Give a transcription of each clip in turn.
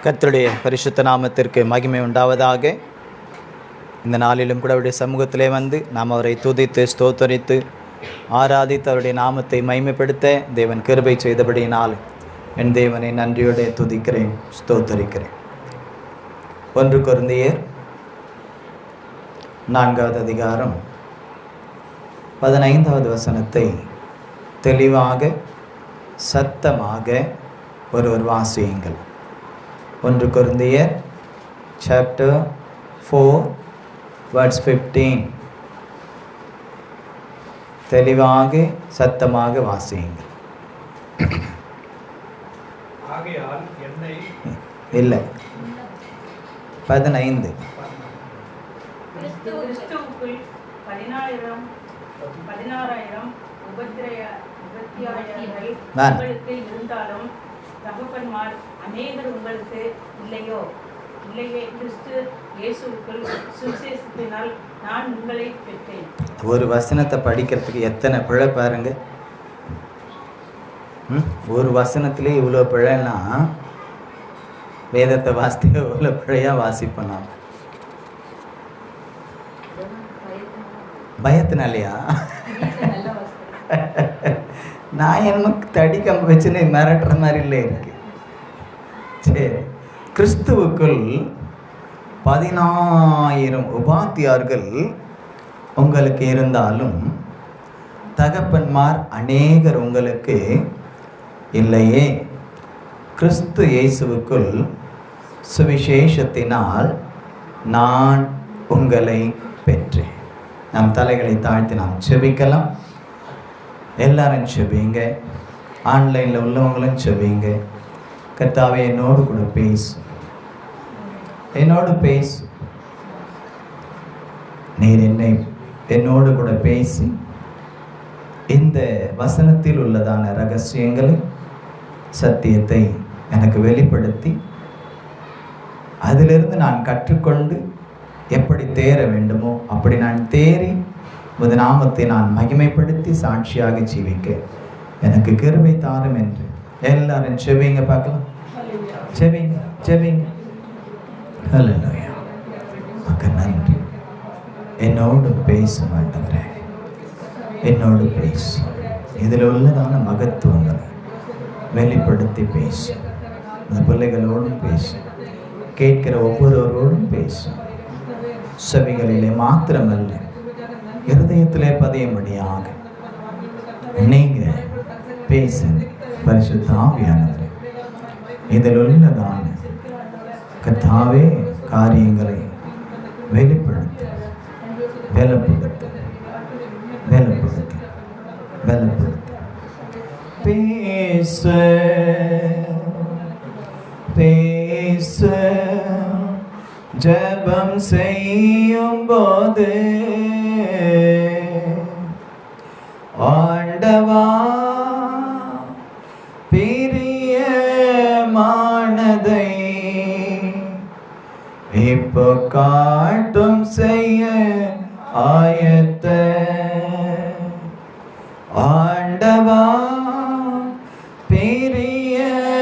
கர்த்தருடைய பரிசுத்த நாமத்திற்கு மகிமை உண்டாவதாக. இந்த நாளிலும் கூட அவருடைய சமூகத்திலே வந்து நாம் அவரை துதித்து ஸ்தோத்தரித்து ஆராதித்து அவருடைய நாமத்தை மகிமைப்படுத்த தேவன் கிருபை செய்தபடியினால் என் தேவனை நன்றியோடு துதிக்கிறேன், ஸ்தோத்தரிக்கிறேன். 1 கொரிந்தியர் 4வது அதிகாரம் 15வது வசனத்தை தெளிவாக சத்தமாக ஒருவர் வாசியுங்கள். 1 கொரிந்தியர் chapter 4 verse 15 தெளிவாக சத்தமாக வாசியுங்கள். ஆகையால் என்னை இல்லை 15 கிறிஸ்துவுக்குள் 16,000 உபத்தியாயர்கள் உங்களுக்கு இருந்தாலும் தகப்பன்மார் அநேகர் உங்களுக்கு இல்லையே. கிறிஸ்து இயேசுவுக்குள் சுவிசேஷத்தினால் நான் உங்களை பெற்றேன். ஒரு வசனத்தை படிக்கிறதுக்கு எத்தனை பிழை பாருங்க. ஒரு வசனத்திலே இவ்வளோ பிழைன்னா வேதத்தை வாசித்து இவ்வளோ பிழையாக வாசிப்போம். நாம் பயத்தினாலையா? நான் எனக்கு தடி கம்பு வச்சுன்னு மிரட்டுற மாதிரி இல்லை இருக்கு. சரி, கிறிஸ்துவுக்குள் 16,000 உபாத்தியார்கள் உங்களுக்கு இருந்தாலும் தகப்பன்மார் அநேகர் உங்களுக்கு இல்லையே. கிறிஸ்து இயேசுவுக்குள் சுவிசேஷத்தினால் நான் உங்களை பெற்றேன். நம் தலைகளை தாழ்த்தி நாம் செபிக்கலாம். எல்லாரும் செபிங்க, ஆன்லைனில் உள்ளவங்களும் செபிங்க. கர்த்தாவே, என்னோடு கூட பேசு, என்னோடு பேசு. நீர் என்னோடு கூட பேசி இந்த வசனத்தில் உள்ளதான ரகசியங்களை சத்தியத்தை எனக்கு வெளிப்படுத்தி அதிலிருந்து நான் கற்றுக்கொண்டு எப்படி தேர வேண்டுமோ அப்படி நான் தேறி உமது நாமத்தை நான் மகிமைப்படுத்தி சாட்சியாக ஜீவிக்க எனக்கு கிருபை தாரும் என்று எல்லாரும் செபிங்க பார்க்கலாம். செபிங்க செபிங்க. ஹல்லேலூயா. நன்றி. என்னோடு பேசும் ஆண்டவரே, என்னோடு பேசும். இதில் உள்ளதான மகத்துவங்களை வெளிப்படுத்தி பேசும். இந்த பிள்ளைகளோடும் பேசும், கேட்கிற ஒவ்வொருவரோடும் பேசும். செவிகளிலே மாத்திரமல்ல, இருதயத்திலே பதியும்படியாக நீங்க பேசுங்க. பரிசுத்த ஆவியானவரே, இதில் உள்ளதான கர்த்தாவே காரியங்களை வெளிப்படுத்த பலப்படுத்த பலப்படுத்த பலப்படுத்த பேச பேச ஜெபம் செய்யும் போது ஆண்டவா பிரியமானதை இப்போ காட்டும் செய்ய ஆயத்த. ஆண்டவா பிரியமானதை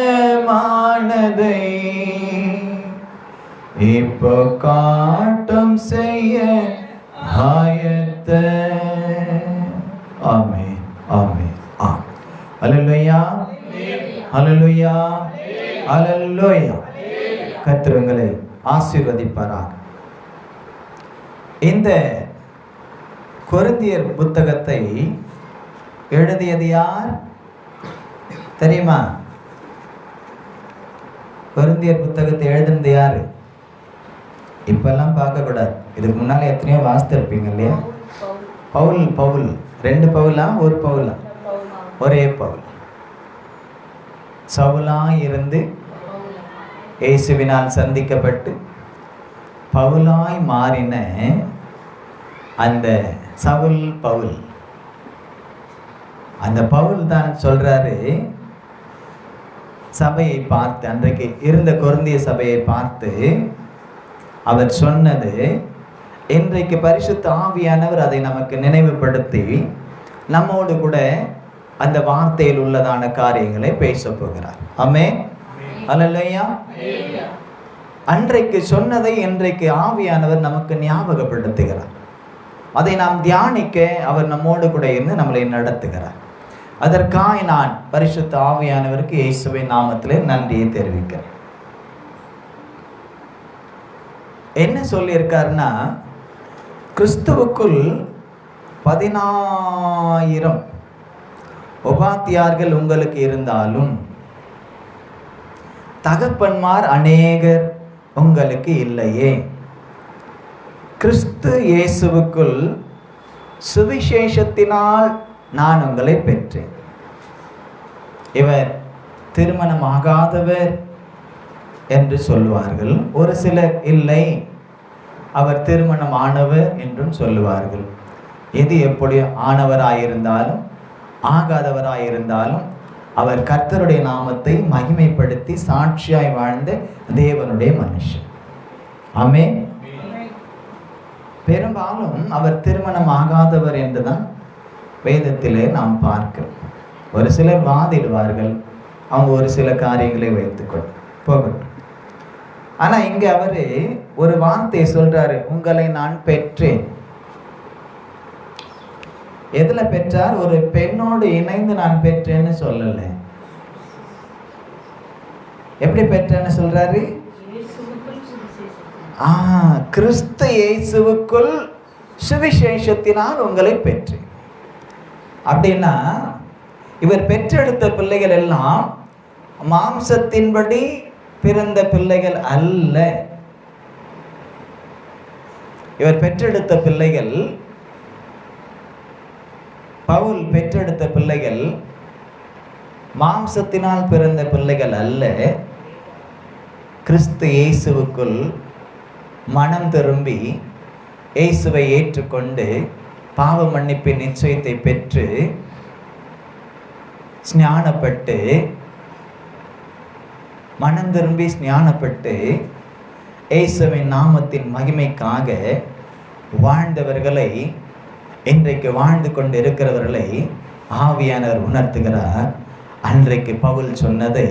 இப்போ காட்டும் செய்ய ஆயத்த. ஆமென் ஆமென் ஆமென். ஹல்லேலூயா ஹல்லேலூயா ஹல்லேலூயா. கர்த்தர் உங்களை ஆசீர்வதிப்பாராக. இந்த கொரிந்தியர் புத்தகத்தை எழுதியது யார் தெரியுமா? கொரிந்தியர் புத்தகத்தை எழுதினது யாரு? இப்பெல்லாம் பார்க்கக்கூடாது. இதுக்கு முன்னால எத்தனையோ வாசித்திருப்பீங்க இல்லையா? பவுல். 2 பவுலா? 1 பவுலா? ஒரே பவுல். சவுலா இருந்து இயேசுவினால் சந்திக்கப்பட்டு பவுலாய் மாறின அந்த சவுல் பவுல். அந்த பவுல் தான் சொல்றாரு, சபையை பார்த்து, அன்றைக்கு இருந்த கொரிந்திய சபையை பார்த்து அவர் சொன்னது, இன்றைக்கு பரிசுத்த ஆவியானவர் அதை நமக்கு நினைவுபடுத்தி நம்மோடு கூட அந்த வார்த்தையில் உள்ளதான காரியங்களை பேச போகிறார். ஆமென். அல்லேலூயா. அன்றைக்கு சொன்னதை இன்றைக்கு ஆவியானவர் நமக்கு ஞாபகப்படுத்துகிறார். அதை நாம் தியானிக்க அவர் நம்மோடு கூட இருந்து நம்மளை நடத்துகிறார். அதற்காக நான் பரிசுத்த ஆவியானவருக்கு இயேசுவின் நாமத்திலே நன்றியை தெரிவிக்கிறேன். என்ன சொல்லியிருக்காருன்னா, கிறிஸ்துவுக்குள் 14,000 உபாத்தியார்கள் உங்களுக்கு இருந்தாலும் தகப்பன்மார் அநேகர் உங்களுக்கு இல்லையே. கிறிஸ்து இயேசுவுக்குள் சுவிசேஷத்தினால் நான் உங்களை பெற்றேன். இவர் திருமணமாகாதவர் என்று சொல்லுவார்கள். ஒரு சிலர் இல்லை, அவர் திருமணம் ஆனவர் என்றும் சொல்லுவார்கள். எது எப்படி ஆனவராயிருந்தாலும் ஆகாதவராயிருந்தாலும் அவர் கர்த்தருடைய நாமத்தை மகிமைப்படுத்தி சாட்சியாய் வாழ்ந்த தேவனுடைய மனுஷன். ஆமென். பெரும்பாலும் அவர் திருமணம் ஆகாதவர் என்றுதான் வேதத்திலே நாம் பார்க்கிறோம். ஒரு சிலர் வாதிடுவார்கள், அவங்க ஒரு சில காரியங்களை வைத்துக்கொண்டு போகட்டும். ஆனா இங்க அவரு ஒரு வார்த்தை சொல்றாரு, உங்களை நான் பெற்றேன். எதுல பெற்றார்? ஒரு பெண்ணோடு இணைந்து நான் பெற்றேன்னு சொல்லல. எப்படி பெற்றேன்னு சொல்றாரு? கிறிஸ்து இயேசுவுக்குள் சுவிசேஷத்தினால் உங்களை பெற்றேன். அப்படின்னா இவர் பெற்றெடுத்த பிள்ளைகள் எல்லாம் மாம்சத்தின்படி பிறந்த பிள்ளைகள் அல்ல. இவர் பெற்றெடுத்த பிள்ளைகள், பவுல் பெற்றெடுத்த பிள்ளைகள் மாம்சத்தினால் பிறந்த பிள்ளைகள் அல்ல. கிறிஸ்து இயேசுவுக்குள் மனம் திரும்பி இயேசுவை ஏற்றுக்கொண்டு பாவ மன்னிப்பின் நிச்சயத்தை பெற்று ஸ்நானப்பட்டு, மனம் திரும்பி ஸ்நானப்பட்டு இயேசுவின் நாமத்தின் மகிமைக்காக வாழ்ந்தவர்களை, இன்றைக்கு வாழ்ந்து கொண்டு இருக்கிறவர்களை ஆவியானவர் உணர்த்துகிறார். அன்றைக்கு பவுல் சொன்னதை,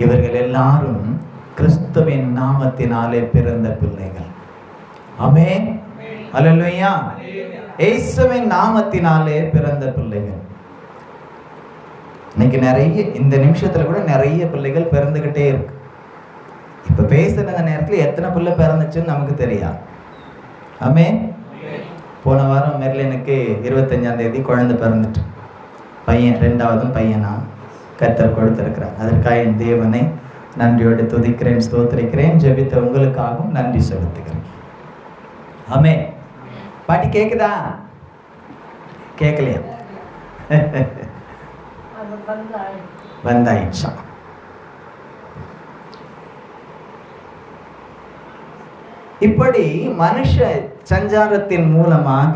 இவர்கள் எல்லாரும் கிறிஸ்துவின் நாமத்தினாலே பிறந்த பிள்ளைகள். ஆமென். அல்லேலூயா. இயேசுவின் நாமத்தினாலே பிறந்த பிள்ளைகள். இன்னைக்கு நிறைய, இந்த நிமிஷத்துல கூட நிறைய பிள்ளைகள் பிறந்துகிட்டே இருக்கு. இப்ப பேசுற நேரத்துல எத்தனை பிள்ளை பிறந்துச்சுன்னு நமக்கு தெரியாது. ஆமென். போன வாரம் மெர்லினுக்கு 25ஆம் தேதி குழந்தை பிறந்துட்டு, பையன், 2வது பையனா கர்த்தர் கொடுத்திருக்கிறார். அதற்காக என் தேவனை நன்றியோடு துதிக்கிறேன், ஸ்தோத்திரிக்கிறேன். ஜெபித்த உங்களுக்காகவும் நன்றி செலுத்துகிறேன். ஆமென். பாட்டி கேக்குதா? கேட்கலையா? வந்தாயிடுச்சா? இப்படி மனுஷ சஞ்சாரத்தின் மூலமாக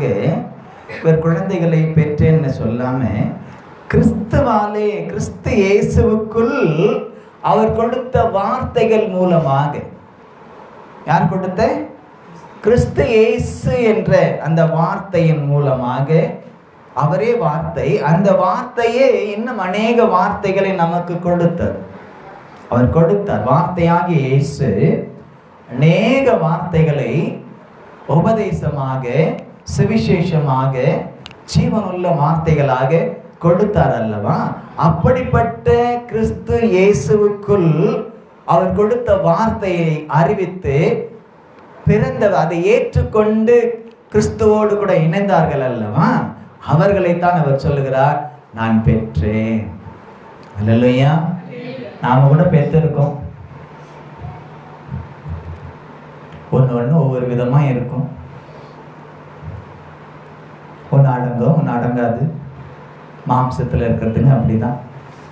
இவர் குழந்தைகளை பெற்றேன்னு சொல்லாம, கிறிஸ்துவாலே, கிறிஸ்து இயேசுவுக்குள் அவர் கொடுத்த வார்த்தைகள் மூலமாக. யார் கொடுத்த? கிறிஸ்து இயேசு என்ற அந்த வார்த்தையின் மூலமாக. அவரே வார்த்தை. அந்த வார்த்தையே இன்னும் அநேக வார்த்தைகளை நமக்கு கொடுத்தார். அவர் கொடுத்தார். வார்த்தையாகிய இயேசு அநேக வார்த்தைகளை உபதேசமாக, சுவிசேஷமாக, ஜீவனுள்ள வார்த்தைகளாக கொடுத்தார் அல்லவா? அப்படிப்பட்ட கிறிஸ்து இயேசுவுக்குள் அவர் கொடுத்த வார்த்தையை அறிவித்து பிறந்த, அதை ஏற்றுக்கொண்டு கிறிஸ்துவோடு கூட இணைந்தார்கள் அல்லவா? அவர்களைத்தான் அவர் சொல்லுகிறார், நான் பெற்றேன். அல்லேலூயா. நாம கூட பெற்றிருக்கோம். ஒன்று ஒவ்வொரு விதமா இருக்கும். ஒன்று அடங்கும், ஒன்று அடங்காது. மாம்சத்தில் இருக்கிறதுன்னு அப்படிதான்.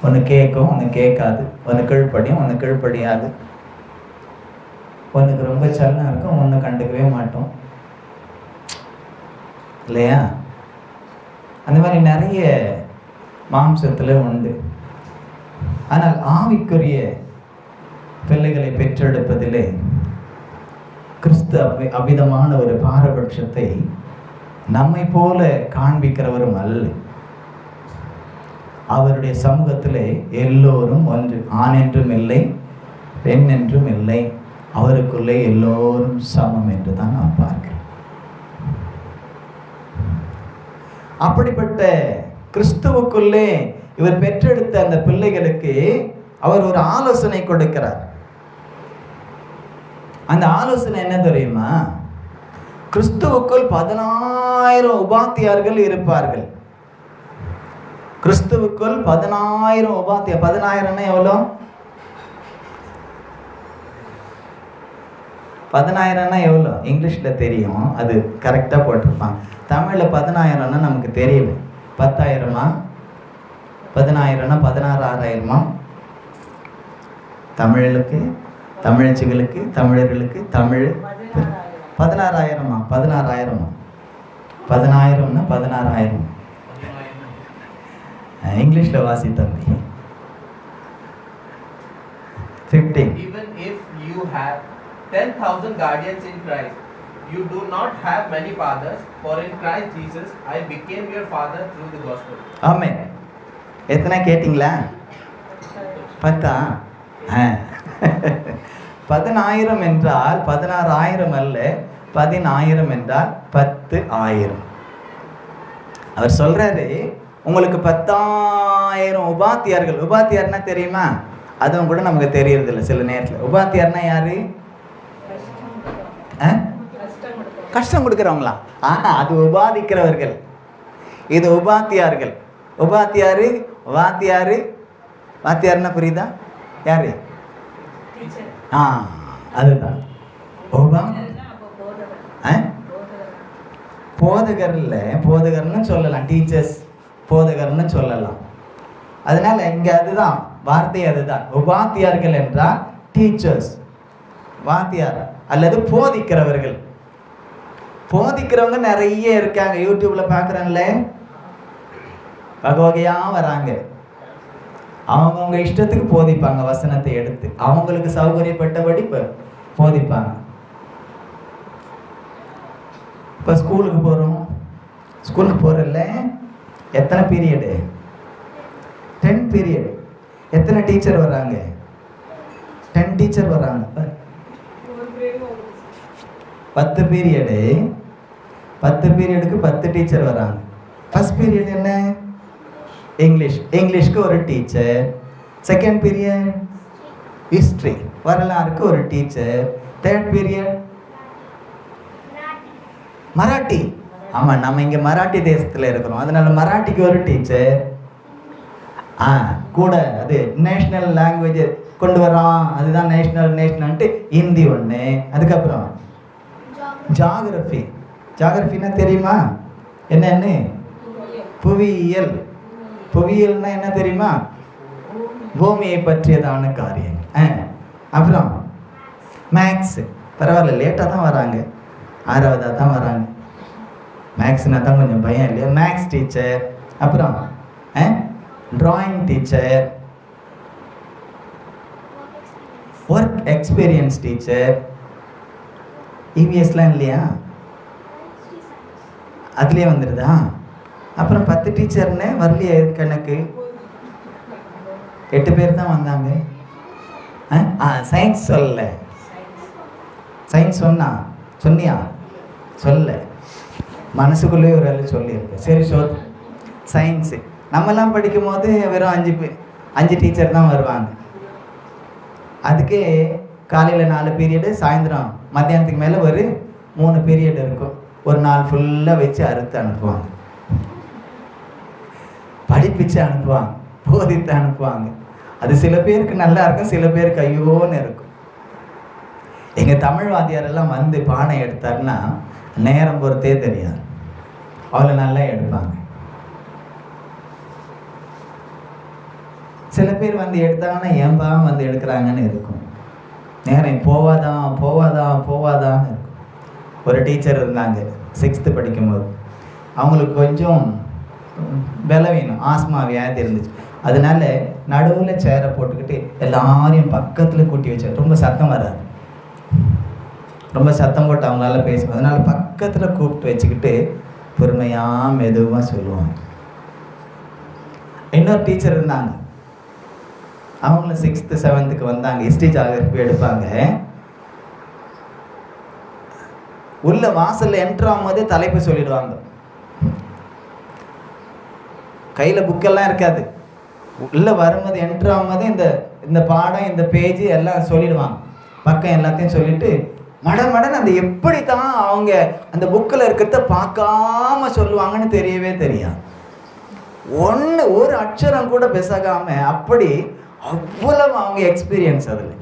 ஒன்று கேட்கும், ஒன்று கேட்காது. ஒன்று கீழ்ப்படியும், ஒன்று கீழ்ப்படியாது. ஒன்றுக்கு ரொம்ப செல்லம் இருக்கும், ஒன்று கண்டுக்கவே மாட்டோம், இல்லையா? அந்த மாதிரி நிறைய மாம்சத்தில் உண்டு. ஆனால் ஆவிக்குரிய பிள்ளைகளை பெற்றெடுப்பதிலே கிறிஸ்து அவ்விதமான ஒரு பாரபட்சத்தை நம்மை போல காண்பிக்கிறவரும் அல்ல. அவருடைய சமூகத்திலே எல்லோரும் ஒன்று, ஆண் என்றும் இல்லை, பெண் என்றும் இல்லை, அவருக்குள்ளே எல்லோரும் சமம் என்று தான் நான் பார்க்கிறேன். அப்படிப்பட்ட கிறிஸ்துவுக்குள்ளே இவர் பெற்றெடுத்த அந்த பிள்ளைகளுக்கு அவர் ஒரு ஆலோசனை கொடுக்கிறார். அந்த ஆலோசனை என்ன தெரியுமா? கிறிஸ்துவுக்குள் 10,000 உபாத்தியார்கள் இருப்பார்கள். கிறிஸ்துவுக்குள் 10,000 உபாத்தியார். 10,000 எவ்வளோ? 10,000 எவ்வளோ? இங்கிலீஷில் தெரியும், அது கரெக்டாக போட்டிருப்பாங்க. தமிழில் 10,000 நமக்கு தெரியல. 10,000 10,000 16,000 தமிழுக்கு, தமிழச்சிகளுக்கு, தமிழர்களுக்கு, தமிழ் 16,000 16,000 10,000 16,000. இங்கிலீஷில் வாசி தம்பி. 15. Even if you have 10,000 guardians in Christ, you do not have many fathers, for in Christ Jesus I became your father through the gospel. ஆமென். எத்தனை கேட்டிங்களா? 10. 10,000 என்றால் 16,000 அல்ல, 10,000 என்றால் 10,000. அவர் சொல்றாரு, உங்களுக்கு 10,000 உபாத்தியார்கள். உபாத்தியார்னா தெரியுமா? அதுவும் கூட நமக்கு தெரியறதில்லை சில நேரத்தில். உபாத்தியார்னா யாரு? கஷ்டம் கொடுக்குறவங்களா? அது உபாதிக்கிறவர்கள். இது உபாத்தியார்கள். உபாத்தியாரு, வாத்தியாரு. வாத்தியாருன்னா புரியுதா? யாரு? அதுதான் போதகர் இல்லை, போதகர்னு சொல்லலாம், டீச்சர்ஸ் போதகர்னு சொல்லலாம். அதனால இங்க அதுதான் வார்த்தை, அதுதான். உபாத்தியார்கள் என்றால் டீச்சர்ஸ், வாத்தியார் அல்லது போதிக்கிறவர்கள். போதிக்கிறவங்க நிறைய இருக்காங்க. யூடியூப்ல பார்க்குறேன்ல, வகை வகையா வராங்க. அவங்கவுங்க இஷ்டத்துக்கு போதிப்பாங்க. வசனத்தை எடுத்து அவங்களுக்கு சௌகரியப்பட்டபடி போதிப்பாங்க. இப்போ ஸ்கூலுக்கு போகிறோம். ஸ்கூலுக்கு போகிறல்ல, எத்தனை பீரியடு? 10 பீரியடு. எத்தனை டீச்சர் வர்றாங்க? 10 டீச்சர் வர்றாங்க. 10 பீரியடு. 10 பீரியடுக்கு 10 டீச்சர் வராங்க. ஃபர்ஸ்ட் பீரியட் என்ன? இங்கிலீஷ். இங்கிலீஷ்க்கு ஒரு டீச்சர். செகண்ட் பீரியட் ஹிஸ்ட்ரி, வரலாறுக்கு ஒரு டீச்சர். Third period Marathi. ஆமாம், நம்ம இங்கே மராட்டி தேசத்தில் இருக்கிறோம், அதனால மராட்டிக்கு ஒரு டீச்சர். கூட அது நேஷ்னல் லாங்குவேஜ் கொண்டு வரோம், அதுதான் நேஷ்னல்ன்ட்டு ஹிந்தி ஒன்று. அதுக்கப்புறம் ஜாகிரஃபி. ஜாகிரஃபின்னா தெரியுமா என்னன்னு? புவியியல். புவியியல்னா என்ன தெரியுமா? பூமியை பற்றியதான காரியம். அப்புறம் மேக்ஸ். பரவாயில்ல, லேட்டாக தான் வராங்க, 6வதாக தான் வராங்க. மேக்ஸ்னா தான் கொஞ்சம் பயம் இல்லையா? Maths teacher. அப்புறம் drawing teacher, work experience teacher. இவிஎஸ்லாம் இல்லையா? அதுலேயே வந்துடுதா? அப்புறம் 10 டீச்சர்னு வரலையே கணக்கு. 8 பேர் தான் வந்தாங்க. சயின்ஸ் சொல்லல. சயின்ஸ் சொன்னியா? சொல்ல, மனசுக்குள்ளேயே ஒரு ஆள் சொல்லியிருக்கு. சரி, சயின்ஸு நம்மெல்லாம் படிக்கும் போது வெறும் 5 டீச்சர் தான் வருவாங்க. அதுக்கு காலையில் 4 பீரியடு, சாயந்தரம் மத்தியானத்துக்கு மேலே ஒரு 3 பீரியட் இருக்கும். ஒரு நாள் ஃபுல்லாக வச்சு அறுத்து அனுப்புவாங்க, படிப்பிச்சு அனுப்புவாங்க, போதித்து அனுப்புவாங்க. அது சில பேருக்கு நல்லா இருக்கும், சில பேருக்கு ஐயோன்னு இருக்கும். எங்கள் தமிழ் வாத்தியாரெல்லாம் வந்து பானை எடுத்தாருன்னா நேரம் பொறுத்தே தெரியாது, அவ்வளோ நல்லா எடுப்பாங்க. சில பேர் வந்து எடுத்தாங்கன்னா ஏன்பா வந்து எடுக்கிறாங்கன்னு இருக்கும். நேரம் போவாதான் இருக்கும். ஒரு டீச்சர் இருந்தாங்க 6th படிக்கும்போது. அவங்களுக்கு கொஞ்சம் பலவீனம், ஆஸ்மா வியாதி இருந்துச்சு. அதனால நடுவில் சேரை போட்டுக்கிட்டு எல்லாரையும் பக்கத்தில் கூட்டி வச்சார். ரொம்ப சத்தம் வராது, ரொம்ப சத்தம் போட்டு அவங்களால பேசுவோம். அதனால பக்கத்தில் கூப்பிட்டு வச்சுக்கிட்டு பொறுமையாக மெதுவாக சொல்லுவாங்க. இன்னொரு டீச்சர் இருந்தாங்க, அவங்களும் 6th 7th வந்தாங்க. ஹிஸ்ட்ரி ஜாகிரபி எடுப்பாங்க. உள்ள வாசல்ல என்ட்ரு ஆகும்போதே தலைப்பு சொல்லிடுவாங்க. கையில் புக்கெல்லாம் இருக்காது. உள்ள வரும்போது என்ட்ரு ஆகும்போது இந்த பாடம், இந்த பேஜ் எல்லாம் சொல்லிடுவாங்க. பக்கம் எல்லாத்தையும் சொல்லிட்டு மடன்னு அந்த எப்படி தான் அவங்க அந்த புக்கில் இருக்கிறத பார்க்காம சொல்லுவாங்கன்னு தெரியவே தெரியாது. ஒரு அக்ஷரம் கூட பெசகாம அப்படி அவ்வளவு அவங்க எக்ஸ்பீரியன்ஸ். அதில்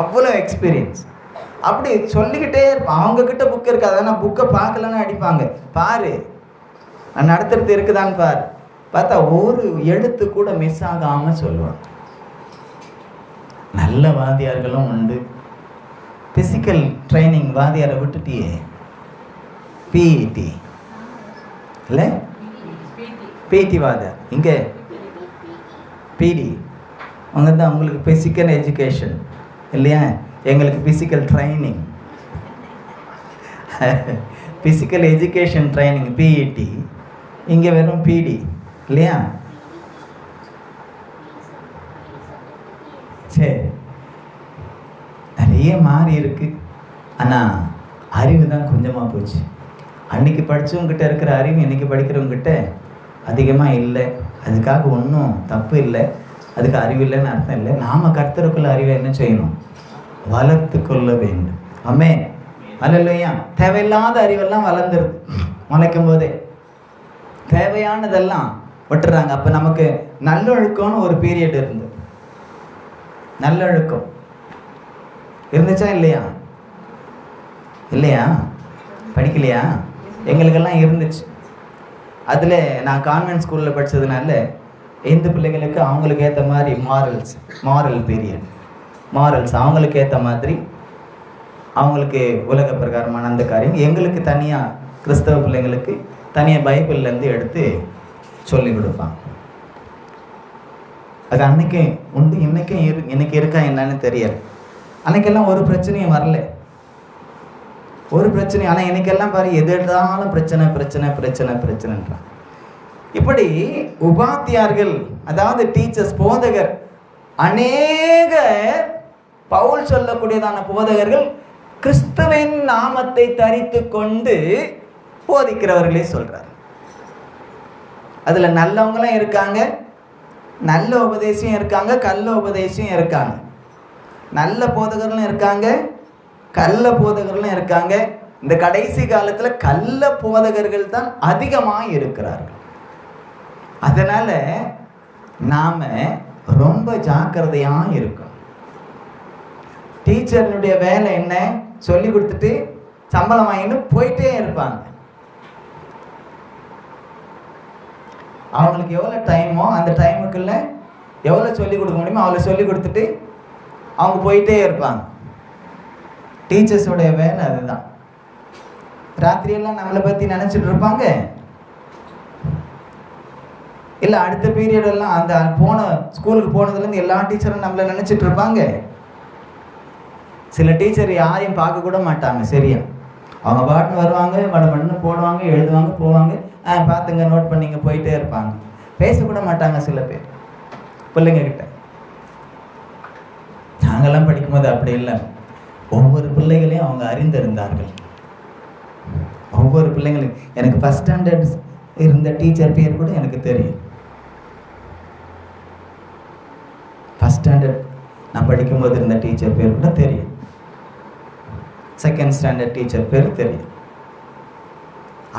அவ்வளோ எக்ஸ்பீரியன்ஸ். அப்படி சொல்லிக்கிட்டே இருப்பான். அவங்கக்கிட்ட புக் இருக்காது, ஆனால் புக்கை பார்க்கலன்னு அடிப்பாங்க. பாரு நான் நடத்துறது இருக்குதான்னு பாரு. பார்த்தா ஒரு எழுத்து கூட மிஸ் ஆகாமல் சொல்லுவாங்க. நல்ல வாத்தியார்களும் உண்டு. ஃபிசிக்கல் ட்ரைனிங் வாத்தியாரை விட்டுட்டியே, பிஇடி இல்லை, பிடி வாத்தியார், இங்கே பிடி. அவங்க தான் உங்களுக்கு ஃபிசிக்கல் எஜுகேஷன் இல்லையா, எங்களுக்கு physical training, physical education training PET. இங்கே வெறும் பிடி இல்லையா. சரி, நிறைய மாறி இருக்கு. ஆனால் அறிவு தான் கொஞ்சமாக போச்சு. அன்னைக்கு படித்தவங்ககிட்ட இருக்கிற அறிவு இன்னைக்கு படிக்கிறவங்ககிட்ட அதிகமாக இல்லை. அதுக்காக ஒன்றும் தப்பு இல்லை, அதுக்கு அறிவு இல்லைன்னு அர்த்தம் இல்லை. நாம் கர்த்தருக்குள்ள அறிவை என்ன செய்யணும்? வளர்த்து கொள்ள வேண்டும். ஆமென், அல்லேலூயா. தேவையில்லாத அறிவெல்லாம் வளர்ந்துருது முளைக்கும் போதே. தேவையானதெல்லாம் விட்டுறாங்க. அப்போ நமக்கு நல்லொழுக்கம்னு ஒரு பீரியட் இருந்து, நல்லொழுக்கம் இருந்துச்சா இல்லையா? இல்லையா? படிக்கலையா? எங்களுக்கெல்லாம் இருந்துச்சு. அதில் நான் கான்வென்ட் ஸ்கூலில் படித்ததுனால இந்த பிள்ளைங்களுக்கு அவங்களுக்கு ஏற்ற மாதிரி மாரல் பீரியட், மாரல்ஸ் அவங்களுக்கு ஏற்ற மாதிரி, அவங்களுக்கு உலக பிரகாரமான அந்த காரியம். எங்களுக்கு தனியாக கிறிஸ்தவ பிள்ளைங்களுக்கு தனியாக பைபிள்லேருந்து எடுத்து சொல்லி கொடுப்பாங்க. அது அன்றைக்கே உண்டு, இன்றைக்கும் இன்னைக்கு இருக்கா என்னன்னு தெரியல. அன்றைக்கெல்லாம் ஒரு பிரச்சனையும் வரல, ஒரு பிரச்சனையும். ஆனால் இன்னைக்கெல்லாம் பாரு, எது எடுத்தாலும் பிரச்சனை பிரச்சனை பிரச்சனை பிரச்சனைன்றான். இப்படி உபாத்தியார்கள், அதாவது டீச்சர்ஸ், போதகர், அநேக பவுல் சொல்லக்கூடியதான போதகர்கள் கிறிஸ்துவின் நாமத்தை தரித்து கொண்டு போதிக்கிறவர்களே சொல்றார். அதுல நல்லவங்களும் இருக்காங்க, நல்ல உபதேசியும் இருக்காங்க, கள்ள உபதேசியும் இருக்காங்க. நல்ல போதகர்களும் இருக்காங்க, கள்ள போதகர்களும் இருக்காங்க. இந்த கடைசி காலத்துல கள்ள போதகர்கள் தான் அதிகமாக இருக்கிறார்கள். அதனால நாம ரொம்ப ஜாக்கிரதையா இருக்கணும். டீச்சருடைய வேலை என்ன? சொல்லி கொடுத்துட்டு சம்பளம் வாங்கிட்டு போயிட்டே இருப்பாங்க. அவங்களுக்கு எவ்வளோ டைமோ அந்த டைமுக்குள்ள எவ்வளோ சொல்லி கொடுக்க முடியுமோ அவ்வளோ சொல்லி கொடுத்துட்டு அவங்க போயிட்டே இருப்பாங்க. டீச்சர்ஸோடைய வேலை அதுதான். ராத்திரியெல்லாம் நம்மளை பற்றி நினச்சிட்டு இருப்பாங்க. இல்லை அடுத்த பீரியடெல்லாம் அந்த ஸ்கூலுக்கு போனதுலேருந்து எல்லா டீச்சரும் நம்மளை நினச்சிட்டு இருப்பாங்க. சில டீச்சர் யாரையும் பார்க்க கூட மாட்டாங்க. சரியா, அவங்க பாட்டுன்னு வருவாங்க, மடமடன்னு போடுவாங்க, எழுதுவாங்க, போவாங்க, பார்த்துங்க, நோட் பண்ணிங்க, போயிட்டே இருப்பாங்க. பேசக்கூட மாட்டாங்க சில பேர் பிள்ளைங்க கிட்ட. நாங்கெல்லாம் படிக்கும்போது அப்படி இல்லை. ஒவ்வொரு பிள்ளைகளையும் அவங்க அறிந்திருந்தார்கள். ஒவ்வொரு பிள்ளைங்களையும், எனக்கு ஃபஸ்ட் ஸ்டாண்டர்ட் இருந்த டீச்சர் பேர் கூட எனக்கு தெரியும். ஃபஸ்ட் ஸ்டாண்டர்ட் நான் படிக்கும்போது இருந்த டீச்சர் பேர் கூட தெரியும். செகண்ட் ஸ்டாண்டர்ட் டீச்சர் பேர் தெரியும்.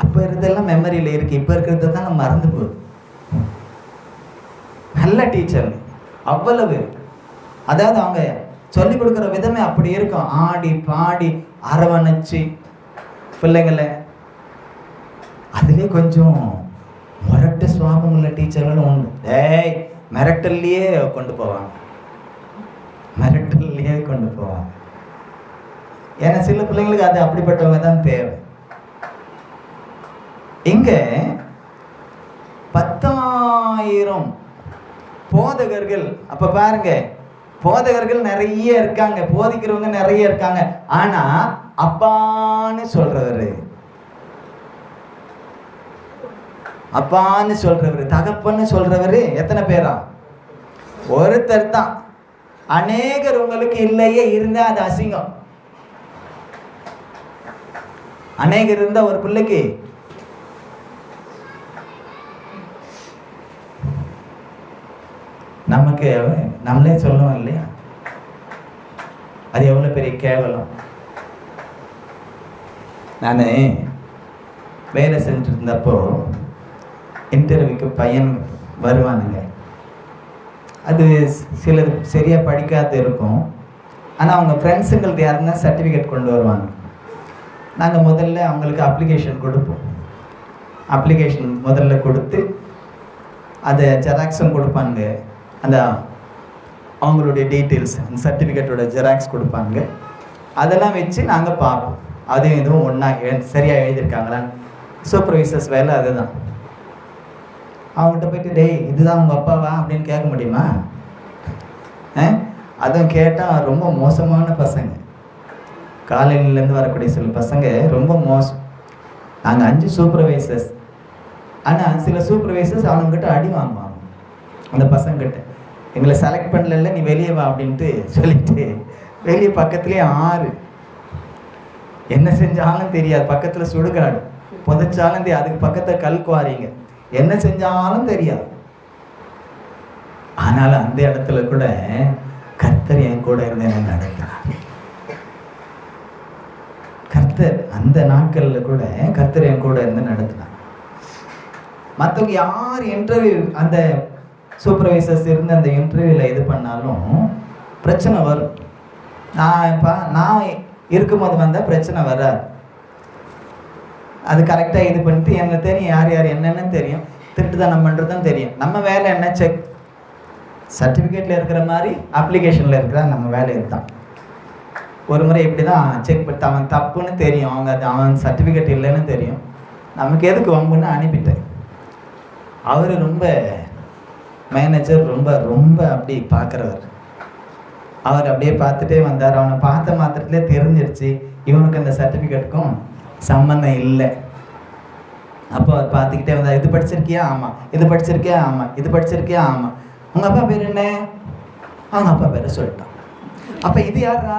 அப்போ இருந்தெல்லாம் மெமரியில் இருக்குது. இப்போ இருக்கிறது தான் நம்ம மறந்து போகுது. நல்ல டீச்சர் அவ்வளவு, அதாவது அவங்க சொல்லிக் கொடுக்குற விதமே அப்படி இருக்கும். ஆடி பாடி அரவணைச்சு பிள்ளைங்களை. அதுலேயே கொஞ்சம் முரட்டு சுவாபம் உள்ள டீச்சர்களும் உண்டு. மிரட்டல்லையே கொண்டு போவாங்க, மிரட்டல்லையே கொண்டு போவாங்க. ஏன்னா சில பிள்ளைங்களுக்கு அது அப்படிப்பட்டவங்க தான் தேவை. இங்க 10,000 போதகர்கள். அப்ப பாருங்க, போதகர்கள் நிறைய இருக்காங்க, போதிக்கிறவங்க நிறைய இருக்காங்க. ஆனா அப்பான்னு சொல்றவரு, அப்பான்னு சொல்றவரு, தகப்பன்னு சொல்றவரு எத்தனை பேரா? ஒருத்தர் தான். அநேகர் உங்களுக்கு இல்லையே இருந்தா அது அசிங்கம். அநேகர் இருந்தா ஒரு பிள்ளைக்கு நமக்கு நம்மளே சொல்லுவோம் இல்லையா, அது எவ்வளவு பெரிய கேவலம். நான் வேலை செஞ்சுட்டு இருந்தப்போ இன்டர்வியூக்கு பையன் வருவானுங்க. அது சிலது சரியாக படிக்காது இருக்கும். ஆனால் அவங்க ஃப்ரெண்ட்ஸுங்களுக்கு யாருன்னா சர்டிஃபிகேட் கொண்டு வருவாங்க. நாங்கள் முதல்ல அவங்களுக்கு அப்ளிகேஷன் கொடுப்போம். அப்ளிகேஷன் முதல்ல கொடுத்து அதை ஜெராக்ஸும் கொடுப்பாங்க. அந்த அவங்களுடைய டீட்டெயில்ஸ், அந்த சர்டிஃபிகேட்டோட ஜெராக்ஸ் கொடுப்பாங்க. அதெல்லாம் வச்சு நாங்கள் பார்ப்போம் அது எதுவும் ஒன்றா சரியாக எழுதியிருக்காங்களான்னு. சூப்பர்வைசர்ஸ் வேலை அதுதான். அவங்ககிட்ட போயிட்டு டேய் இதுதான் உங்கள் அப்பாவா அப்படின்னு கேட்க முடியுமா? அதுவும் கேட்டால் ரொம்ப மோசமான பசங்க, காலையிலேருந்து வரக்கூடிய சில பசங்க ரொம்ப மோசம். நாங்கள் 5 சூப்பர்வைசர்ஸ். ஆனால் சில சூப்பர்வைசர்ஸ் அவங்ககிட்ட அடி வாங்குவாங்க அந்த பசங்கிட்ட. எங்களை செலக்ட் பண்ணல, நீ வெளியே வா அப்படின்ட்டு சொல்லிட்டு வெளியே பக்கத்துலேயே 6 என்ன செஞ்சாலும் தெரியாது. பக்கத்தில் சுடுகாடு புதைச்சாலும் தெரியாது, அதுக்கு பக்கத்தில் கல் குவாரிங்க, என்ன செஞ்சாலும் தெரியாது. ஆனாலும் அந்த இடத்துல கூட கர்த்தர் என் கூட இருந்து என்ன நடக்கிறார். கர்த்தர் அந்த நாட்கள்ல கூட கர்த்தர் என் கூட இருந்து நடத்தினார். மற்றவங்க யார் இன்டர்வியூ அந்த சூப்பர்வைசர்ஸ் இருந்து அந்த இன்டர்வியூல இது பண்ணாலும் பிரச்சனை வரும். நான் இருக்கும்போது வந்தால் பிரச்சனை வராது. அது கரெக்டாக இது பண்ணிட்டு எனக்கு தெரியும் யார் யார் என்னென்னு தெரியும், திருட்டுத்தனம் பண்ணுறதும் தெரியும். நம்ம வேலை என்ன, செக் சர்டிஃபிகேட்டில் இருக்கிற மாதிரி அப்ளிகேஷனில் இருக்கிற நம்ம வேலை இதுதான். ஒரு முறை இப்படி தான் செக் பண்ணி அவன் தப்புன்னு தெரியும், அவன் சர்டிஃபிகேட் இல்லைன்னு தெரியும். நமக்கு எதுக்கு வம்புன்னு அனுப்பிட்டேன். அவர் ரொம்ப மேனேஜர் ரொம்ப ரொம்ப அப்படி பார்க்குறவர். அவர் அப்படியே பார்த்துட்டே வந்தார். அவனை பார்த்த மாத்திரத்திலே தெரிஞ்சிடுச்சு இவனுக்கு அந்த சர்டிஃபிகேட்டுக்கும் சம்பந்தம் இல்லை. அப்போ அவர் பார்த்துக்கிட்டே வந்தார். இது படிச்சிருக்கியா? ஆமாம். இது படிச்சிருக்கியா? ஆமாம். இது படிச்சிருக்கியா? ஆமாம். உங்கள் அப்பா பேர் என்ன? அவங்க அப்பா பேரை சொல்லிட்டான். அப்போ இது யாரா?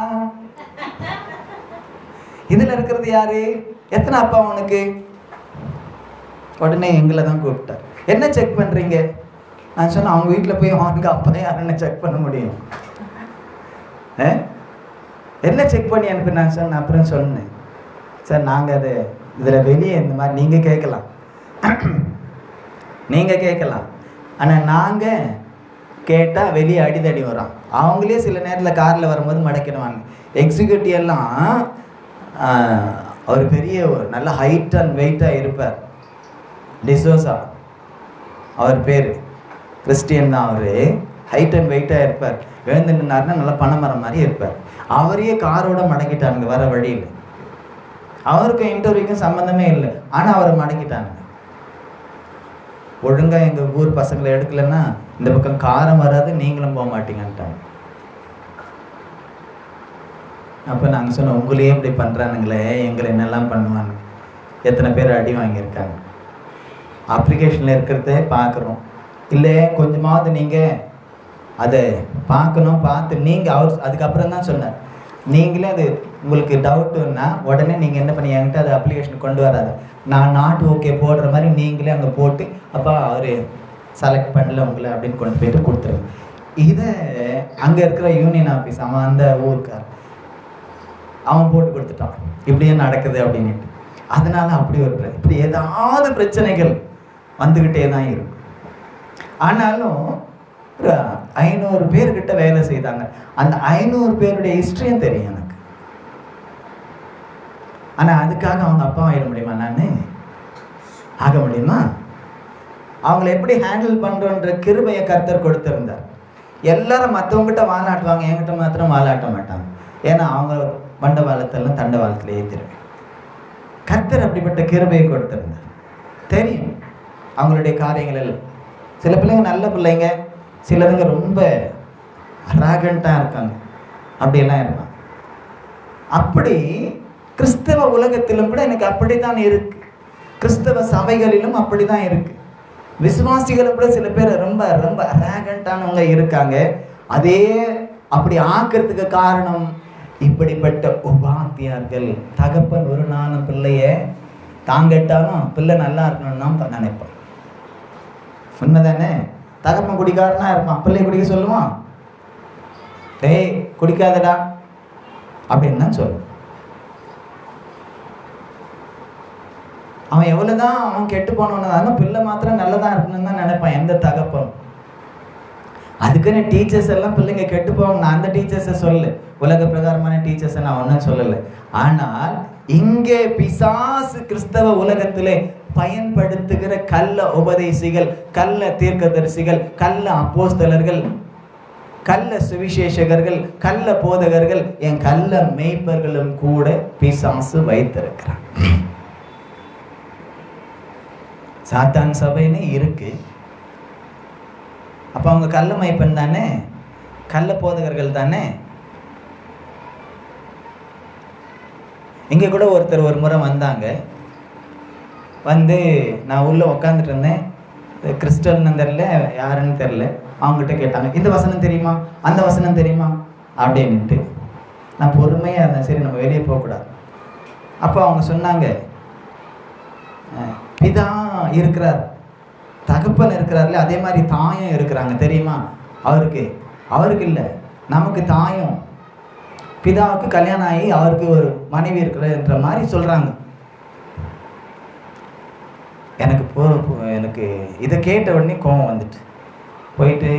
இதில் இருக்கிறது யாரு? எத்தனை அப்பா உனக்கு? உடனே எங்களை தான் கூப்பிட்டார். என்ன செக் பண்ணுறீங்க? நான் சொன்னேன் அவங்க வீட்டில் போய் அவனுக்கு அப்பா யாருன்னு செக் பண்ண முடியும். என்ன செக் பண்ணி அனுப்பி நான் சொன்னேன். அப்புறம் சொன்னேன் சார் நாங்கள் அது இதில் வெளியே இந்த மாதிரி நீங்கள் கேட்கலாம் ஆனால் நாங்கள் கேட்டால் வெளியே அடிதடி வரோம். அவங்களே சில நேரத்தில் காரில் வரும்போது மடக்கிடுவாங்க. எக்ஸிக்யூட்டிவ் எல்லாம் அவர் பெரிய ஒரு நல்ல ஹைட் அண்ட் வெயிட்டாக இருப்பார். டிசோசா அவர் பேர், கிறிஸ்டியன் தான். அவர் ஹைட் அண்ட் வெயிட்டாக இருப்பார். எழுந்து நின்னார்னா நல்லா பனைமரம் மாதிரி இருப்பார். அவரையே காரோட மடக்கிட்டாங்க வர வழியில். அவருக்கும் இன்டர்வியூக்கும் சம்மந்தமே இல்லை, ஆனால் அவரை மடக்கிட்டாங்க. ஒழுங்காக எங்கள் ஊர் பசங்களை எடுக்கலைன்னா இந்த பக்கம் காரம் வராது, நீங்களும் போக மாட்டீங்கன்ட்டாங்க. அப்போ நாங்கள் சொன்னோம் உங்களையே இப்படி பண்ணுறானுங்களே எங்களை என்னெல்லாம் பண்ணுவாங்க. எத்தனை பேர் அடி வாங்கியிருக்காங்க. அப்ளிகேஷனில் இருக்கிறதே பார்க்குறோம். இல்லை கொஞ்சமாவது நீங்கள் அதை பார்க்கணும். பார்த்து நீங்கள் அவர் அதுக்கப்புறம் தான் சொன்னார், நீங்களே அது உங்களுக்கு டவுட்டுன்னா உடனே நீங்கள் என்ன பண்ணி என்கிட்ட அது அப்ளிகேஷன் கொண்டு வராது, நான் நாட் ஓகே போடுற மாதிரி நீங்களே அங்கே போட்டு அப்பா அவர் செலக்ட் பண்ணல உங்களை அப்படின்னு கொண்டு போயிட்டு கொடுத்துருங்க. இதை அங்கே இருக்கிற யூனியன் ஆஃபீஸ் அவன் அந்த ஊருக்கார் அவன் போட்டு கொடுத்துட்டான் இப்படியே நடக்குது அப்படின்ட்டு. அதனால அப்படி ஒரு இப்படி ஏதாவது பிரச்சனைகள் வந்துக்கிட்டே தான் இருக்கும். ஆனாலும் ஒரு 500 பேர்கிட்ட வேலை செய்தாங்க. அந்த 500 பேருடைய ஹிஸ்டரியும் தெரியும் எனக்கு. ஆனால் அதுக்காக அவங்க அப்பா ஆகிட முடியுமா? நான் ஆக முடியுமா? அவங்கள எப்படி ஹேண்டில் பண்ணுறோன்ற கிருபையை கர்த்தர் கொடுத்துருந்தார். எல்லாரும் மற்றவங்ககிட்ட வாலாட்டுவாங்க, என்கிட்ட மாத்திரம் வாலாட்ட மாட்டாங்க. ஏன்னா அவங்க மண்டவாளத்தெல்லாம் தண்டவாளத்தில் ஏற்றிருவேன். கர்த்தர் அப்படிப்பட்ட கிருபையை கொடுத்துருந்தார். தெரியும் அவங்களுடைய காரியங்கள் எல்லாம். சில பிள்ளைங்க நல்ல பிள்ளைங்க, சிலதுங்க ரொம்ப ராகண்டாக இருக்காங்க, அப்படியெல்லாம் இருப்பாங்க. அப்படி கிறிஸ்தவ உலகத்திலும் கூட எனக்கு அப்படித்தான் இருக்கு. கிறிஸ்தவ சபைகளிலும் அப்படிதான் இருக்கு. விசுவாசிகள் கூட சில பேர் ரொம்ப ரொம்ப அரகண்டானவங்க இருக்காங்க. அதே அப்படி ஆக்கிறதுக்கு காரணம் இப்படிப்பட்ட உபாத்தியார்கள். தகப்பன் ஒரு நாளும் பிள்ளைய தாங்கட்டாலும் பிள்ளை நல்லா இருக்கணும்னு தான் நினைப்பான். உண்மைதானே? தகப்பன் குடிக்காரனா இருப்பான், பிள்ளை குடிக்க சொல்லுவான், டேய் குடிக்காதடா அப்படின்னு தான் சொல்லுவான். அவன் எவ்வளவுதான் அவன் கெட்டு போனவனதாலும் பிள்ளை மாத்திரம் நல்லதான் இருக்கணும்னு தான் நினைப்பான் எந்த தகப்பனும். அதுக்குன்னு டீச்சர்ஸ் எல்லாம் பிள்ளைங்க கெட்டு போவாங்க, நான் அந்த டீச்சர்ஸை சொல்லு, உலக பிரகாரமான டீச்சர்ஸை நான் ஒன்றும் சொல்லலை. ஆனால் இங்கே பிசாசு கிறிஸ்தவ உலகத்திலே பயன்படுத்துகிற கள்ள உபதேசிகள், கள்ள தீர்க்கதரிசிகள், கள்ள அப்போஸ்தலர்கள், கள்ள சுவிசேஷகர்கள், கள்ள போதகர்கள், என் கள்ள மேய்ப்பர்களும் கூட பிசாசு வைத்திருக்கிறான். சாத்தான் சபைன்னு இருக்கு. அப்ப அவங்க கள்ள மேய்ப்பன் தானே, கள்ள போதகர்கள் தானே. இங்க கூட ஒருத்தர் ஒரு முறை வந்தாங்க. வந்து நான் உள்ள உக்காந்துட்டு இருந்தேன். கிறிஸ்டல்னு தெரியல, யாருன்னு தெரியல. அவங்ககிட்ட கேட்டாங்க, இந்த வசனம் தெரியுமா, அந்த வசனம் தெரியுமா அப்படின்ட்டு. நான் பொறுமையாக இருந்தேன், சரி நம்ம வெளியே போகக்கூடாது. அப்போ அவங்க சொன்னாங்க, பிதா இருக்கிறார், தகப்பன் இருக்கிறார்ல, அதே மாதிரி தாயும் இருக்கிறாங்க தெரியுமா அவருக்கு இல்லை, நமக்கு தாயும், பிதாவுக்கு கல்யாணம் ஆகி அவருக்கு ஒரு மனைவி இருக்கிறன்ற மாதிரி சொல்கிறாங்க. எனக்கு இதை கேட்ட உடனே கோவம் வந்துட்டு, போயிட்டு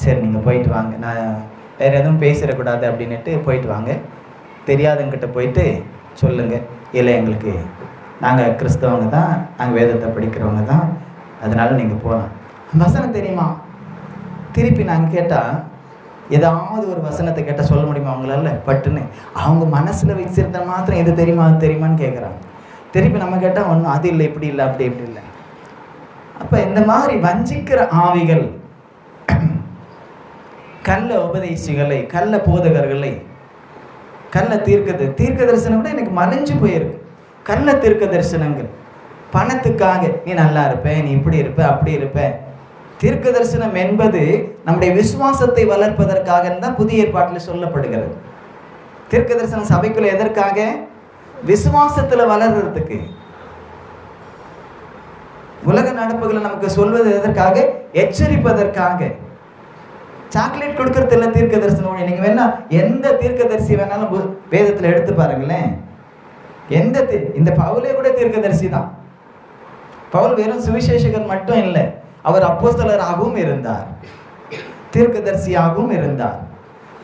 சரி நீங்கள் போயிட்டு வாங்க, நான் வேறு எதுவும் பேசிடக்கூடாது அப்படின்னுட்டு போயிட்டு வாங்க, தெரியாதவங்கிட்ட போயிட்டு சொல்லுங்கள், இல்லை எங்களுக்கு நாங்கள் கிறிஸ்தவங்க தான், நாங்கள் வேதத்தை படிக்கிறவங்க தான், அதனால நீங்கள் போகலாம். வசனம் தெரியுமா? திருப்பி நாங்கள் கேட்டால் ஏதாவது ஒரு வசனத்தை கேட்டால் சொல்ல முடியுமா அவங்களால பட்டுன்னு? அவங்க மனசில் வச்சிருந்த மாத்திரம் எது தெரியுமா அது தெரியுமான்னு கேட்குறாங்க. திருப்பி நம்ம கேட்டால் ஒன்றும் அது இல்லை, இப்படி இல்லை, அப்படி இப்படி இல்லை. அப்போ இந்த மாதிரி வஞ்சிக்கிற ஆவிகள், கள்ள உபதேசிகளை, கள்ள போதகர்களை, கள்ள தீர்க்க தரிசனம் கூட எனக்கு மறைஞ்சு போயிருக்கு. கள்ள தீர்க்க தரிசனங்கள் பணத்துக்காக, நீ நல்லா இருப்ப, நீ இப்படி இருப்ப, அப்படி இருப்ப. தீர்க்க தரிசனம் என்பது நம்முடைய விசுவாசத்தை வளர்ப்பதற்காக தான் புதிய ஏற்பாட்டில் சொல்லப்படுகிறது. தீர்க்க தரிசனம் சபைக்குள்ள எதற்காக? விசுவாசத்துல வளர்றதுக்கு. உலக நடப்புகளை நமக்கு சொல்வது எதற்காக? எச்சரிப்பதற்காக. சாக்லேட் கொடுக்கறது இல்லை தீர்க்க தரிசனம். நீங்க வேணா எந்த தீர்க்க தரிசி வேணாலும் வேதத்துல எடுத்து பாருங்களேன். இந்த பவுலே கூட தீர்க்கதரிசி தான். பவுல் வெறும் சுவிசேஷகர் மட்டும் இல்லை, அவர் அப்போஸ்தலராகவும் இருந்தார், தீர்க்கதரிசியாகவும் இருந்தார்,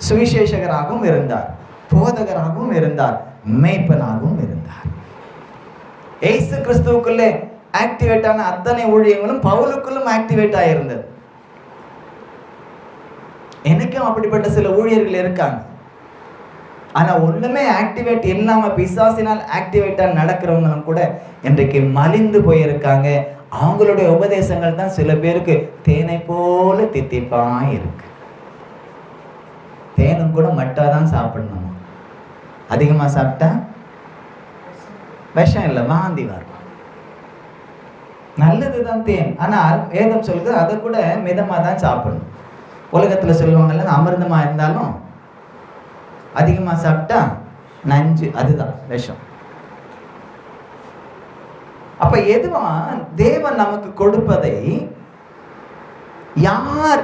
சுவிசேஷகராகவும் இருந்தார், போதகராகவும் இருந்தார், மேய்ப்பனாகவும் இருந்தார். இயேசு கிறிஸ்துவுக்குள்ளே ஆக்டிவேட் ஆன அத்தனை ஊழியங்களும் பவுலுக்குள்ளும் ஆக்டிவேட் ஆயிருந்தது. எனக்கும் அப்படிப்பட்ட சில ஊழியர்கள் இருக்காங்க. ஆனா ஒண்ணுமே ஆக்டிவேட் இல்லாம பிசாசினால் ஆக்டிவேட்டா நடக்கிறவங்களும் கூட இன்றைக்கு மலிந்து போயிருக்காங்க. அவங்களுடைய உபதேசங்கள் தான் சில பேருக்கு தேனை போல தித்திப்பா இருக்கு. தேனும் கூட மட்டாதான் சாப்பிடணும், அதிகமா சாப்பிட்டா விஷம் இல்லை, வாந்தி வரும். நல்லதுதான் தேன், ஆனால் வேதம் சொல்லுது அதை கூட மிதமா தான் சாப்பிடணும். உலகத்துல சொல்லுவாங்கல்ல, அமிர்தமா இருந்தாலும் அதிகமா சாப்பிட்டா நஞ்சு, அதுதான் விஷம். அப்ப எதுவா தேவன் நமக்கு கொடுப்பதை யார்,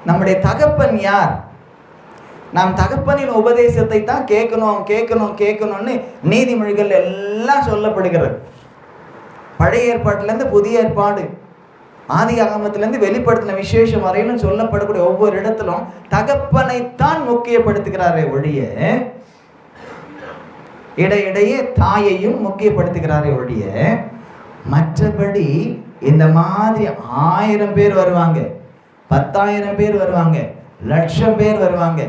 நம்முடைய தகப்பன் யார், நாம் தகப்பனின் உபதேசத்தை தான் கேட்கணும் கேட்கணும் கேட்கணும்னு நீதிமொழிகள் எல்லாம் சொல்லப்படுகிறது. பழைய ஏற்பாட்டிலேருந்து புதிய ஏற்பாடு, ஆதி ஆகமத்திலேருந்து வெளிப்படுத்தின விசேஷம் வரையிலும் சொல்லப்படக்கூடிய ஒவ்வொரு இடத்திலும் தகப்பனைத்தான் முக்கியப்படுத்துகிறாரே ஒழிய, இடையிடையே தாயையும் முக்கியப்படுத்துகிறாரே ஒழிய, மற்றபடி இந்த மாதிரி 1000 பேர் வருவாங்க, 10,000 பேர் வருவாங்க, 1,00,000 பேர் வருவாங்க.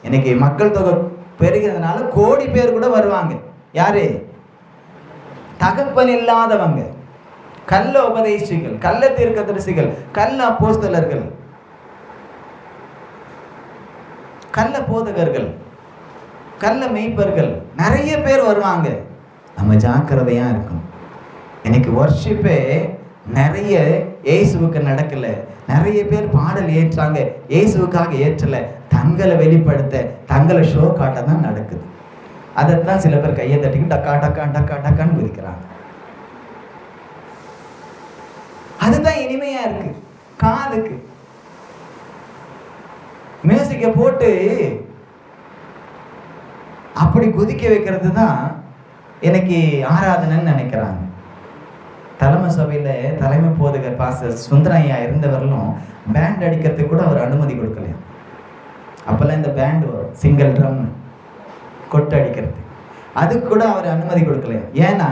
இன்னைக்கு மக்கள் தொகை பெருகிறதுனால கோடி பேர் கூட வருவாங்க. யாரு? தகப்பன் இல்லாதவங்க, கள்ள உபதேசிகள், கள்ள தீர்க்கதரிசிகள், கள்ள அப்போஸ்தலர்கள், கள்ள போதகர்கள், கள்ள மேய்ப்பர்கள் நிறைய பேர் வருவாங்க. நம்ம ஜாக்கிரதையா இருக்கணும். இன்னைக்கு வர்ஷிப்பே நிறைய இயேசுவுக்கு நடக்கல. நிறைய பேர் பாடல் ஏற்றாங்க, இயேசுவுக்காக ஏற்றல. தங்களை வெளிப்படுத்த, தங்களை ஷோ காட்ட தான் நடக்குது. அதைத்தான் சில பேர் கையை தட்டிக்கு டக்கா டக்கா டக்கா டக்கான்னு குதிக்கிறாங்க. அதுதான் இனிமையா இருக்கு காதுக்கு. மியூசிக்க போட்டு அப்படி குதிக்க வைக்கிறது தான் எனக்கு ஆராதனைன்னு நினைக்கிறாங்க. தலைமை சபையில தலைமை போதகர் பாஸ்டர் சுந்தரையா இருந்தவர்களும் பேண்ட் அடிக்கிறதுக்கு கூட அவர் அனுமதி கொடுக்கலையா. அப்பெல்லாம் இந்த பேண்ட் வரும், சிங்கிள் ட்ரம் கொட்டு அடிக்கிறது, அதுக்கு கூட அவர் அனுமதி கொடுக்கலையா. ஏன்னா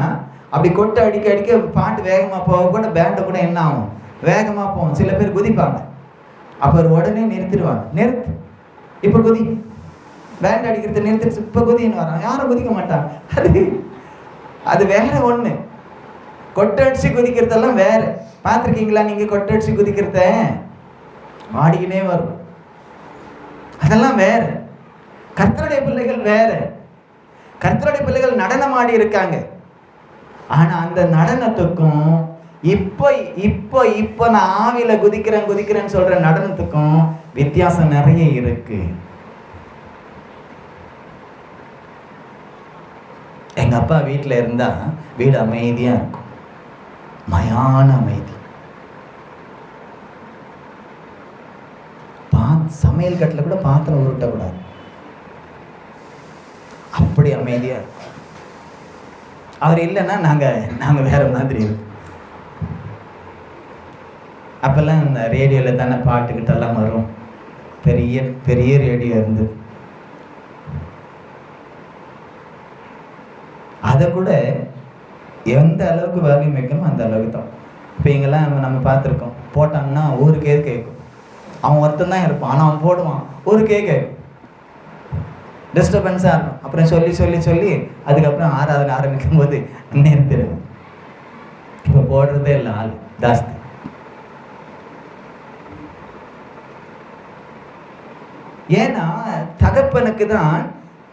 அப்படி கொட்டு அடிக்க அடிக்க பாட்டு வேகமாக போக கூட பேண்டு கூட என்ன ஆகும், வேகமாக போகும். சில பேர் குதிப்பாங்க, அப்போ உடனே நிறுத்திடுவாங்க. நிறுத்து, இப்போ குதி, பேண்ட் அடிக்கிறது நிறுத்திடுச்சு, இப்போ குதின்னு வரான். யாரும் குதிக்க மாட்டாங்க. அது வேற ஒன்று. கொட்டடிச்சு குதிக்கிறதெல்லாம் வேற. பார்த்துருக்கீங்களா நீங்க? கொட்டடிச்சு குதிக்கிறத ஆடிக்கினே வரும், அதெல்லாம் வேற. கர்த்தருடைய பிள்ளைகள் வேற. கர்த்தருடைய பிள்ளைகள் நடனம் ஆடி இருக்காங்க. ஆனா அந்த நடனத்துக்கும் இப்போ நான் ஆவியில குதிக்கிறேன்னு சொல்ற நடனத்துக்கும் வித்தியாசம் நிறைய இருக்கு. எங்க அப்பா வீட்டில் இருந்தா வீடு அமைதியா இருக்கும், மயான அமைதி. சமையல் கட்டில் கூட பாத்திரம் உருட்டக்கூடாது, அப்படி அமைதியா இருக்கும். அவர் இல்லைன்னா நாங்க வேற மாதிரி இருக்கும். அப்பெல்லாம் இந்த ரேடியோவில் தானே பாட்டுக்கிட்டெல்லாம் வரும். பெரிய பெரிய ரேடியோ இருந்தது. அதை கூட எந்த அளவுக்கு வேல்யூம் வைக்கணும் அந்த அளவுக்கு தான். இப்போ இங்கெல்லாம் நம்ம பார்த்துருக்கோம், போட்டாங்கன்னா ஊருக்கே கேட்கும். அவன் ஒருத்தன் தான் இருப்பான், ஆனால் அவன் போடுவான், ஊருக்கே கேட்கும். டிஸ்டர்பன்ஸாக இருக்கும். அப்புறம் சொல்லி அதுக்கப்புறம் ஆராதனை ஆரம்பிக்கும் போது நிறுத்திடுவோம். இப்போ போடுறதே இல்லை, ஆள் ஜாஸ்தி. ஏன்னா தகப்பனுக்கு தான்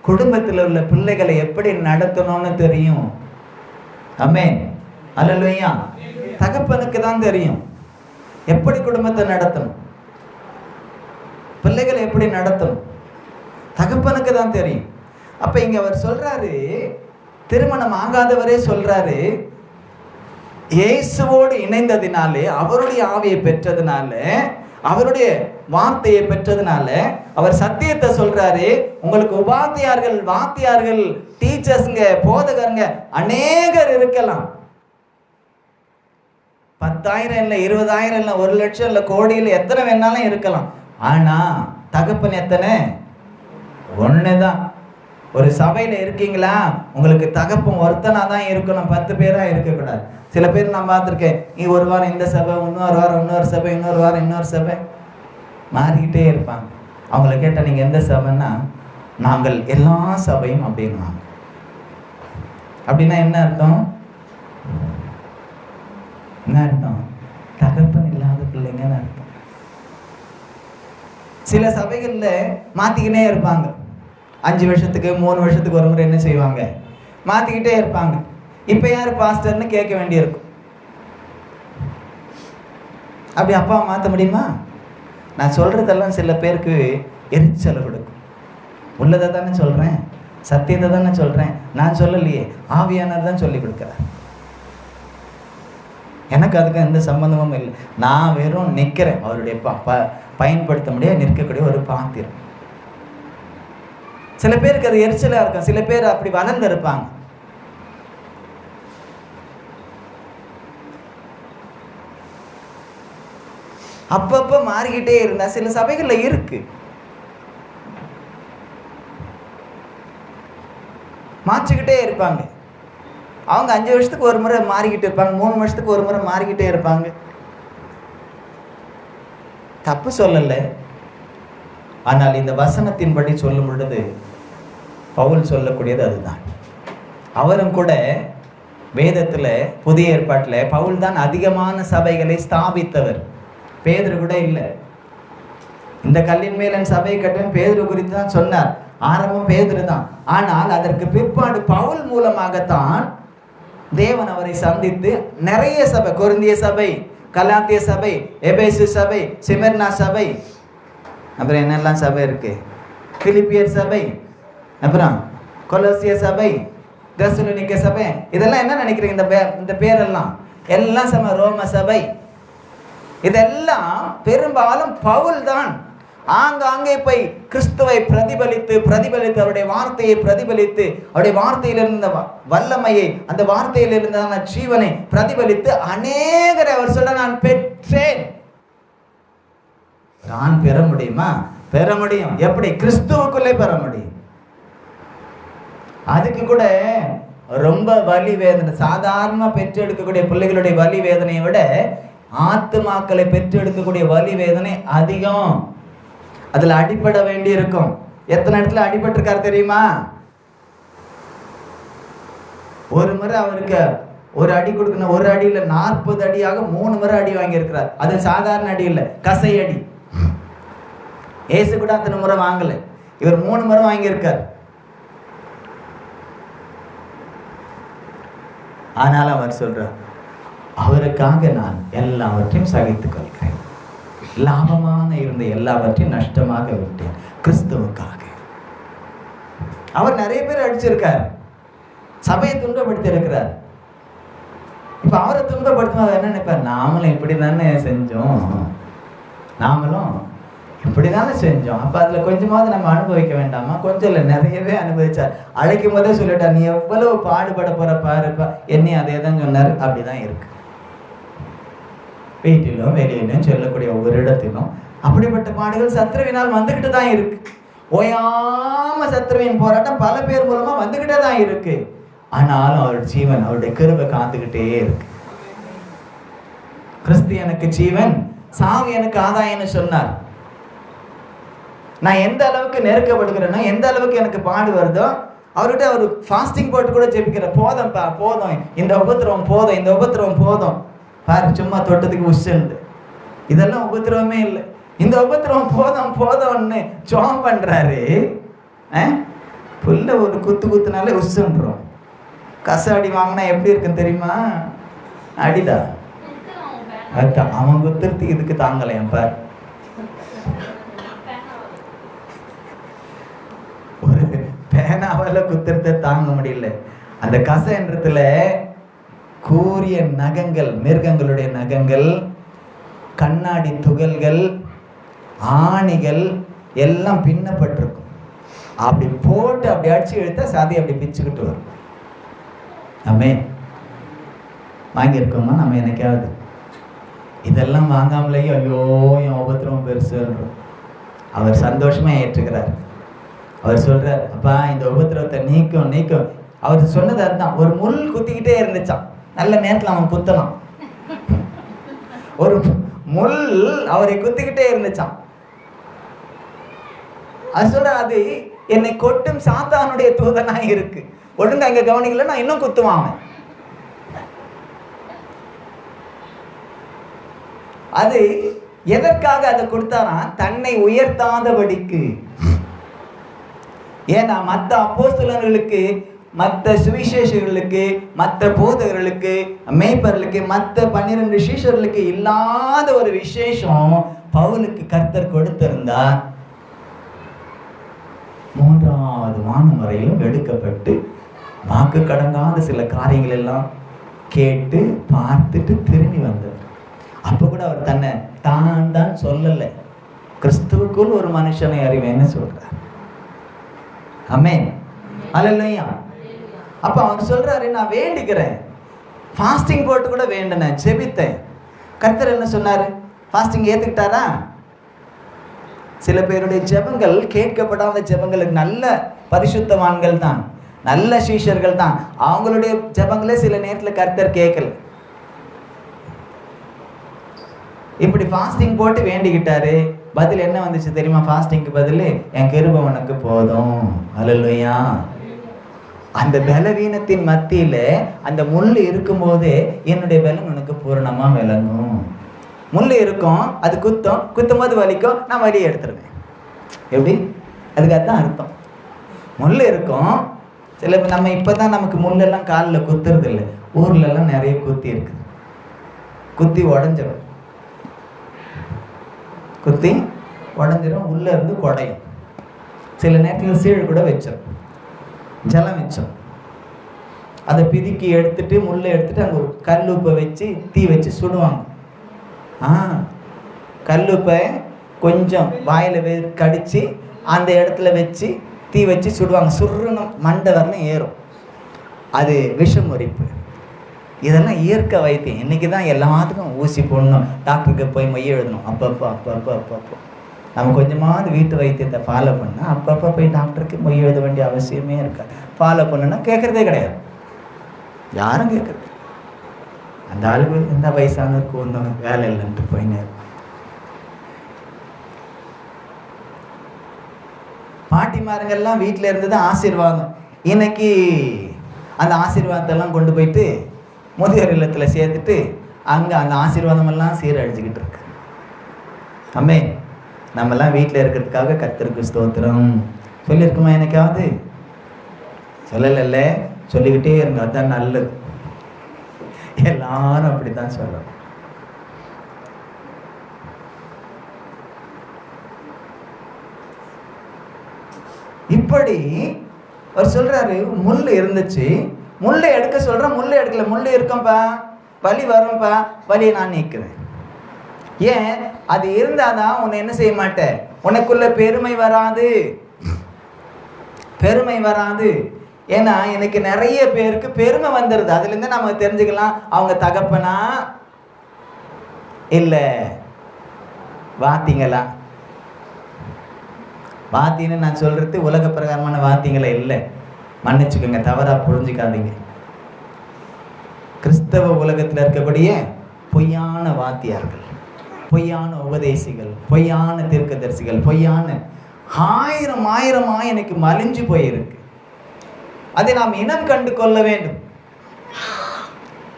குடும்பத்தில் உள்ள பிள்ளைகளை எப்படி நடத்தணும்னு தெரியும். ஆமென், அல்லேலூயா. தகப்பனுக்கு தான் தெரியும் எப்படி குடும்பத்தை நடத்தணும், பிள்ளைகளை எப்படி நடத்தணும், தகப்பனுக்கு தான் தெரியும். அப்ப இங்க அவர் சொல்றாரு, திருமணம் ஆகாதவரே சொல்றாரு, இயேசுவோடு இணைந்ததினாலே, அவருடைய ஆவியை பெற்றதுனால, அவருடைய வார்த்தையை பெற்றதுனால அவர் சத்தியத்தை சொல்றாரு. உங்களுக்கு வாத்தியார்கள் டீச்சர்ஸ்ங்க, போதகருங்க அநேகர் இருக்கலாம். 10,000 இல்லை, 20,000 இல்லை, 1 லட்சம் இல்லை, கோடியில் எத்தனை வேணாலும் இருக்கலாம். ஆனா தகப்பன் எத்தனை? ஒண்ணுதான். ஒரு சபையில இருக்கீங்களா, உங்களுக்கு தகப்பன் ஒருத்தனா தான் இருக்கணும், 10 பேரா இருக்கக்கூடாது. சில பேர் நான் பார்த்துருக்கேன், ஒரு வாரம் இந்த சபை, இன்னொரு வாரம் இன்னொரு சபை, இன்னொரு வாரம் இன்னொரு சபை, மாறிக்கிட்டே இருப்பாங்க. அவங்கள கேட்டால் நீங்கள் எந்த சபைன்னா, நாங்கள் எல்லா சபையும் அப்படின்வாங்க. அப்படின்னா என்ன அர்த்தம்? என்ன அர்த்தம்? தகப்பன் இல்லாத பிள்ளைங்கன்னு அர்த்தம். சில சபைகளில் மாற்றிக்கினே இருப்பாங்க. 5 வருஷத்துக்கு 3 வருஷத்துக்கு ஒரு முறை என்ன செய்வாங்க, மாற்றிக்கிட்டே இருப்பாங்க. இப்போ யார் பாஸ்டர்னு கேட்க வேண்டியிருக்கும். அப்படி அப்பாவை மாற்ற முடியுமா? நான் சொல்கிறதெல்லாம் சில பேருக்கு எரிச்சலை கொடுக்கும். உள்ளதை தானே சொல்கிறேன், சத்தியத்தை தானே சொல்கிறேன், நான் சொல்லலையே, ஆவியானவர் தான் சொல்லி கொடுக்குறேன். எனக்கு அதுக்கு எந்த சம்பந்தமும் இல்லை. நான் வெறும் நிற்கிறேன், அவருடைய பயன்படுத்த முடியாது நிற்கக்கூடிய ஒரு பாத்திரம். சில பேருக்கு அது எரிச்சலாக இருக்கும், சில பேர் அப்படி வளர்ந்து இருப்பாங்க. அப்பப்போ மாறிக்கிட்டே இருந்தா சில சபைகளில் இருக்கு. மாற்றிக்கிட்டே இருப்பாங்க. அவங்க 5 வருஷத்துக்கு ஒரு முறை மாறிக்கிட்டு இருப்பாங்க, 3 வருஷத்துக்கு ஒரு முறை மாறிக்கிட்டே இருப்பாங்க. தப்பு சொல்லலை. ஆனால் இந்த வசனத்தின்படி சொல்லும் பொழுது பவுல் சொல்லக்கூடியது அதுதான். அவரும் கூட வேதத்தில் புதிய ஏற்பாட்டில் பவுல் தான் அதிகமான சபைகளை ஸ்தாபித்தவர். பேதுரு கூட இல்லை. இந்த கல்லின் மேல் என் சபையை கட்டுவேன் பேதுரு குறித்து தான் சொன்னார். ஆரம்பம் பேதுரு தான். ஆனால் அதற்கு பிற்பாடு பவுல் மூலமாகத்தான் தேவன் அவரை சந்தித்து நிறைய சபை, கொரிந்திய சபை, கலாத்திய சபை, எபேசு சபை, சிமெர்னா சபை, அப்புறம் என்னெல்லாம் சபை இருக்கு, பிலிப்பியர் சபை, அப்புறம் கொலோசிய சபை, தெசலோனிக்க சபை, இதெல்லாம் என்ன நினைக்கிறீங்க? இந்த பேரெல்லாம் எல்லாம் சபை, ரோம சபை, இதெல்லாம் பெரும்பாலும் பவுல் தான் ஆங்காங்கே போய் கிறிஸ்துவை பிரதிபலித்து அவருடைய வார்த்தையை பிரதிபலித்து, அவருடைய வார்த்தையில் இருந்த வல்லமையை, அந்த வார்த்தையில் இருந்த ஜீவனை பிரதிபலித்து அநேகரை அவர் சொல்ல, நான் பெற்றேன். நான் பெற முடியுமா? பெற முடியும். எப்படி? கிறிஸ்துவுக்குள்ளே பெற முடியும். அதுக்கு கூட ரொம்ப வலி வேதனை, சாதாரண பெற்றெடுக்கக்கூடிய பிள்ளைகளுடைய வலி வேதனையை விட ஆத்துமாக்களை பெற்றெடுக்கக்கூடிய வலி வேதனை அதிகம். அதுல அடிபட வேண்டி இருக்கும். எத்தனை இடத்துல அடிபட்டிருக்காரு தெரியுமா? ஒரு முறை அவருக்கு ஒரு அடி கொடுக்கணும், ஒரு அடியில 40 அடியாக 3 முறை அடி வாங்கி இருக்கிறார். அது சாதாரண அடி இல்லை, கசை அடி. ஏசு கூட அத்தனை முறை வாங்கல, இவர் 3 முறை வாங்கியிருக்கார். ஆனால் அவர் சொல்றார், அவருக்காக நான் எல்லாவற்றையும் சகித்துக் கொள்கிறேன், லாபமான இருந்த எல்லாவற்றையும் நஷ்டமாக விட்டேன் கிறிஸ்துவுக்காக. அவர் நிறைய பேர் அடிச்சிருக்கார், சபையை துன்பப்படுத்தி இருக்கிறார். இப்ப அவரை துன்பப்படுத்தும் என்ன நினைப்பார்? நாமளும் இப்படி தானே செஞ்சோம், நாமளும் இப்படி தானே செஞ்சோம், அப்ப அதுல கொஞ்சமாவது நம்ம அனுபவிக்க வேண்டாமா? கொஞ்சம் இல்லை, நிறையவே அனுபவிச்சார். அழைக்கும் போதே சொல்லிட்டார், நீ எவ்வளவு பாடுபட போற பாருப்பா, என்னையும் அதே தான் சொன்னார். அப்படிதான் இருக்கு. வீட்டிலும் வெளியிலும் சொல்லக்கூடிய ஒவ்வொரு இடத்திலும் அப்படிப்பட்ட பாடுகள் சத்ருவினால் வந்துகிட்டு தான் இருக்கு. ஓயாம சத்ருவின் போராட்டம் பல பேர் மூலமா வந்துகிட்டே தான் இருக்கு. ஆனாலும் அவருடைய ஜீவன், அவருடைய கிருபை காத்துக்கிட்டே இருக்கு. கிறிஸ்து எனக்கு ஜீவன், சாவு எனக்கு ஆதாயம்னு சொன்னார். நான் எந்த அளவுக்கு நெருக்கப்படுகிறேனோ, எந்த அளவுக்கு எனக்கு பாடு வருதோ, அவர்கிட்ட அவர் ஃபாஸ்டிங் போட்டு கூட ஜெபிக்கிற, போதும்பா போதும், இந்த உபத்திரவம் போதும், இந்த உபத்திரவம் போதும். பாரு, சும்மா தொட்டதுக்கு உஷ்ண்டு, இதெல்லாம் உபத்திரவமே இல்லை, இந்த உபத்திரவம் போதும் போதும்னு ஜெபம் பண்றாரு. புல்ல ஒரு குத்துனாலே உஷ்ன்றோம். கசாடி வாங்கினா எப்படி இருக்குன்னு தெரியுமா? அடிதா அவன் குத்துறதுக்கு இதுக்கு தாங்கலையாம். பாரு, ஒரு பேனாவால குத்துறத தாங்க முடியல. அந்த கசன்றதுல கூரிய நகங்கள், மிருகங்களுடைய நகங்கள், கண்ணாடி துகள்கள், ஆணிகள் எல்லாம் பின்னப்பட்டிருக்கும். அப்படி போட்டு அப்படி அடிச்சு இழுத்தா சதி அப்படி பிச்சுக்கிட்டு வரும். ஆமென். வாங்கியிருக்கோமா நம்ம என்னைக்காவது? இதெல்லாம் வாங்காமலேயே ஐயோ என் உபத்திரவம் பெருசுன்றோம். அவர் சந்தோஷமா ஏற்றுக்கிறார். அவர் சொல்றார், அப்பா இந்த உபத்திரவத்தை நீக்கும். அவர் சொன்னது அதுதான். ஒரு முள் குத்திக்கிட்டே இருந்துச்சான், நல்ல நேரத்தில் அவன் குத்தலாம். ஒரு முள் அவரை குத்திக்கிட்டே இருந்துச்சான். அது சொல்ற, அது என்னை கொட்டும் சாத்தானுடைய தூதனா இருக்கு, ஒழுங்கா இங்க கவனிக்கல நான் இன்னும் குத்துவான் அவன். அது எதற்காக அதை கொடுத்தாரா? தன்னை உயர்த்தாதபடிக்கு. ஏன்னா மற்ற அப்போஸ்தலர்களுக்கு, மற்ற சுவிசேஷர்களுக்கு, மற்ற போதகர்களுக்கு, மேய்ப்பர்களுக்கு, மற்ற 12 சீஷர்களுக்கு இல்லாத ஒரு விசேஷம் பவுலுக்கு கர்த்தர் கொடுத்திருந்தார். 3வது வானம் வரையிலும் எடுக்கப்பட்டு வாக்கு கடங்காத சில காரியங்கள் எல்லாம் கேட்டு பார்த்துட்டு திரும்பி வந்தார். அப்ப கூட அவர் தன்னை தான் சொல்லலை, கிறிஸ்துவுக்குள் ஒரு மனுஷனை அறிவேன்னு சொல்றார். ஆமென். அல்லேலூயா. அப்ப அவர் சொல்றாரு, நான் வேண்டிக்கிறேன், ஃபாஸ்டிங் போட்டு கூட வேண்டினேன், ஜெபித்தேன். கர்த்தர் என்ன சொன்னாரு? ஃபாஸ்டிங் ஏத்துக்கிட்டாரா? சில பேருடைய ஜெபங்கள் கேட்கப்படாத ஜெபங்களுக்கு, நல்ல பரிசுத்தவான்கள் தான், நல்ல சீஷர்கள் தான், அவங்களுடைய ஜெபங்களே சில நேரத்தில் கர்த்தர் கேட்கல. இப்படி ஃபாஸ்டிங் போட்டு வேண்டிக்கிட்டாரு. பதில் என்ன வந்துச்சு தெரியுமா? ஃபாஸ்டிங்க்கு பதில், என் கிருபை உனக்கு போதும். அல்லேலூயா. அந்த பலவீனத்தின் மத்தியில அந்த முள் இருக்கும்போது என்னுடைய பலன் உனக்கு பூரணமா விளங்கும். முள் இருக்கும், அது குத்தும் போது வலிக்கும், நான் வலியை எடுத்துருவேன். எப்படி? அதுக்கு அதுதான் அர்த்தம். முள் இருக்கும், சில நம்ம இப்போ தான் நமக்கு முள்ளெல்லாம் காலில் குத்துறது இல்லை, ஊர்லெல்லாம் நிறைய குத்தி இருக்குது. குத்தி உடஞ்சிடும், குத்தி உடஞ்சிடும், உள்ளே இருந்து குடையும். சில நேரத்தில் சீழ் கூட வச்சிடும், ஜலம் வச்சோம். அதை பிதுக்கி எடுத்துட்டு முள்ளை எடுத்துட்டு அங்கே ஒரு கல்லுப்பை வச்சு தீ வச்சு சுடுவாங்க. கல்லுப்பை கொஞ்சம் வாயில் கடிச்சு அந்த இடத்துல வச்சு தீ வச்சு சுடுவாங்க. சுருணும் மண்டை வரலும் ஏறும். அது விஷம் முறிப்பு. இதெல்லாம் இயற்கை வைத்தியம். இன்றைக்கி தான் எல்லாத்துக்கும் ஊசி போடணும், டாக்டருக்கு போய் மைய எழுதணும். அப்பப்போ நம்ம கொஞ்சமாவது வீட்டு வைத்தியத்தை ஃபாலோ பண்ணால் அப்பப்போ போய் டாக்டருக்கு மொய் எழுத வேண்டிய அவசியமே இருக்காது. ஃபாலோ பண்ணுன்னா கேட்குறதே கிடையாது, யாரும் கேட்குறது. அந்த ஆளுக்கு எந்த வயசானருக்கு ஒன்றும் வேலை இல்லைன்ட்டு போயின்னு பாட்டிமாருங்கெல்லாம் வீட்டில் இருந்தது ஆசீர்வாதம். இன்னைக்கு அந்த ஆசீர்வாதத்தெல்லாம் கொண்டு போயிட்டு முதியோர் இல்லத்தில் சேர்த்துட்டு அங்கே அந்த ஆசீர்வாதமெல்லாம் சீரழிச்சுக்கிட்டு இருக்கு. அம்மே, நம்மெல்லாம் வீட்டில் இருக்கிறதுக்காக கர்த்தருக்கு ஸ்தோத்திரம் சொல்லியிருக்குமா? எனக்காவது சொல்லலைல்ல, சொல்லிக்கிட்டே இருங்க, அதுதான் நல்லது. எல்லாரும் அப்படித்தான் சொல்லணும். இப்படி அவர் சொல்றாரு, முள் இருந்துச்சு, முள்ளை எடுக்க சொல்ற, முள்ளை எடுக்கல. முள்ளு இருக்கும்பா, வலி வரும்பா, வலியை நான் நீக்குவேன். ஏன்? அது இருந்தாதான் உன்னை என்ன செய்ய மாட்டேன், உனக்குள்ள பெருமை வராது, பெருமை வராது. ஏன்னா எனக்கு நிறைய பேருக்கு பெருமை வந்துடுது. அதுலேருந்து நம்ம தெரிஞ்சுக்கலாம் அவங்க தகப்பனா இல்லை வாத்திங்களா. வாத்தின்னு நான் சொல்றது உலக பிரகாரமான வாத்திங்களே இல்லை, மன்னிச்சுக்கோங்க, தவறாக புரிஞ்சுக்காதீங்க. கிறிஸ்தவ உலகத்தில் இருக்கக்கூடிய பொய்யான வாத்தியார்கள், பொய்யான உபதேசிகள், பொய்யான தீர்க்கதரிசிகள், பொய்யான ஆயிரமா எனக்கு மலிஞ்சு போயிருக்கு. அதை நாம் இனம் கண்டு கொள்ள வேண்டும்.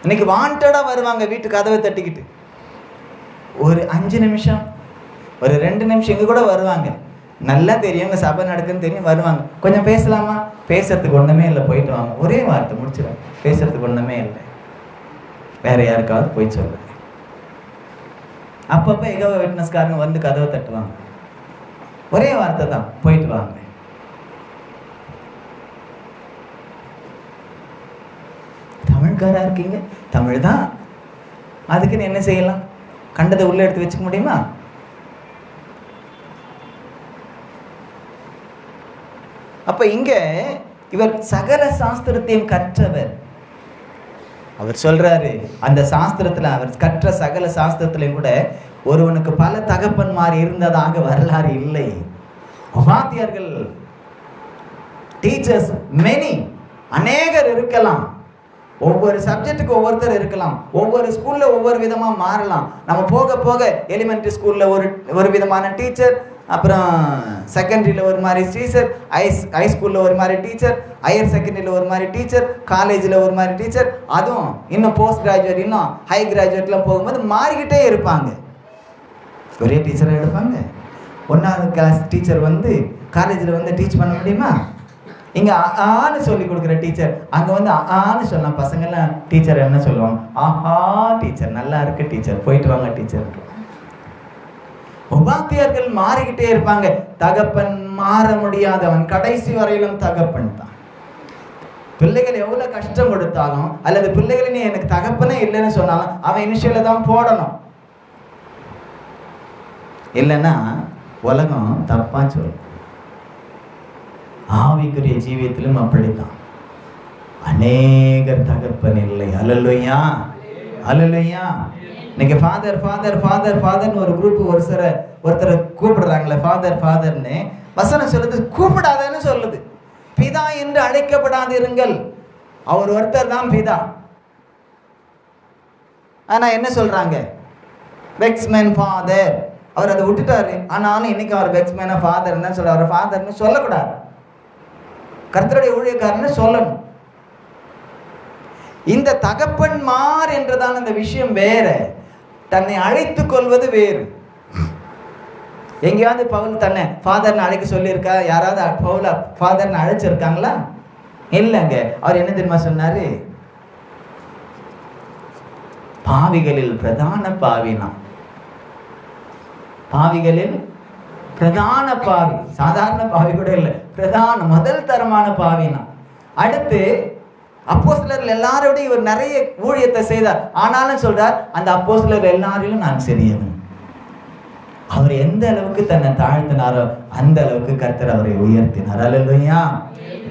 இன்னைக்கு வாண்டடா வருவாங்க, வீட்டு கதவை தட்டிக்கிட்டு ஒரு 5 நிமிஷம், ஒரு 2 நிமிஷம் இங்கே கூட வருவாங்க. நல்லா தெரியும் சபை நடக்குன்னு தெரியும், வருவாங்க. கொஞ்சம் பேசலாமா? பேசுறதுக்கு ஒன்றுமே இல்லை, போயிட்டு வாங்க. ஒரே வார்த்தை முடிச்சிடும், பேசுறதுக்கு ஒன்றுமே இல்லை. வேற யாருக்காவது போய் சொல்லுங்க. அப்பப்போ எகோவா விட்னஸ்காரங்க வந்து கதவை தட்டுவாங்க, ஒரே வார்த்தை தான், போயிட்டு வாங்க. தமிழ்காரா இருக்கீங்க, தமிழ் தான், அதுக்குன்னு என்ன செய்யலாம்? கண்டதை உள்ள எடுத்து வச்சுக்க முடியுமா? அப்ப இங்க இவர் சகல சாஸ்திரத்தையும் கற்றவர். அவர் சொல்றாரு, அந்த சாஸ்திரத்துல, அவர் கற்ற சகல சாஸ்திரத்திலையும் கூட ஒருவனுக்கு பல தகப்பன்மார் இருந்ததாக வரலாறு இல்லை. வாத்தியார்கள், டீச்சர்ஸ் மெனி, அநேகர் இருக்கலாம். ஒவ்வொரு சப்ஜெக்டுக்கு ஒவ்வொருத்தர் இருக்கலாம். ஒவ்வொரு ஸ்கூல்ல ஒவ்வொரு விதமா மாறலாம். நம்ம போக போக எலிமெண்ட்ரி ஸ்கூல்ல ஒரு விதமான டீச்சர், அப்புறம் செகண்டரியில் ஒரு மாதிரி டீச்சர், ஹை ஸ்கூலில் ஒரு மாதிரி டீச்சர், ஹையர் செகண்டரியில் ஒரு மாதிரி டீச்சர், காலேஜில் ஒரு மாதிரி டீச்சர், அதுவும் இன்னும் போஸ்ட் கிராஜுவேட், இன்னும் ஹை கிராஜுவேட்லாம் போகும்போது மாறிக்கிட்டே இருப்பாங்க. ஒரே டீச்சராக எடுப்பாங்க. 1வது கிளாஸ் டீச்சர் வந்து காலேஜில் வந்து டீச் பண்ண முடியுமா? இங்கே ஆன்னு சொல்லி கொடுக்குற டீச்சர் அங்கே வந்து ஆன்னு சொன்னால் பசங்கள்லாம் டீச்சர் என்ன சொல்லுவாங்க? ஆஹா டீச்சர், நல்லா இருக்கு டீச்சர், போயிட்டு வாங்க டீச்சர். உபாத்தியார்கள் மாறிக்கிட்டே இருப்பாங்க. தகப்பன் மாற முடியாதவன், கடைசி வரையிலும் தகப்பன் தான். பிள்ளைகள் எவ்வளவு கஷ்டம் கொடுத்தாலும், அல்லது பிள்ளைகளை நீ எனக்கு தகப்பனே இல்லைன்னு சொன்னாலும் அவன் இனிஷியல தான் போடணும். இல்லைன்னா உலகம் தப்பா சொல்லும். ஆவிக்குரிய ஜீவியத்திலும் அப்படித்தான். அநேகர் தகப்பன் இல்லை. அல்லேலூயா, அல்லேலூயா. இன்னைக்கு ஃபாதர் ஃபாதர் ஃபாதர் ஃபாதர்னு ஒரு குரூப் ஒருத்தரை கூப்பிடுறாங்களே, ஃபாதர் ஃபாதர்னு. வசனம் சொல்லுது, கூப்பிடாதன்னு சொல்லுது. பிதா என்று அழைக்கப்படாதிருங்கள், அவர் ஒருத்தர் தான் பிதா. ஆனா என்ன சொல்றாங்க? பெக்ஸ்மேன் ஃபாதர். அவர் அதை விட்டுட்டாரு. ஆனாலும் இன்னைக்கு அவர் பெக்ஸ்மேனா ஃபாதர் தான் சொல்ற. அவர் ஃபாதர்னு சொல்லக்கூடாது, கர்த்தருடைய ஊழியக்காரன்னு சொல்லணும். இந்த தகப்பன்மார் என்றதான இந்த விஷயம் வேற, தன்னை அழைத்துக் கொள்வது வேறு. எங்கேயாவது பவுல் தன்னை ஃபாதர்னு அழைக்க சொல்லியிருக்கா? யாராவது பவுல ஃபாதர்னு அழைச்சிருக்காங்களா? இல்லைங்க. அவர் என்ன தெரியுமா சொன்னாரு? பாவிகளில் பிரதான பாவினா, பாவிகளில் பிரதான பாவி, சாதாரண பாவி கூட இல்லை, பிரதான முதல் தரமான பாவினா. அடுத்து அப்போஸ்தலர்கள் எல்லாரோட இவர் நிறைய ஊழியத்தை செய்தார். ஆனாலும் சொல்றார், அந்த அப்போஸ்தலர் எல்லாரிலும் நான் சிறியவன். அவர் எந்த அளவுக்கு தன்னை தாழ்த்தினாரோ அந்த அளவுக்கு கர்த்தர் அவரை உயர்த்தினார். அல்லேலூயா.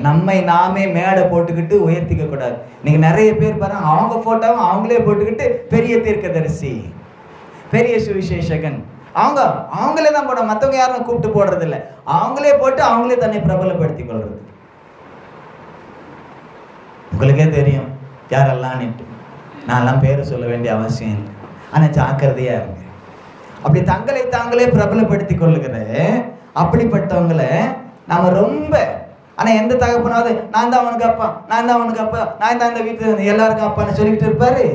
நம்மை நாமே மேடை போட்டுக்கிட்டு உயர்த்திக்க கூடாது. நீங்க நிறைய பேர் பாருங்க, அவங்க போட்டோவும் அவங்களே போட்டுக்கிட்டு பெரிய தீர்க்கதரிசி, பெரிய சுவிசேஷகன், அவங்களே தான் போட, மற்றவங்க யாரும் கூப்பிட்டு போடுறது இல்லை. அவங்களே போட்டு அவங்களே தன்னை பிரபலப்படுத்தி கொள்றது. உங்களுக்கே தெரியும் யாரெல்லாம். நான்லாம் பேரை சொல்ல வேண்டிய அவசியம் இல்லை. ஆனால் ஜாக்கிரதையா இருங்க. அப்படி தங்களை தாங்களே பிரபலப்படுத்தி கொள்ளுகிற அப்படிப்பட்டவங்களை நாம ரொம்ப, ஆனா எந்த தகப்பனாவது நான் தான் அவனுக்கு அப்பா, நான் தான் அவனுக்கு அப்பா, நான் தான் இந்த வீட்டுல எல்லாருக்கும் அப்பான்னு சொல்லிக்கிட்டு இருப்பாரு.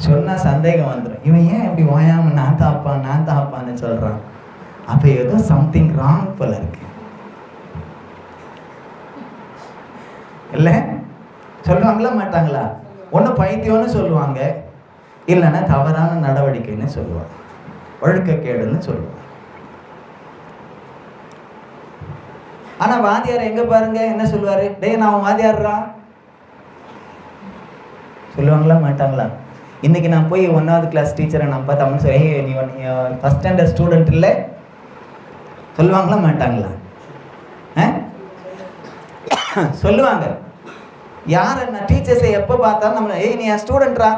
சொன்னா சந்தேகம் வந்துடும், இவன் ஏன் இப்படி ஓயாம நான் தான் அப்பா நான் தான் அப்பான்னு சொல்றான். அப்ப ஏதோ சம்திங் ராங் போல இருக்கு இல்ல? சொல்லுவாங்களா மாட்டாங்களா? ஒண்ணு பைத்தியம்னு சொல்லுவாங்க, இல்லைன்னா தவறான நடவடிக்கைன்னு சொல்லுவாங்க, ஒழுக்கக்கேடுன்னு சொல்லுவாங்க. ஆனா வாத்தியார் எங்க பாருங்க என்ன சொல்லுவாரு? டேய் நான் வாத்தியார்ரா சொல்லுவாங்களா மாட்டாங்களா? இன்னைக்கு நான் போய் 1வது கிளாஸ் டீச்சரை நான் பார்த்தா அவனு சொல்லி, நீ ஃபர்ஸ்ட் ஸ்டாண்டர்ட் ஸ்டூடெண்ட் இல்லை சொல்லுவாங்களா மாட்டாங்களா? சொல்லுவாங்க. யார் என்ன டீச்சர்ஸை எப்போ பார்த்தாலும் நம்ம, ஏய் நீ என் ஸ்டூடெண்ட்ரா,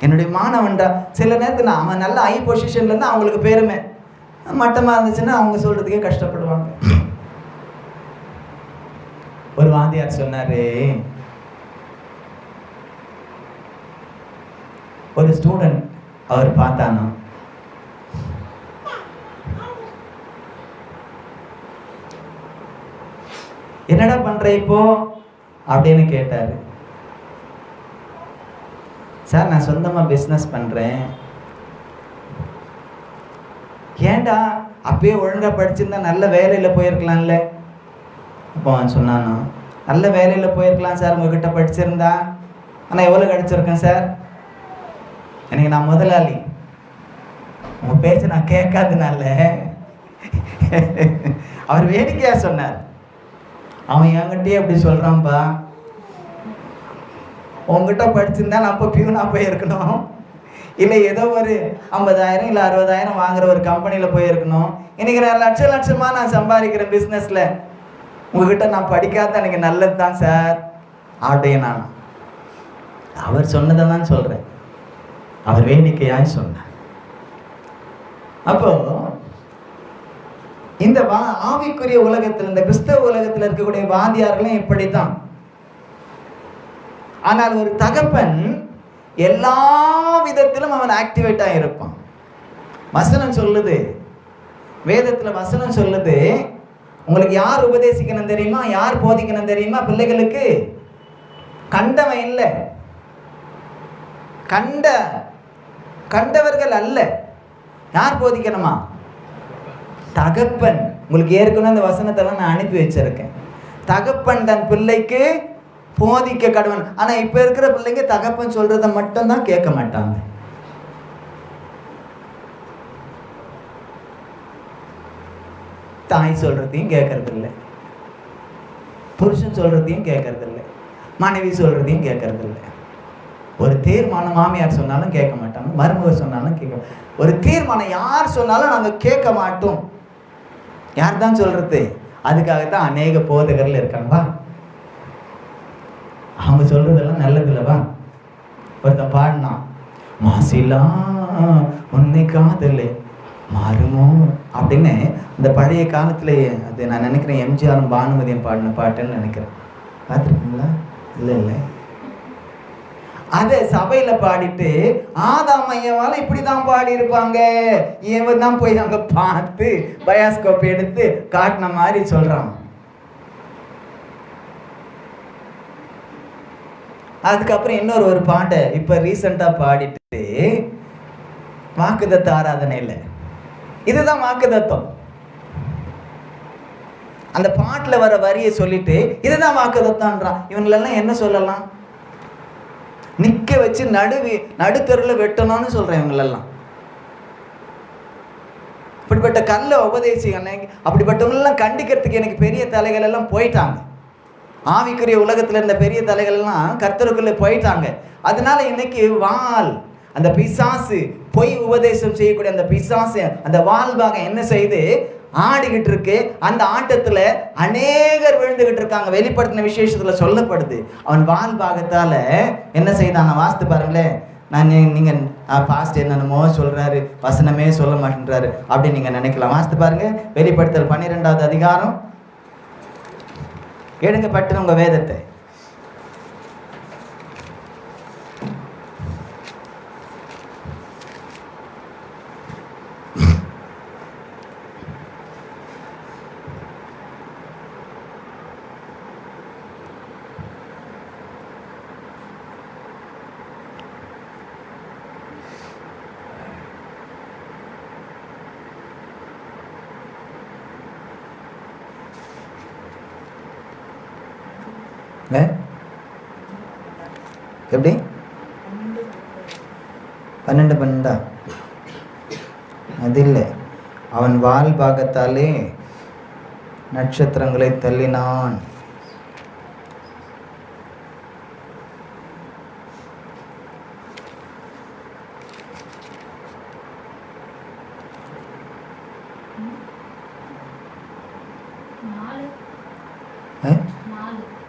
என்னுடைய மாணவன்டா. சில நேரத்தில் அவன் நல்ல ஹை பொசிஷன்ல இருந்து அவங்களுக்கு பெருமை, மட்டமா இருந்துச்சுன்னா அவங்க சொல்றதுக்கே கஷ்டப்படுவாங்க. ஒரு வாத்தியார் சொன்னாரு, ஒரு ஸ்டூடெண்ட் அவர் பார்த்தானா, என்னடா பண்ற இப்போ அப்படின்னு கேட்டாரு. சார் நான் சொந்தமா பிஸ்னஸ் பண்றேன். ஏண்டா அப்பயே ஒழுங்கா படிச்சிருந்தா நல்ல வேலையில போயிருக்கலாம்ல. அப்போ அவன் சொன்னானா, நல்ல வேலையில போயிருக்கலாம் சார் உங்ககிட்ட படிச்சிருந்தா. ஆனா எவ்வளவு கிடைச்சிருக்கேன் சார், எனக்கு நான் முதலாளி, உங்க பேச்சு நான் கேட்காதனால. அவர் வேடிக்கையா சொன்னார். அவன் என்கிட்டயே அப்படி சொல்றான்பா, உங்ககிட்ட படிச்சிருந்தா நான் அப்போ பியூனா போயிருக்கணும், இல்லை ஏதோ ஒரு 50,000 இல்லை 60,000 வாங்குற ஒரு கம்பெனியில் போயிருக்கணும். இன்னைக்கு நான் லட்சமா நான் சம்பாதிக்கிறேன் பிஸ்னஸ்ல, உங்ககிட்ட நான் படிக்காத எனக்கு நல்லது தான் சார் அப்படின்னு நான் அவர் சொன்னதை தான் சொல்றேன். அவர் வேடிக்கையாய் சொன்னார். அப்போ இந்த ஆவிக்குரிய உலகத்தில், இந்த கிறிஸ்தவ உலகத்தில் இருக்கக்கூடிய வாதியார்களும் இப்படித்தான். ஆனால் ஒரு தகப்பன் எல்லா விதத்திலும் அவன் ஆக்டிவேட்டா இருப்பான். வசனம் சொல்லுது, வேதத்துல வசனம் சொல்லுது, உங்களுக்கு யார் உபதேசிக்கணும் தெரியுமா, யார் போதிக்கணும் தெரியுமா? பிள்ளைகளுக்கு கண்டவன் இல்லை, கண்டவர்கள் அல்ல. யார் போதிக்கணுமா? தகப்பன். உங்களுக்கு ஏற்கனவே அந்த வசனத்தெல்லாம் நான் அனுப்பி வச்சிருக்கேன். தகப்பன் தன் பிள்ளைக்கு போதிக்க கடவன். ஆனா இப்ப இருக்கிற பிள்ளைங்க தகப்பன் சொல்றத மட்டும் தான் கேட்க மாட்டாங்க. தாய் சொல்றதையும் கேட்கறது இல்லை, புருஷன் சொல்றதையும் கேட்கறது இல்லை, மனைவி சொல்றதையும் கேட்கறது இல்லை. ஒரு தீர்மானம் மாமியார் சொன்னாலும் கேட்க மாட்டாங்க, மருமக சொன்னாலும் கேட்க, ஒரு தீர்மானம் யார் சொன்னாலும் நாங்க கேட்க மாட்டோம். யார் தான் சொல்றது? அதுக்காகத்தான் அநேக போதகர்கள் இருக்காங்க. அவங்க சொல்றதெல்லாம் நல்லது இல்லவா? ஒருத்தன் பாடினான், மாசிலா உன்னை காதலே மாறுமோ அப்படின்னு. இந்த பழைய காலத்துல அது நான் நினைக்கிறேன் எம்ஜிஆரும் பானுமதியும் பாடின பாட்டுன்னு நினைக்கிறேன். பார்த்துருக்கீங்களா? இல்லை. அதை சபையில பாடிட்டு ஆதாம் ஐயாவால இப்படிதான் பாடி இருப்பாங்க, இவன் தான் போய் அங்க பார்த்து பயாஸ்கோப் எடுத்து காட்டின மாதிரி சொல்றான். அதுக்கப்புறம் இன்னொரு ஒரு பாட்டை இப்ப ரீசெண்டா பாடிட்டு வாக்குதத்த ஆராதனை இல்லை, இதுதான் வாக்குதத்தம். அந்த பாட்டில் வர வரியை சொல்லிட்டு இதுதான் வாக்குத்தத்தம்ன்றான். இவங்களெல்லாம் என்ன சொல்லலாம்? நிற்க வச்சு நடுத்தருவில் வெட்டணும்னு சொல்கிறேன். இவங்களெல்லாம் இப்படிப்பட்ட கல்ல உபதேசிங்க, அப்படிப்பட்டவங்களெல்லாம் கண்டிக்கிறதுக்கு எனக்கு பெரிய தலைகள் எல்லாம் போயிட்டாங்க. ஆவிக்குரிய உலகத்தில் இருந்த பெரிய தலைகள் எல்லாம் கர்த்தருக்குள்ளே போயிட்டாங்க. அதனால இன்னைக்கு வால், அந்த பிசாசு, பொய் உபதேசம் செய்யக்கூடிய அந்த பிசாசு, அந்த வால்பாகம் என்ன செய்து ஆடிக்கிட்டு இருக்கு. அந்த ஆட்டத்துல அநேகர் விழுந்துகிட்டு இருக்காங்க. வெளிப்படுத்தின விசேஷத்துல சொல்லப்படுது. அவன் வால்பாகத்தால என்ன செய்தான்? நான் வாசித்து பாருங்களேன். நீங்க பாஸ்ட் என்னென்னமோ சொல்றாரு, வசனமே சொல்ல மாட்டேன்றாரு அப்படின்னு நீங்க நினைக்கலாம். வாசித்து பாருங்க, வெளிப்படுத்தல் 12வது அதிகாரம். எடுங்க பட்டு உங்க வேதத்தை. எப்படி 12 அது இல்லை. அவன் வால் பாகத்தாலே நட்சத்திரங்களை தள்ளினான்.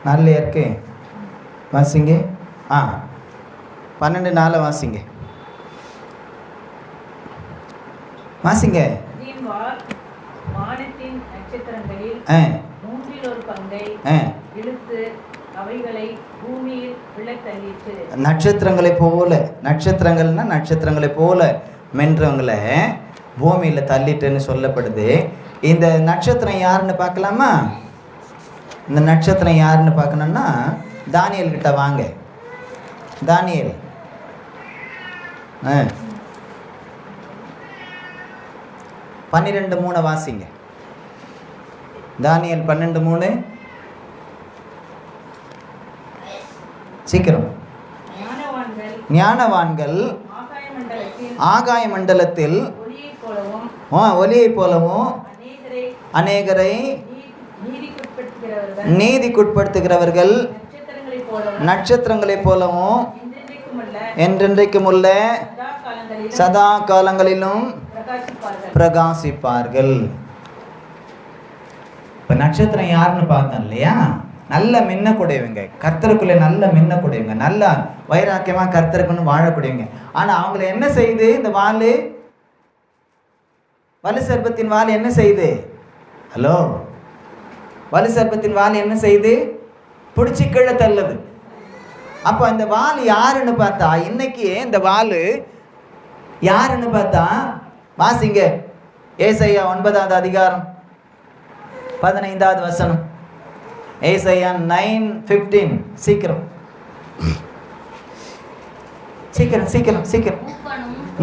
நாலு இருக்கு, வாசிங்க. 12:4 வாசிங்க, வாசிங்க. வானத்தின் நட்சத்திரங்களில் 1/3 பங்கை இழுத்து அவைகளை பூமியில் விழத்தள்ளிற்று. நட்சத்திரங்களை போல, நட்சத்திரங்கள்னா நட்சத்திரங்களை போல மென்றவங்களை பூமியில் தள்ளிட்டுன்னு சொல்லப்படுது. இந்த நட்சத்திரம் யாருன்னு பார்க்கலாமா? இந்த நட்சத்திரம் யாருன்னு பார்க்கணும்னா தானியல் கிட்ட வாங்க. தானியல் 12:3 வாசிங்க. தானியல் 12:3 சீக்கிரம். ஞானவான்கள் ஆகாய மண்டலத்தில் ஒலியை போலவும் அநேகரை நீதிக்குட்படுத்துகிறவர்கள் நட்சத்திரங்களைப் போலவும் என்றென்றைக்கும் உள்ள சதா காலங்களிலும் பிரகாசிப்பார்கள். இப்ப நட்சத்திரம் யாருன்னு பார்த்தோம் இல்லையா? நல்ல மின்னக்கூடியவங்க, கர்த்தருக்குள்ளே நல்ல மின்னக்கூடியவங்க, நல்ல வைராக்கியமா கர்த்தருக்குன்னு வாழக்கூடியவங்க. ஆனா அவங்களை என்ன செய்யுது? இந்த வாலு, வலு சர்ப்பத்தின் வால் என்ன செய்யுது? ஹலோ, வலு சர்ப்பத்தின் வால் என்ன செய்யுது? பிடிச்சி கீழே தள்ளுது. அப்போ இந்த வால் யாருன்னு பார்த்தா, இன்னைக்கு இந்த வால் யாருன்னு பார்த்தா வாசிங்க. ஏசாயா 9வது அதிகாரம் 15வது வசனம். ஏசாயா 9:15. சீக்கிரம் சீக்கிரம் சீக்கிரம் சீக்கிரம்.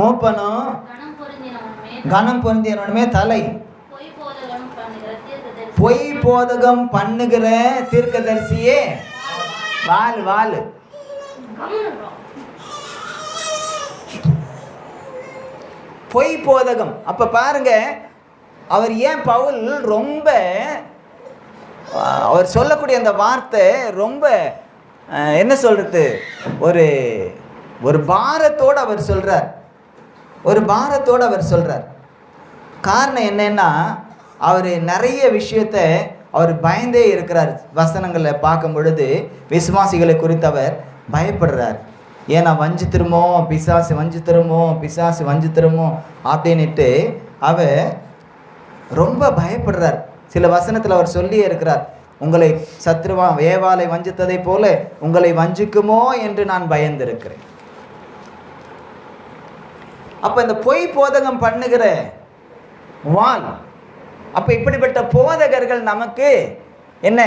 மூப்பனும் கனம் பொருந்தியவனுமே தலை, பொய் போதகம் பண்ணுகிற தீர்க்கதரிசியே வால். வால் பொய் போதகம். அப்ப பாருங்க, அவர் ஏன் பவுல் ரொம்ப, அவர் சொல்லக்கூடிய அந்த வார்த்தை ரொம்ப என்ன சொல்றது, ஒரு பாரத்தோடு அவர் சொல்றார். ஒரு பாரத்தோடு அவர் சொல்றார். காரணம் என்னன்னா, அவர் நிறைய விஷயத்தை அவர் பயந்தே இருக்கிறார். வசனங்களை பார்க்கும் பொழுது விசுவாசிகளை குறித்து அவர் பயப்படுறார். ஏன்னா வஞ்சித்திருமோ பிசாசு, வஞ்சித்திருமோ பிசாசு, வஞ்சித்திருமோ அப்படின்ட்டு அவர் ரொம்ப பயப்படுறார். சில வசனத்தில் அவர் சொல்லியே இருக்கிறார், உங்களை சத்ருவா ஏவாளை வஞ்சித்ததை போல உங்களை வஞ்சிக்குமோ என்று நான் பயந்திருக்கிறேன். அப்ப இந்த பொய் போதகம் பண்ணுகிற வால். அப்ப இப்படிப்பட்ட போதகர்கள் நமக்கு என்ன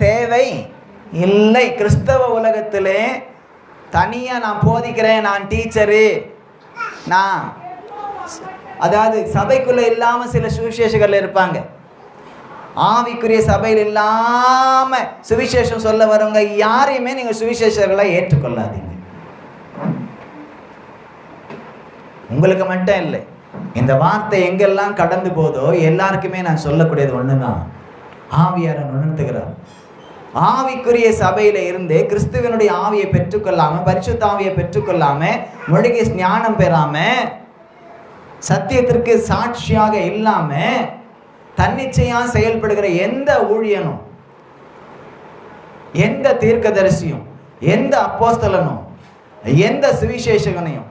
தேவை இல்லை. கிறிஸ்தவ உலகத்திலே தனியா நான் போதிக்கிறேன், நான் டீச்சரு, நான் அதாவது சபைக்குள்ள இல்லாம சில சுவிசேஷகர்கள் இருப்பாங்க. ஆவிக்குரிய சபையில் இல்லாம சுவிசேஷம் சொல்ல வரவங்க யாரையுமே நீங்க சுவிசேஷர்களை ஏற்றுக்கொள்ளாதீங்க. உங்களுக்கு மட்டும் இல்லை, இந்த வார்த்தை எங்கெல்லாம் கடந்து போதோ எல்லாருக்குமே நான் சொல்லக்கூடியது ஒண்ணுதான், ஆவியாரன் உணர்த்துகிறார். ஆவிக்குரிய சபையில இருந்து கிறிஸ்துவனுடைய ஆவியை பெற்றுக்கொள்ளாம, பரிசுத்த ஆவியை பெற்றுக்கொள்ளாம, மொழிகை ஞானம் பெறாம, சத்தியத்திற்கு சாட்சியாக இல்லாம தன்னிச்சையா செயல்படுகிற எந்த ஊழியனும், எந்த தீர்க்கதரிசியும், எந்த அப்போஸ்தலனும், எந்த சுவிசேஷகனையும்,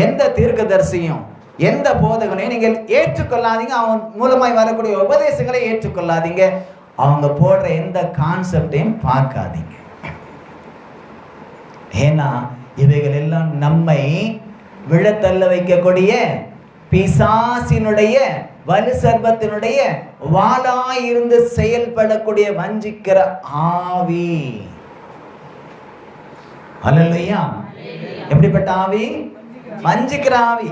எந்த தீர்க்கதரிசியும், எந்த போதகனையும் நீங்கள் ஏற்றுக்கொள்ளாதீங்க. அவன் மூலமாய் வரக்கூடிய உபதேசங்களை ஏற்றுக்கொள்ளாதீங்க. அவங்க போடுற எந்த கான்செப்டையும் பார்க்காதீங்க. ஏன்னா இவைகள் எல்லாம் நம்மை விழத்தள்ள வைக்கக்கூடிய பிசாசினுடைய வலு சர்பத்தினுடைய வாளாய் இருந்து செயல்படக்கூடிய வஞ்சிக்கிற ஆவி. அல்லேலூயா. எப்படிப்பட்ட ஆவி? வஞ்சிக்கிற ஆவி.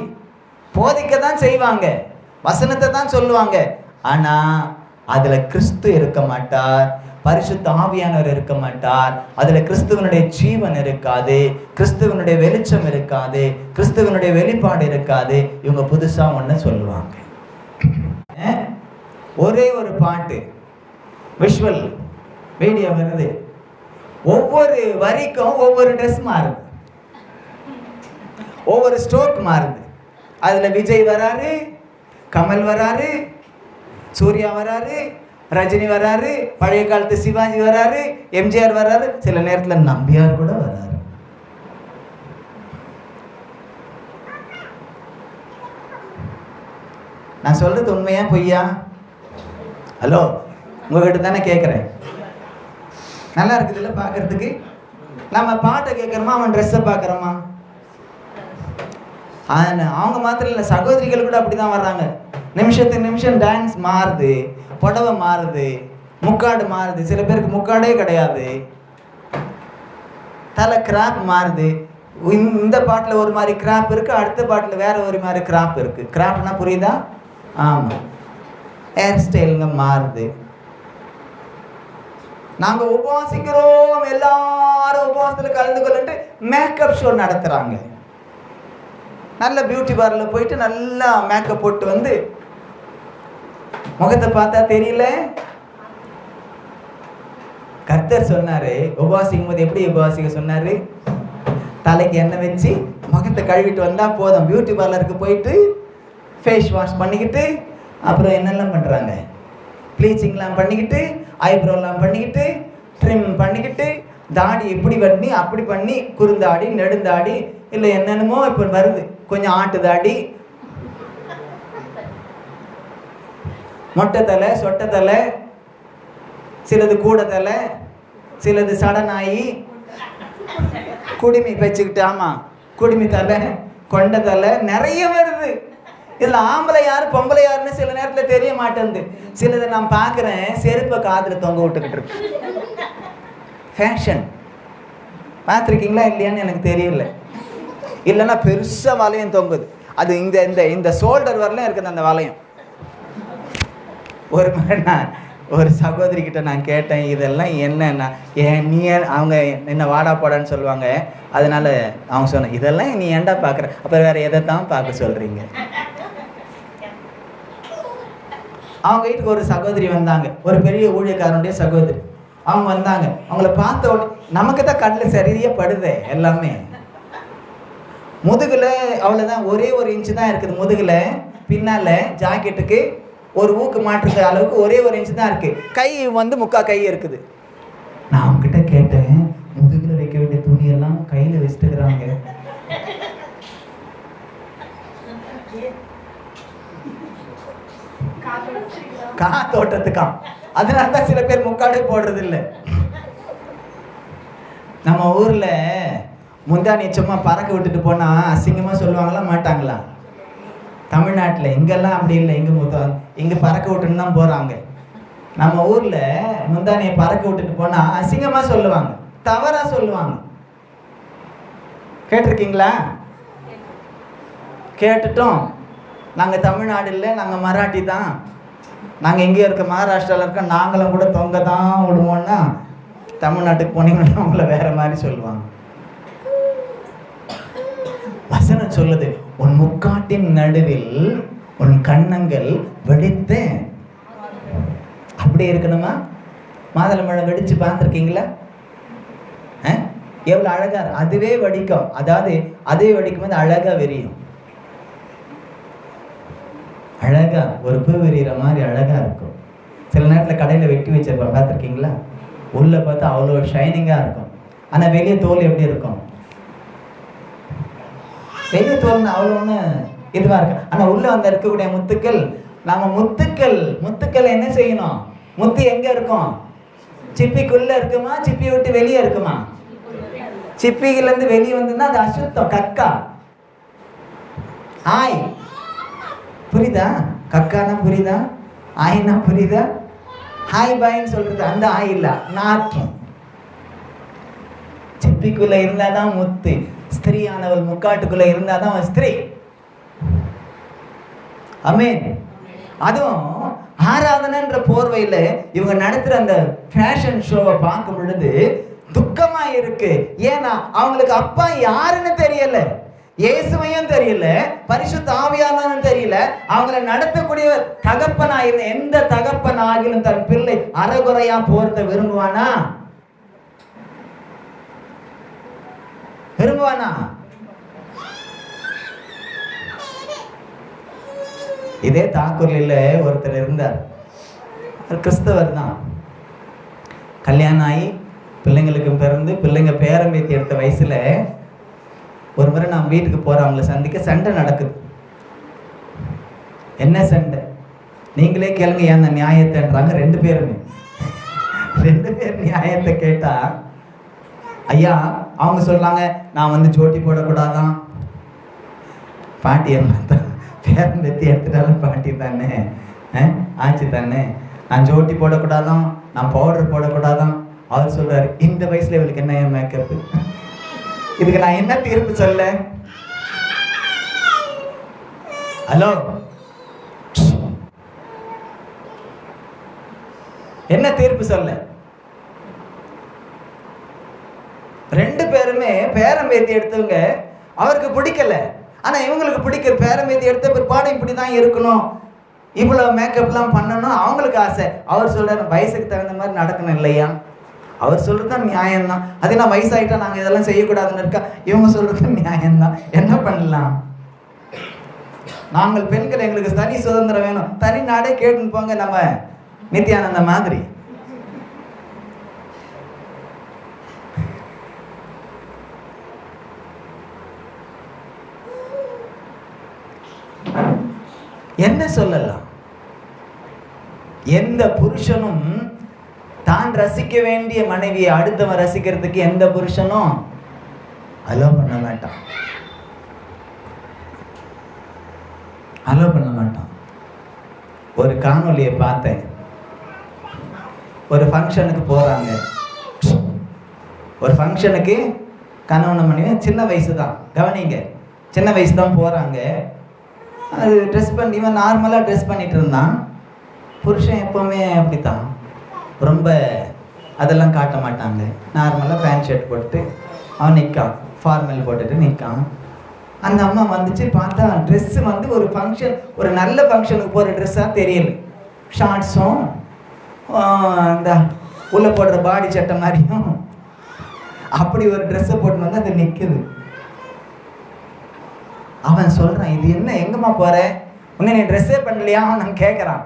போதிக்கத்தான் செய்வாங்க, வசனத்தை தான் சொல்லுவாங்க, ஆனா அதுல கிறிஸ்து இருக்க மாட்டார், பரிசுத்த ஆவியானவர் இருக்க மாட்டார். அதுல கிறிஸ்துவனுடைய ஜீவன் இருக்காது, கிறிஸ்துவனுடைய வெளிச்சம் இருக்காது, கிறிஸ்துவனுடைய வெளிப்பாடு இருக்காது. இவங்க புதுசா ஒண்ணு சொல்லுவாங்க. ஒரே ஒரு பாட்டு விஷுவல் வீடியோ வருது, ஒவ்வொரு வரிக்கும் ஒவ்வொரு ட்ரெஸ் மாறுது, ஒவ்வொரு ஸ்ட்ரோக் மாறுது. அதுல விஜய் வராரு, கமல் வராரு, சூர்யா வராரு, ரஜினி வராரு, பழைய காலத்து சிவாஜி வராரு, எம்ஜிஆர் வராரு, சில நேரத்தில் நம்பியார் கூட வராரு. நான் சொல்றது உண்மையா பொய்யா? ஹலோ, உங்ககிட்ட தானே கேட்குறேன். நல்லா இருக்குதுல்ல பார்க்கறதுக்கு? நம்ம பாட்டை கேட்குறோமா, அவன் ட்ரெஸ்ஸை பார்க்குறோமா? அவங்க மாத்திரம் இல்லை, சகோதரிகள் கூட அப்படிதான் வர்றாங்க. நிமிஷத்துக்கு நிமிஷம் டான்ஸ் மாறுது, புடவை மாறுது, முக்காடு மாறுது. சில பேருக்கு முக்காடே கிடையாது, தலை கிராப் மாறுது. இந்த பாட்டில் ஒரு மாதிரி கிராப் இருக்கு, அடுத்த பாட்டில் வேற ஒரு மாதிரி கிராப் இருக்கு. கிராப்னா புரியுதா? ஆமாம், ஹேர் ஸ்டைலுங்க மாறுது. நாங்க உபவாசிக்கிறோம், எல்லாரும் உபவாசத்துல கலந்து கொள்ளுட்டு மேக்கப் ஷோ நடத்துறாங்க. நல்ல பியூட்டி பார்லர் போயிட்டு நல்லா மேக்கப் போட்டு வந்து முகத்தை பார்த்தா தெரியல. கர்த்தர் சொன்னாரு உபவாசிக்கும் போது எப்படி உபவாசிக்க சொன்னாரு? தலைக்கு எண்ணெய் வச்சு முகத்தை கழுவிட்டு வந்தா போதும். பியூட்டி பார்லருக்கு போயிட்டு ஃபேஸ் வாஷ் பண்ணிக்கிட்டு, அப்புறம் என்னெல்லாம் பண்றாங்க, ப்ளீச்சிங்லாம் பண்ணிக்கிட்டு, ஐப்ரோலாம் பண்ணிக்கிட்டு, ட்ரிம் பண்ணிக்கிட்டு, தாடி இப்படி பண்ணி அப்படி பண்ணி, குறுந்தாடி நெடுந்தாடி இல்லை என்னென்னமோ இப்போ வருது, கொஞ்சம் ஆட்டு தாடி, மொட்டை தலை, சொட்டை தலை, சிலது கூட தலை, சிலது சடனாயி, குடிமி வச்சுக்கிட்டு, ஆமா குடிமி தலை, கொண்ட தலை, நிறைய வருது. இதுல ஆம்பளை யாரு பொம்பளை யாருன்னு சில நேரத்துல தெரிய மாட்டேங்குது. சிலதை நான் பார்க்குறேன், செருப்பை காதுல தொங்க விட்டுக்கிட்டு இருக்கு. ஃபேஷன் பார்த்துருக்கீங்களா இல்லையான்னு எனக்கு தெரியல. இல்லைன்னா பெருசா வளையம் தொங்குது, அது இந்த இந்த இந்த ஷோல்டர் வரலையும் இருக்குது அந்த வளையம். ஒரு மாதிரி நான் ஒரு சகோதரி கிட்ட நான் கேட்டேன், இதெல்லாம் என்னன்னா நீ அவங்க என்ன வாடா போடான்னு சொல்லுவாங்க. அதனால அவங்க சொன்னேன், இதெல்லாம் நீ ஏன்டா பார்க்குற, அப்புறம் வேற எதை தான் பார்க்க சொல்றீங்க? அவங்க வீட்டுக்கு ஒரு சகோதரி வந்தாங்க, ஒரு பெரிய ஊழியக்காரனுடைய சகோதரி. அவங்க வந்தாங்க, அவங்கள பார்த்த உடனே நமக்கு தான் கண்ணில் சரியா படுதே எல்லாமே. முதுகுல அவ்வளோதான், ஒரே ஒரு இன்ச்சு தான் இருக்குது முதுகுல. பின்னால ஜாக்கெட்டுக்கு ஒரு ஊக்கு மாட்டுற அளவுக்கு ஒரே ஒரு இன்ச்சு தான் இருக்கு. கை வந்து முக்கா கை இருக்குது. நான் அவங்க கிட்ட கேட்டேன், முதுகுல வைக்க வேண்டிய துணியெல்லாம் கையில வச்சுட்டுக்கிறாங்க. காத்தோட்டத்துக்காம். அதனாலதான் சில பேர் முக்காடே போடுறது இல்லை. நம்ம ஊர்ல முந்தானி சும்மா பறக்க விட்டுட்டு போனா அசிங்கமா சொல்லுவாங்களா மாட்டாங்களா? தமிழ்நாட்டில் இங்கெல்லாம் அப்படி இல்லை. இங்க பறக்க விட்டுன்னு தான் போறாங்க. நம்ம ஊர்ல முந்தானியை பறக்க விட்டுட்டு போனா அசிங்கமா சொல்லுவாங்க, தவறா சொல்லுவாங்க. கேட்டிருக்கீங்களா? கேட்டுட்டோம். நாங்க தமிழ்நாடு இல்லை, நாங்க மராட்டி தான். நாங்கள் எங்கேயோ இருக்க மகாராஷ்டிராவில் இருக்க நாங்களும் கூட தொங்க தான் விடுவோன்னா தமிழ்நாட்டுக்கு போனீங்கன்னா அவங்கள வேற மாதிரி சொல்லுவாங்க. வசனம் சொல்லுது, உன் முக்காட்டின் நடுவில் உன் கன்னங்கள் வெடித்து. அப்படியே இருக்கணுமா? மாதுளம்பழம் வெடிச்சு பார்த்துருக்கீங்களா? எவ்வளோ அழகா அதுவே வெடிக்கும். அதாவது அதே வெடிக்கும் போது அழகா விரியும். அழகா ஒரு பூ விரிகிற மாதிரி அழகா இருக்கும். சில நேரத்தில் கடையில் வெட்டி வச்சிருப்பாங்க, பார்த்துருக்கீங்களா? உள்ள பார்த்தா அவ்வளோ ஷைனிங்காக இருக்கும். ஆனால் வெளியே தோல் எப்படி இருக்கும்? வெளியே தோல்னா அவ்வளோ ஒன்று இதுவாக இருக்கும். ஆனால் உள்ள வந்து இருக்கக்கூடிய முத்துக்கள், நாம முத்துக்கள் என்ன செய்யணும்? முத்து எங்க இருக்கும்? சிப்பிக்குள்ள இருக்குமா, சிப்பி விட்டு வெளியே இருக்குமா? சிப்பியிலேருந்து வெளியே வந்துன்னா அது அசுத்தம், கக்கா. ஆய் புரியுதா? கக்கானா புரியுதா? ஆய்னா புரியுதா? ஹாய் பாய்ன்னு சொல்றது அந்த ஆய் இல்ல, நாற்றம். சிப்பிக்குள்ள இருந்தாதான் முத்து. ஸ்திரீயானவள் முக்காட்டுக்குள்ள இருந்தாதான் ஸ்திரீ. ஆமென். அதுவும் ஆராதனைன்ற போர்வையில இவங்க நடத்துற அந்த ஃபேஷன் ஷோவை பார்க்கும் பொழுது துக்கமா இருக்கு. ஏன்னா அவங்களுக்கு அப்பா யாருன்னு தெரியல, இயேசுவையும் தெரியல, பரிசுத்த ஆவியானவரும் தெரியல. அவங்கள நடத்தக்கூடிய தகப்பனாயிருந்த எந்த தகப்பன் ஆகிலும் தன் பிள்ளை அறகுறையா போறத விரும்புவானா? விரும்புவானா? இதே தாக்கூர்ல ஒருத்தர் இருந்தார். கிறிஸ்தவர் தான். கல்யாணம் ஆகி பிள்ளைங்களுக்கு பிறந்து பிள்ளைங்க பேரம்பேத்தி எடுத்த வயசுல ஒரு முறை நான் வீட்டுக்கு போறேன், அவங்கள சந்திக்க. சண்டை நடக்குது. என்ன சண்டை? நீங்களே கேளுங்க ஏன் அந்த நியாயத்தைன்றாங்க. ரெண்டு பேர் நியாயத்தை கேட்டா, ஐயா அவங்க சொல்றாங்க, நான் வந்து ஜோட்டி போடக்கூடாதான். பாட்டி என்ன பேரம்பேத்தி எடுத்துட்டாலும் பாட்டி தானே, ஆச்சு தானே. நான் ஜோட்டி போடக்கூடாதான், நான் பவுடர் போடக்கூடாதான். அவர் சொல்றாரு, இந்த வயசுல இவளுக்கு என்ன மேக்கப்? இதுக்கு நான் என்ன தீர்ப்பு சொல்ல? ஹலோ, என்ன தீர்ப்பு சொல்ல? ரெண்டு பேருமே பேரம்பேத்தி எடுத்தவங்க. அவருக்கு பிடிக்கல, ஆனா இவங்களுக்கு பிடிக்கிற. பேரம்பேத்தி எடுத்த பிற்பாடு இப்படிதான் இருக்கணும், இவ்வளவு மேக்கப்லாம் பண்ணணும் அவங்களுக்கு ஆசை. அவர் சொல்றாரு, வயசுக்கு தகுந்த மாதிரி நடக்கணும் இல்லையா? அவர் சொல்றது நியாயம்தான். அதே நான் வயசாயிட்டா நாங்க இதெல்லாம் செய்யக்கூடாதுன்னு இருக்கா? இவங்க சொல்றது நியாயம்தான். என்ன பண்ணலாம்? நாங்கள் பெண்கள் எங்களுக்கு தனி சுதந்திரம் வேணும், தனி நாடே கேட்டுன்னு போங்க. நம்ம நித்யானந்த மாதிரி. என்ன சொல்லலாம்? எந்த புருஷனும் தான் ரசிக்க வேண்டிய மனைவியை அடுத்தவன் ரசிக்கிறதுக்கு எந்த புருஷனும் அலோ பண்ண மாட்டான். ஒரு காணொலியை பார்த்தேன். ஒரு ஃபங்க்ஷனுக்கு போறாங்க. ஒரு ஃபங்க்ஷனுக்கு கணவன் மனைவி, சின்ன வயசு தான், கவனிங்க, சின்ன வயசு தான் போறாங்க. அது ட்ரெஸ் பண்ணி இவன் நார்மலாக ட்ரெஸ் பண்ணிட்டு இருந்தான். புருஷன் எப்போவுமே அப்படித்தான், ரொம்ப அதெல்லாம் காட்ட மாட்டாங்க. நார்மலாக பேண்ட் ஷர்ட் போட்டு அவன் நிற்கான், ஃபார்மல் போட்டுட்டு நிற்கான். அந்த அம்மா வந்துச்சு, பார்த்தா ட்ரெஸ்ஸு வந்து ஒரு ஃபங்க்ஷன், ஒரு நல்ல ஃபங்க்ஷனுக்கு போகிற ட்ரெஸ்ஸாக தெரியல. ஷார்ட்ஸும் இந்த உள்ளே போடுற பாடி சட்டை மாதிரியும் அப்படி ஒரு ட்ரெஸ்ஸை போட்டு வந்து அது நிற்குது. அவன் சொல்கிறான், இது என்ன, எங்கம்மா போகிற? உன்ன நீ ட்ரெஸ்ஸே பண்ணலையா? நான் கேட்குறான்,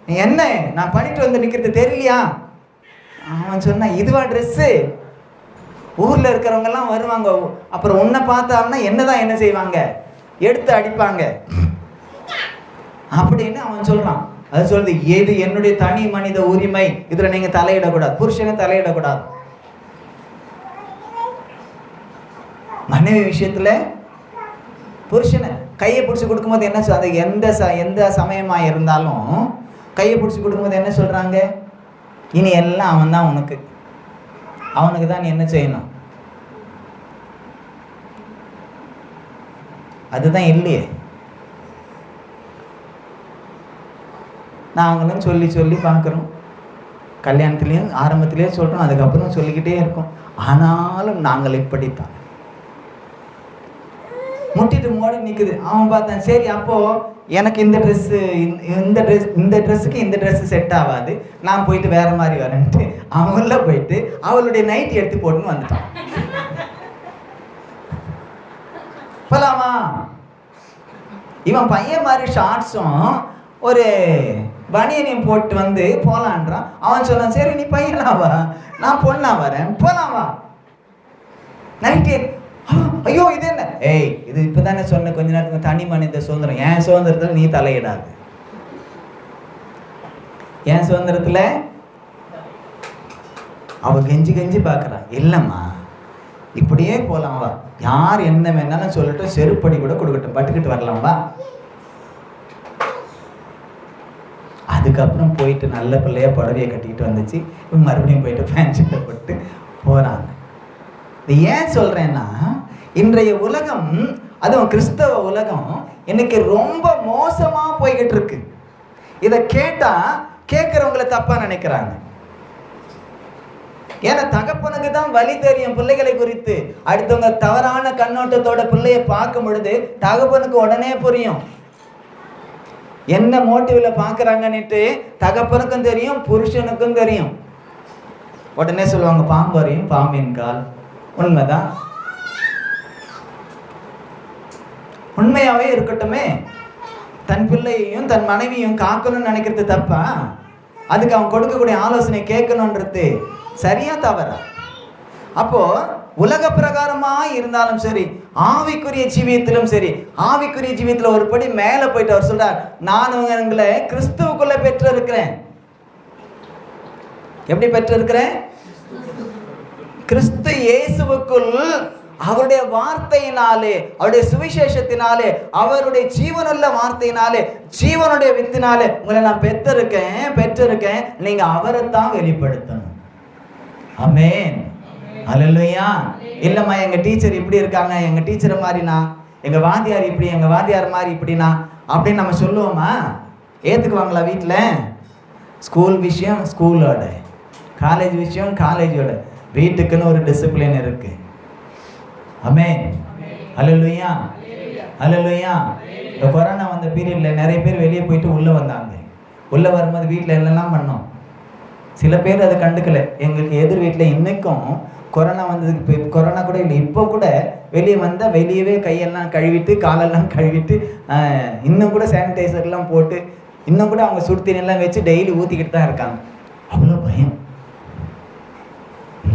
நீ என்ன நான் பண்ணிட்டு வந்து நிற்கிறது தெரியலையா? அவன் சொன்னான், இதுவா ட்ரெஸ்ஸு? ஊரில் இருக்கிறவங்கெல்லாம் வருவாங்க, அப்புறம் உன்னை பார்த்தாங்கன்னா என்னதான் என்ன செய்வாங்க, எடுத்து அடிப்பாங்க அப்படின்னு அவன் சொல்கிறான். அது சொல்லுது, எது என்னுடைய தனி மனித உரிமை, இதில் நீங்கள் தலையிடக்கூடாது, புருஷனை தலையிடக்கூடாது. மனைவி விஷயத்தில் புருஷனை கையை பிடிச்சி கொடுக்கும்போது என்ன அது எந்த சமயமாக இருந்தாலும் கையை பிடிச்சி கொடுக்கும்போது என்ன சொல்கிறாங்க, இனி எல்லாம் அவன் தான் உனக்கு, அவனுக்கு தான் நீ என்ன செய்யணும். அதுதான் இல்லையே. நாங்களும் சொல்லி சொல்லி பார்க்குறோம், கல்யாணத்துலேயும் ஆரம்பத்துலேயும் சொல்கிறோம், அதுக்கப்புறம் சொல்லிக்கிட்டே இருக்கோம். ஆனாலும் நாங்கள் இப்படித்தான் முட்டிட்டு மோடி நிற்குது. அவன் பார்த்தான், சரி அப்போது எனக்கு இந்த ட்ரெஸ்ஸுக்கு இந்த ட்ரெஸ்ஸு செட் ஆகாது, நான் போயிட்டு வேறு மாதிரி வரேன்ட்டு அவன் உள்ள போயிட்டு அவளுடைய நைட்டி எடுத்து போட்டுன்னு வந்துட்டான். போலாமா? இவன் பையன் மாதிரி ஷார்ட்ஸும் ஒரு பனியனையும் போட்டு வந்து போலான்றான். அவன் சொன்னான், சரி நீ பையனாவா, நான் பொண்ணா வரேன், போலாமா? நைட்டு ஐயோ இது என்ன, ஏய் இது இப்பதானே சொன்ன கொஞ்ச நேரத்துக்கு தனி மனித சுதந்திரம், என் சுதந்திரத்துல நீ தலையிடாது. என் சுதந்திரத்துல அவ கெஞ்சி கெஞ்சி பாக்குறான். இல்லம்மா இப்படியே போலாம் வா, யார் என்ன வேணாலும் சொல்லிட்டு செருப்படி கூட கொடுக்கட்டும், பட்டுக்கிட்டு வரலாம் வா. அதுக்கப்புறம் போயிட்டு நல்ல பிள்ளையா புடவையை கட்டிக்கிட்டு வந்துச்சு. மறுபடியும் போயிட்டு பேண்ட் ஷர்ட்டை போட்டு போறாங்க. இது ஏன் சொல்றேன்னா, இன்றைய உலகம், அதுவும் கிறிஸ்தவ உலகம் இன்னைக்கு ரொம்ப மோசமா போய்கிட்டு இருக்கு. இதை கேட்டா கேட்கிறவங்களை தப்பா நினைக்கிறாங்க. ஏன்னா தகப்பனுக்கு தான் வழி தெரியும் பிள்ளைகளை குறித்து. அடுத்தவங்க தவறான கண்ணோட்டத்தோட பிள்ளைய பார்க்கும் பொழுது தகப்பனுக்கு உடனே புரியும் என்ன மோட்டிவ்ல பாக்குறாங்கன்னுட்டு. தகப்பனுக்கும் தெரியும், புருஷனுக்கும் தெரியும். உடனே சொல்லுவாங்க, பாம்பு அறியும் பாம்பின் கால். உண்மைதான், உண்மையாவே இருக்கட்டுமே. தன் பிள்ளையையும் தன் மனைவியும் காக்கணும்னு நினைக்கிறது தப்பா? அதுக்கு அவன் கொடுக்கக்கூடிய ஆலோசனை கேட்கணுன்றது சரியா தவறா? அப்போ உலக பிரகாரமா இருந்தாலும் சரி, ஆவிக்குரிய ஜீவியத்திலும் சரி, ஆவிக்குரிய ஜீவியத்துல ஒரு படி மேல போயிட்டு அவர் சொல்றார், நான் உங்களை கிறிஸ்துவுக்குள்ள பெற்று இருக்கிறேன். எப்படி பெற்று இருக்கிறேன்? கிறிஸ்து இயேசுவுக்குள் அவருடைய வார்த்தையினாலே, அவருடைய சுவிசேஷத்தினாலே, அவருடைய ஜீவனுள்ள வார்த்தையினாலே, ஜீவனுடைய வித்தினாலே உங்களை நான் பெற்றிருக்கேன். நீங்க அவரைத்தான் வெளிப்படுத்தணும். ஆமென், அல்லேலூயா. இல்லம்மா எங்க டீச்சர் இப்படி இருக்காங்க, எங்க டீச்சரை மாதிரினா, எங்க வாத்தியார் இப்படி, எங்க வாத்தியார் மாதிரி இப்படினா அப்படின்னு நம்ம சொல்லுவோமா? ஏத்துக்குவாங்களா வீட்டில்? ஸ்கூல் விஷயம் ஸ்கூலோட, காலேஜ் விஷயம் காலேஜோட, வீட்டுக்குன்னு ஒரு டிசிப்ளின் இருக்கு. ஆமென், அல்லேலூயா, அல்லேலூயா. இந்த கொரோனா வந்த பீரியட்ல நிறைய பேர் வெளியே போயிட்டு உள்ள வந்தாங்க. உள்ள வரும்போது வீட்டில் என்னெல்லாம் பண்ணோம்? சில பேர் அதை கண்டுக்கல. எங்களுக்கு எதிர் வீட்டில் இன்னைக்கும் கொரோனா வந்ததுக்கு, கொரோனா கூட இல்லை, இப்போ கூட வெளியே வந்தால் வெளியவே கையெல்லாம் கழுவிட்டு காலெல்லாம் கழுவிட்டு இன்னும் கூட சானிடைசர்லாம் போட்டு இன்னும் கூட அவங்க சுடு தண்ணியெல்லாம் வச்சு டெய்லி ஊற்றிக்கிட்டு தான் இருக்காங்க. அவ்வளோ பயம்.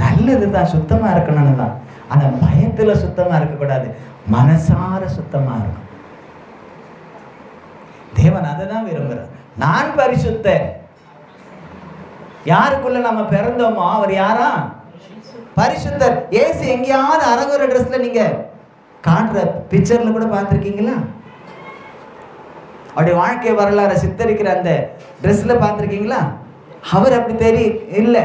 நல்லது தான், சுத்தமாக இருக்கணும்னு தான். ஆனால் பயத்தில் சுத்தமாக இருக்கக்கூடாது, மனசார சுத்தமாக இருக்கும். தேவன் அதை தான் விரும்புகிறார். நான் பரிசுத்தர். யாருக்குள்ள நம்ம பிறந்தோமோ அவர் யாரா? பரிசுத்தர். ஏசு எங்கேயாவது அரகுற ட்ரெஸ்ல நீங்க காட்டுற பிக்சர்ல கூட பார்த்துருக்கீங்களா? அவருடைய வாழ்க்கை வரலாறு சித்தரிக்கிற அந்த ட்ரெஸ்ல பார்த்துருக்கீங்களா? அவர் அப்படி இல்லை.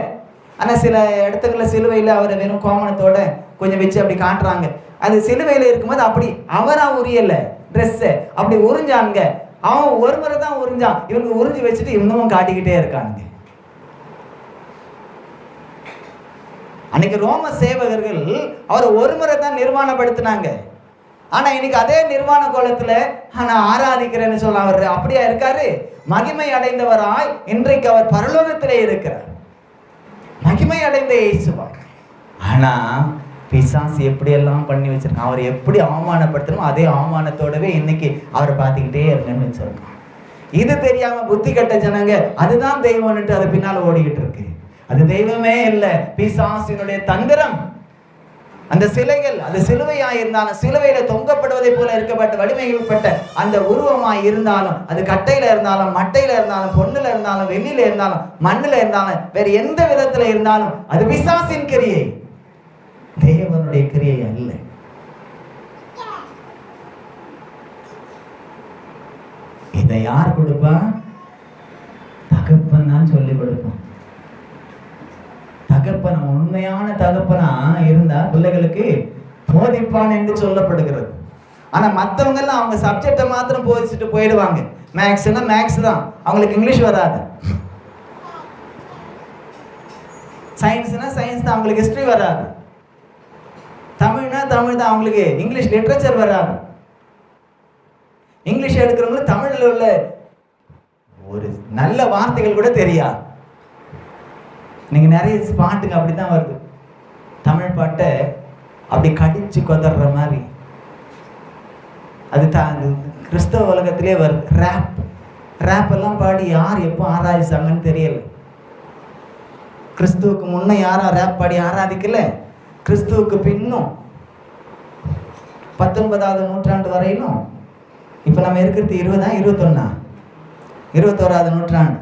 ஆனா சில இடத்துக்குள்ள சிலுவையில் அவரை வெறும் கோமணத்தோட கொஞ்சம் வச்சு அப்படி காட்டுறாங்க. அது சிலுவையில் இருக்கும்போது அப்படி அவரா உரியல ட்ரெஸ் அப்படி உறிஞ்சாங்க. அவன் ஒரு முறை தான் உறிஞ்சான், இவங்க உறிஞ்சி வச்சுட்டு இன்னமும் காட்டிக்கிட்டே இருக்காங்க. அன்னைக்கு ரோம சேவகர்கள் அவரை ஒரு முறை தான் நிர்வாணப்படுத்தினாங்க. ஆனா இன்னைக்கு அதே நிர்வாண கோலத்துல நான் ஆராதிக்கிறேன்னு சொல்ல அவர் அப்படியா இருக்காரு? மகிமை அடைந்தவராய் இன்றைக்கு அவர் பரலோகத்திலே இருக்கிறார், மகிமை அடைந்த இயேசுவா. ஆனா பிசாசு எப்படியெல்லாம் பண்ணி வச்சிருக்கான், அவர் எப்படி அவமானப்படுத்தணும் அதே அவமானத்தோடவே இன்னைக்கு அவரை பார்த்துக்கிட்டே இருங்கன்னு வச்சிருக்கான். இது தெரியாம புத்தி கட்ட ஜனங்க அதுதான் தெய்வம்னுட்டு அது பின்னால ஓடிக்கிட்டு இருக்கு. அது தெய்வமே இல்லை, பிசாசினுடைய தந்திரம். அந்த சிலைகள் அது சிலுவையாய் இருந்தாலும், சிலுவையில தொங்கப்படுவதை போல இருக்கப்பட்ட வலிமைப்பட்ட அந்த உருவமாய் இருந்தாலும், அது கட்டையில இருந்தாலும், மட்டையில இருந்தாலும், பொண்ணுல இருந்தாலும், வெள்ளியில இருந்தாலும், மண்ணுல இருந்தாலும், வேற எந்த விதத்துல இருந்தாலும் அது பிசாசின் கிரியை, தேவனுடைய கிரியை அல்ல. இதை யார் கொடுப்பா? தகப்பன் தான் சொல்லி கொடுப்பான். தகப்பன் உண்மையான தகப்பனா இருந்தா பிள்ளைகளுக்கு போதிப்பான் என்று சொல்லப்படுகிறது. ஆனா மற்றவங்க எல்லாம் அவங்க சப்ஜெக்டை மாத்திரம் போதிச்சுட்டு போயிடுவாங்க, மேக்ஸ்னா மேக்ஸ் தான், அவங்களுக்கு இங்கிலீஷ் வராது. சயின்ஸ்னா சயின்ஸ் தான், அவங்களுக்கு ஹிஸ்டரி வராது. தமிழ்னா தமிழ் தான், அவங்களுக்கு இங்கிலீஷ் லிட்ரேச்சர் வராது. இங்கிலீஷ் எடுக்கிறவங்களுக்கு தமிழில் உள்ள ஒரு நல்ல வார்த்தைகள் கூட தெரியாது. நீங்க நிறைய பாட்டுங்க அப்படிதான் வருது, தமிழ் பாட்டை அப்படி கடிச்சு கொதற மாதிரி. அது கிறிஸ்தவ உலகத்திலே வருது. ரேப் எல்லாம் பாடி யார் எப்போ ஆராதிச்சாங்கன்னு தெரியல. கிறிஸ்துவுக்கு முன்ன யாரும் ரேப் பாடி ஆராதிக்கல, கிறிஸ்துவுக்கு பின்னும் 19வது நூற்றாண்டு வரையிலும். இப்ப நம்ம இருக்கிறது 20ஆ 21ஆ 21வது நூற்றாண்டு.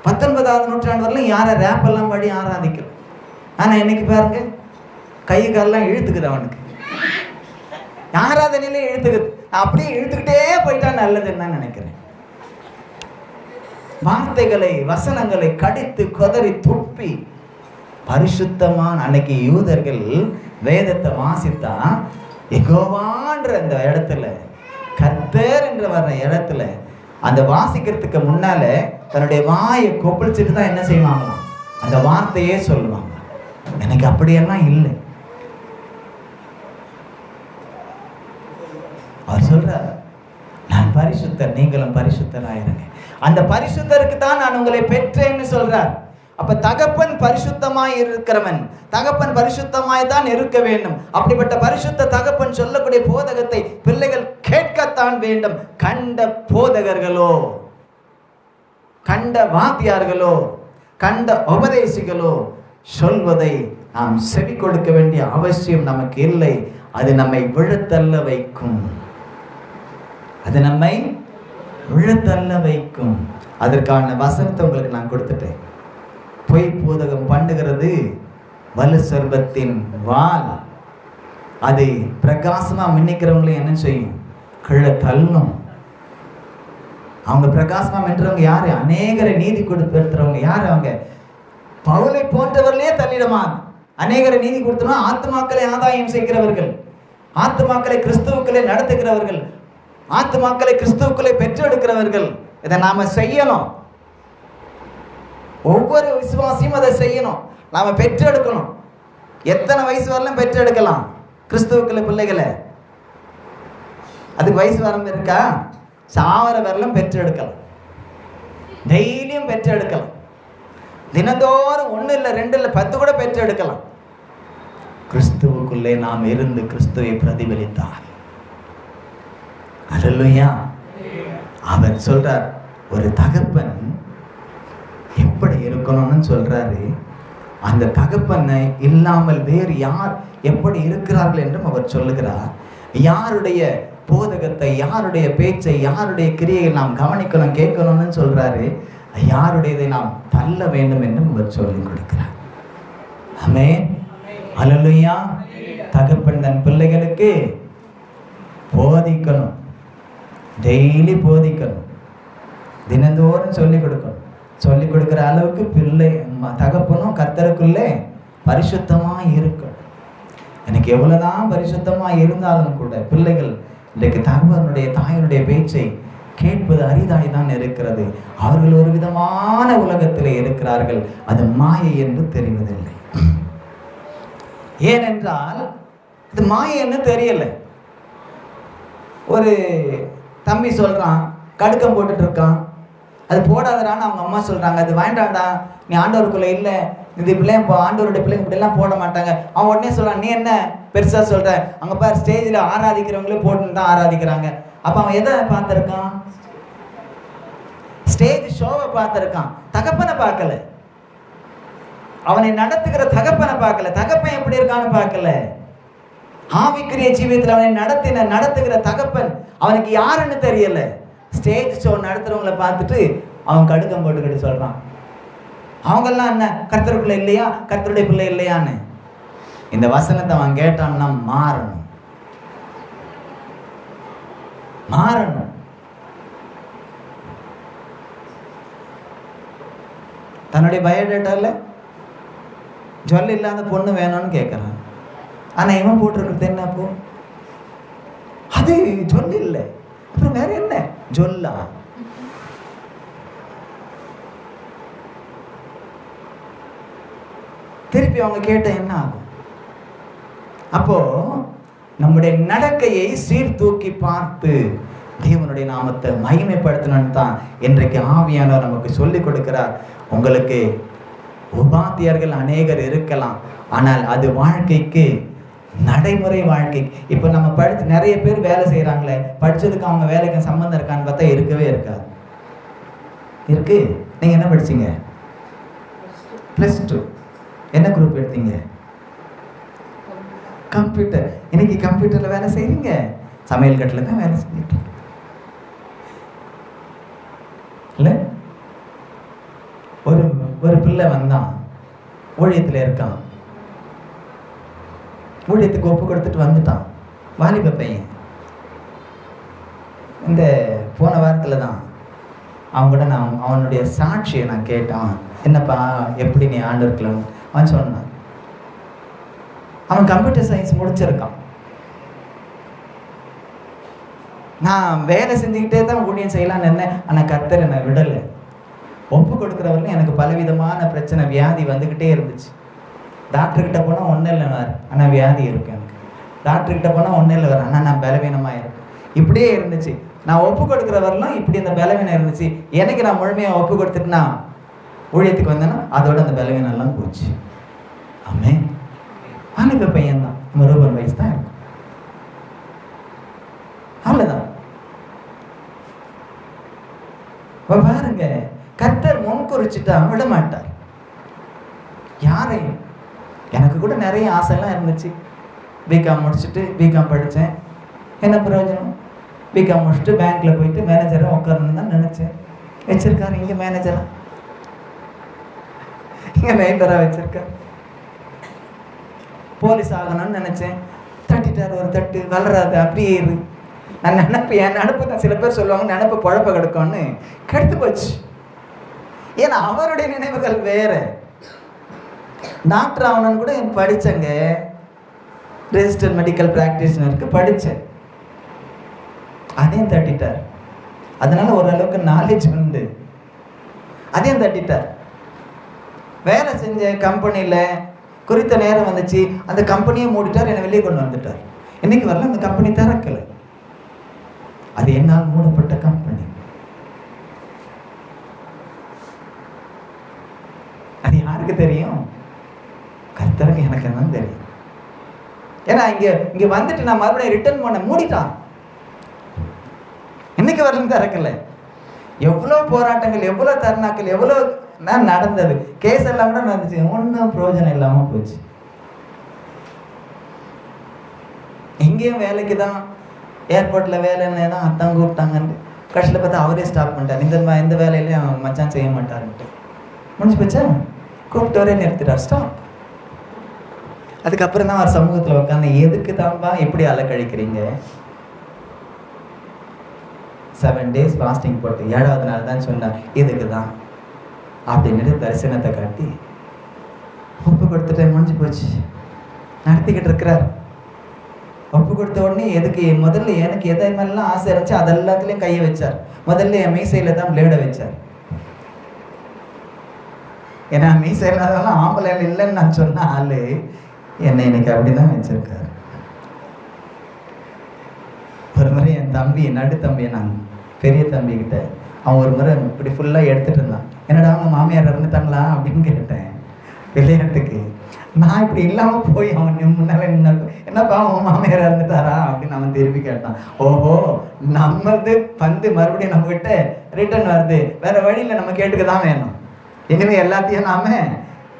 19வது நூற்றாண்டு வரலாம் யாரை ரேப் எல்லாம் பாடி ஆராதிக்கல. ஆனா இன்னைக்கு பாருங்க, கை காலெல்லாம் இழுத்துக்குது, அவனுக்கு ஆராதனையிலே இழுத்துக்குது. அப்படியே இழுத்துக்கிட்டே போயிட்டா நல்லதுன்னு தான் நினைக்கிறேன். வார்த்தைகளை வசனங்களை கடித்து கொதறி துப்பி பரிசுத்தமான அன்னைக்கு யூதர்கள் வேதத்தை வாசித்தா யெகோவான்ற அந்த இடத்துல, கர்த்தர் என்று வர்ற இடத்துல அந்த வாசிக்கிறதுக்கு முன்னால தன்னுடைய வாயை கொப்பளிச்சுட்டு தான் என்ன செய்வாங்களாம், அந்த வார்த்தையே சொல்லுவாங்க. எனக்கு அப்படியெல்லாம் இல்லை. அவர் சொல்றார், நான் பரிசுத்தர், நீங்களும் பரிசுத்தராயிருங்க. அந்த பரிசுத்தருக்கு தான் நான் உங்களை பெற்றேன்னு சொல்றார். அப்ப தகப்பன் பரிசுத்தமாய் இருக்கிறவன், தகப்பன் பரிசுத்தமாய் தான் இருக்க வேண்டும். அப்படிப்பட்ட பரிசுத்த தகப்பன் சொல்லக்கூடிய போதகத்தை பிள்ளைகள் கேட்கத்தான் வேண்டும். கண்ட போதகர்களோ, கண்ட வாத்தியார்களோ, கண்ட உபதேசிகளோ சொல்வதை நாம் செவி கொடுக்க வேண்டிய அவசியம் நமக்கு இல்லை. அது நம்மை விழுத்தள்ள வைக்கும், அது நம்மை விழுத்தள்ள வைக்கும். அதற்கான வசனத்தை உங்களுக்கு நான் கொடுத்துட்டேன். பொய் போதகம் பண்ணுகிறது வலு சர்பத்தின் வால். அது பிரகாசமா மின்னிக்கிறவங்களையும் என்ன செய்யும், கீழே தள்ளும். அவங்க பிரகாசமா மின்றவங்க யாரு, அநேகரை நீதி கொடுத்துறவங்க யாரு, அவங்க பவுலை போன்றவர்களே தள்ளிடுமா. அநேகரை நீதி கொடுத்தோம்னா ஆத்துமாக்களை ஆதாயம் செய்கிறவர்கள், ஆத்துமாக்களை கிறிஸ்துவுக்களை நடத்துகிறவர்கள், ஆத்துமாக்களை கிறிஸ்துவுக்களை பெற்றெடுக்கிறவர்கள். இதை நாம செய்யணும். ஒவ்வொரு விசுவாசியும் அதை செய்யணும். நாம பெற்றெடுக்கணும். எத்தனை வயசு வரலாம் பெற்றெடுக்கலாம் கிறிஸ்துவுக்களை பிள்ளைகளை? அதுக்கு வயசு வரம்பு இருக்கா? சாவர வரலாம் பெற்றெடுக்கலாம், டெய்லியும் பெற்றெடுக்கலாம். தினந்தோறும் 1 இல்லை 2 இல்லை 10 கூட பெற்றெடுக்கலாம். கிறிஸ்துவுக்குள்ளே நாம் இருந்து கிறிஸ்துவை பிரதிபலித்தார். அல்லேலூயா. அவர் சொல்றார், ஒரு தகப்பன் எப்படி இருக்கணும்னு சொல்றாரு. அந்த தகப்பனை இல்லாமல் வேறு யார் எப்படி இருக்கிறார்கள் என்றும் அவர் சொல்லுகிறார். யாருடைய போதகத்தை, யாருடைய பேச்சை, யாருடைய கிரியை நாம் கவனிக்கணும், கேட்கணும்னு சொல்றாரு. யாருடையதை நாம் தள்ள வேண்டும் என்றும் அவர் சொல்லிக் கொடுக்கிறார். ஆமென். அல்லேலூயா. தகப்பன் தன் பிள்ளைகளுக்கு போதிக்கணும், டெய்லி போதிக்கணும், தினந்தோறும் சொல்லிக் கொடுக்கணும். சொல்லிக் கொடுக்கிற அளவுக்கு பிள்ளை தகப்பனும் கர்த்தருக்குள்ளே பரிசுத்தமா இருக்கணும். எனக்கு எவ்வளவுதான் பரிசுத்தமா இருந்தாலும் கூட பிள்ளைகள் இன்றைக்கு தகப்பனுடைய தாயினுடைய பேச்சை கேட்பது அரிதாய் தான் இருக்கிறது. அவர்கள் ஒரு விதமான உலகத்திலே இருக்கிறார்கள். அது மாயை என்று தெரிவதில்லை. ஏனென்றால் இது மாயை என்று தெரியல. ஒரு தம்பி சொல்றான், கடுக்கம் போட்டுட்டு இருக்கான், அது போடாதடான்னு அவங்க அம்மா சொல்றாங்க. அது வேண்டாண்டா, நீ ஆண்டவருக்குள்ள இல்லை, இது பிள்ளைங்க ஆண்டவருடைய பிள்ளைங்க இப்படிலாம் போட மாட்டாங்க. அவன் உடனே சொல்றான், நீ என்ன பெருசா சொல்ற, அங்க பாரு ஸ்டேஜில் ஆராதிக்கிறவங்களே போட்டுன்னு தான் ஆராதிக்கிறாங்க. அப்ப அவன் எதை பார்த்திருக்கான்? ஸ்டேஜ் ஷோவை பார்த்திருக்கான், தகப்பனை பார்க்கல. அவனை நடத்துகிற தகப்பனை பார்க்கல, தகப்பன் எப்படி இருக்கான்னு பார்க்கல. ஆவிக்குரிய ஜீவியத்தில் அவனை நடத்துகிற தகப்பன் அவனுக்கு யாருன்னு தெரியல. ஸ்டேஜ் ஷோ நடத்துறவங்களை பார்த்துட்டு அவன் கடுக்கம் போட்டுக்கிட்டு சொல்றான், அவங்கெல்லாம் என்ன கர்த்தருக்குள்ள இல்லையா, கர்த்தருடைய பிள்ளை இல்லையான்னு. இந்த வசனத்தை அவன் கேட்டான்னா மாறணும், மாறணும். தன்னுடைய பயோடேட்டால ஜொல் இல்லாத பொண்ணு வேணும்னு கேட்கறான். ஆனா இவன் போட்டிருக்கிறது என்ன? அப்போ அது ஜொல் இல்லை, அப்புறம் வேற என்ன? ஜொல்லா? திருப்பி அவங்க கேட்ட என்ன ஆகும்? அப்போ நம்முடைய நடக்கையை சீர்தூக்கி பார்த்து தேவனுடைய நாமத்தை மகிமைப்படுத்தணும்னு தான் இன்றைக்கு ஆவியானவர் நமக்கு சொல்லிக் கொடுக்கிறார். உங்களுக்கு உபாத்தியர்கள் அநேகர் இருக்கலாம், ஆனால் அது வாழ்க்கைக்கு நடைமுறை வாழ்க்கை. இப்போ நம்ம படித்து நிறைய பேர் வேலை செய்கிறாங்களே, படித்ததுக்கு அவங்க வேலைக்கு சம்மந்தம் இருக்கான்னு பார்த்தா இருக்கவே இருக்காது. இருக்கு. நீங்கள் என்ன படிச்சீங்க? +2. என்ன குரூப் எடுத்தீங்க? கம்ப்யூட்டர். இன்னைக்கு கம்ப்யூட்டரில் வேலை செய்கிறீங்க, சமையல் கட்டில் தான் வேலை செஞ்சுட்டு இல்லை. ஒரு பிள்ளை வந்தான், ஊழியத்தில் இருக்கான், ஊழியத்துக்கு ஒப்பு கொடுத்துட்டு வந்துட்டான். வாலிப பையன். இந்த போன வாரத்தில் தான் அவங்க கூட நான் அவனுடைய சாட்சியை நான் கேட்டான். என்னப்பா எப்படி நீ ஆண்டவருக்குள்ள? அவன் சொன்னான், அவன் கம்ப்யூட்டர் சயின்ஸ் முடிச்சிருக்கான். நான் வேலை செஞ்சுக்கிட்டே தான் ஊழியம் செய்யலான்னு இருந்தேன், ஆனால் கர்த்தர் என்னை விடலை. ஒப்பு கொடுக்குறவரையும் எனக்கு பலவிதமான பிரச்சனை, வியாதி வந்துக்கிட்டே இருந்துச்சு. டாக்டர்கிட்ட போனால் ஒன்றும் இல்லை வேறு, ஆனால் வியாதி இருக்கு எனக்கு. டாக்டர்கிட்ட போனால் ஒன்றும் இல்லை வேறு, ஆனால் நான் பலவீனமாக இருக்கேன். இப்படியே இருந்துச்சு. நான் ஒப்பு கொடுக்குறவரெல்லாம் இப்படி இந்த பலவீனம் இருந்துச்சு. எனக்கு நான் முழுமையாக ஒப்பு கொடுத்துட்டுனா ஊழியத்துக்கு வந்தேன்னா அதோட அந்த பலவீனம் எல்லாம் போச்சு. ஆமே. வாலிப பையன் தான், 20 வயசு தான் இருக்கும், அவ்வளோதான். பாருங்க, கர்த்தர் முன்குறிச்சிட்டா விட மாட்டார் யாரையும். எனக்கு கூட நிறைய ஆசைலாம் இருந்துச்சு. பிகாம் முடிச்சுட்டு பிகாம் படித்தேன், என்ன பிரயோஜனம்? பிகாம் முடிச்சுட்டு பேங்க்கில் போயிட்டு மேனேஜராக உட்காரணுன்னு தான் நினச்சேன். வச்சிருக்காரு இங்கே மேனேஜராக, இங்கே மெம்பராக வச்சிருக்காரு. போலீஸ் ஆகணும்னு நினச்சேன், தட்டிட்டார் ஒரு தட்டு, வளராது, அப்படியே இரு. நான் நினப்பு, என் நினப்பு தான். சில பேர் சொல்லுவாங்க நினப்பு குழப்ப கிடக்கும்னு, கெடுத்து போச்சு. ஏன்னா அவருடைய நினைவுகள் வேற. டாக்டர் ஆகணும்னு கூட படித்தேங்க, ரெஜிஸ்டர்ட் மெடிக்கல் ப்ராக்டிஷனருக்கு படித்தேன், அதையும் தட்டிட்டார். அதனால ஓரளவுக்கு நாலேஜ் உண்டு, அதையும் தட்டிட்டார். வேலை செஞ்ச கம்பெனியில் குறித்த நேரம் வந்துச்சு, அந்த கம்பெனியை மூடிட்டார், என்னை வெளியே கொண்டு வந்துட்டார். இன்னைக்கு வரல, அந்த கம்பெனி திறக்கலை. அது என்னால் மூடப்பட்ட கம்பெனி. அது யாருக்கு தெரியும்? கர்த்தருக்கு, எனக்கு என்ன தெரியும். ஏன்னா இங்க வந்துட்டு நான் மறுபடியும் ரிட்டர்ன் பண்ண மூடிட்டான். இன்னைக்கு வரலும் திறக்கல. எவ்வளோ போராட்டங்கள், எவ்வளோ தருணாக்கள், எவ்வளோ நான் நடந்தது. கேஸ் எல்லாம் கூட நடந்துச்சு, ஒன்றும் பிரயோஜனம் இல்லாமல் போச்சு. எங்கேயும் வேலைக்கு தான், ஏர்போர்ட்டில் வேலைன்னு தான் அத்தான் கூப்பிட்டாங்கன்னு, கடைசியில் பார்த்தா அவரே ஸ்டாப் பண்ணிட்டார். இந்த வேலையிலையும் மச்சான் செய்ய மாட்டாருன்ட்டு முடிஞ்சு போச்சா, கூப்பிட்டவரே நிறுத்திட்டார், ஸ்டாப். அதுக்கப்புறம் தான் அவர் சமூகத்தில் உட்காந்து, எதுக்கு தான்பா எப்படி அலக்கழிக்கிறீங்க? 7 days ஃபாஸ்டிங் போட்டு 7வது நாள் தான் சொன்னார், இதுக்கு தான் அப்படின்னு தரிசனத்தை காட்டி ஒப்பு கொடுத்துட்டு முடிஞ்சு போச்சு. நடத்திக்கிட்டு இருக்கிறார். ஒப்பு கொடுத்த உடனே எதுக்கு, முதல்ல எனக்கு எதை மேலாம் ஆசை இருந்துச்சு அது எல்லாத்துலேயும் கையை வச்சார். முதல்ல என் மீசையில் தான் பிளேடை வச்சார். ஏன்னா மீசை இல்லாதெல்லாம் ஆம்பளை இல்லைன்னு நான் சொன்ன ஆளு என்னை இன்னைக்கு அப்படிதான் வச்சிருக்காரு. ஒரு முறை என் தம்பி, நடு தம்பியை, நான் பெரிய தம்பி கிட்ட, அவன் ஒரு முறை இப்படி ஃபுல்லாக எடுத்துட்டு இருந்தான். என்னடா அவங்க மாமியார் இறந்துட்டாங்களா அப்படின்னு கேட்டேன் விளையாட்டுக்கு. நான் இப்படி இல்லாமல் போய் அவன் முன்னால நின்று, என்னப்பா அவன் மாமியார் இறந்துட்டாரா அப்படின்னு அவன் திருப்பி கேட்டான். ஓஹோ, நம்மளது மறுபடியும் நம்ம கிட்ட ரிட்டர்ன் வருது, வேற வழியில் நம்ம கேட்டுக்க தான் வேணும். இனிமே எல்லாத்தையும் நாம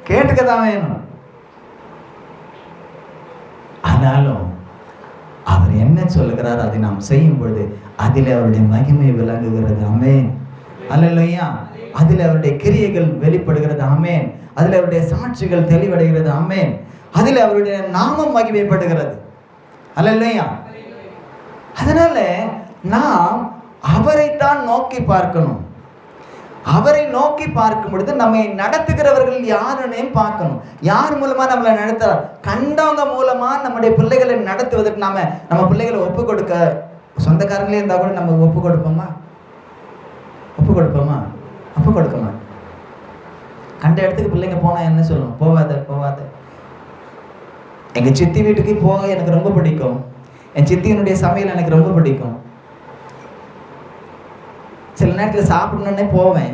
கேட்டுக்க தான் வேணும். ஆனாலும் அவர் என்ன சொல்லுகிறார் அதை நாம் செய்யும் பொழுது அதில் அவருடைய மகிமை விளங்குகிறது. ஆமென், அல்லேலூயா. அதில் அவருடைய கிரியைகள் வெளிப்படுகிறது. ஆமென். அதில் அவருடைய சாட்சிகள் தெளிவடைகிறது. ஆமென். அதில் அவருடைய நாமம் மகிமைப்படுகிறது. அல்லேலூயா. அதனால நாம் அவரைத்தான் நோக்கி பார்க்கணும். அவரை நோக்கி பார்க்கும் பொழுது நம்மை நடத்துகிறவர்கள் யாருன்னு பார்க்கணும். யார் மூலமா நம்மளை நடத்துறார்? கண்டவங்க மூலமா நம்முடைய பிள்ளைகளை நடத்துவதற்கு நம்ம பிள்ளைகளை ஒப்பு கொடுக்க, சொந்தக்காரங்களே இருந்தா கூட நம்ம ஒப்பு கொடுப்போமா? ஒப்பு கொடுக்க மாட்டோம். கண்ட இடத்துக்கு பிள்ளைங்க போனால் என்ன சொல்லணும்? போகாத போகாத. எங்கள் சித்தி வீட்டுக்கு போக எனக்கு ரொம்ப பிடிக்கும். என் சித்தியினுடைய சமையல் எனக்கு ரொம்ப பிடிக்கும். சில நேரத்தில் சாப்பிடணுன்னே போவேன்.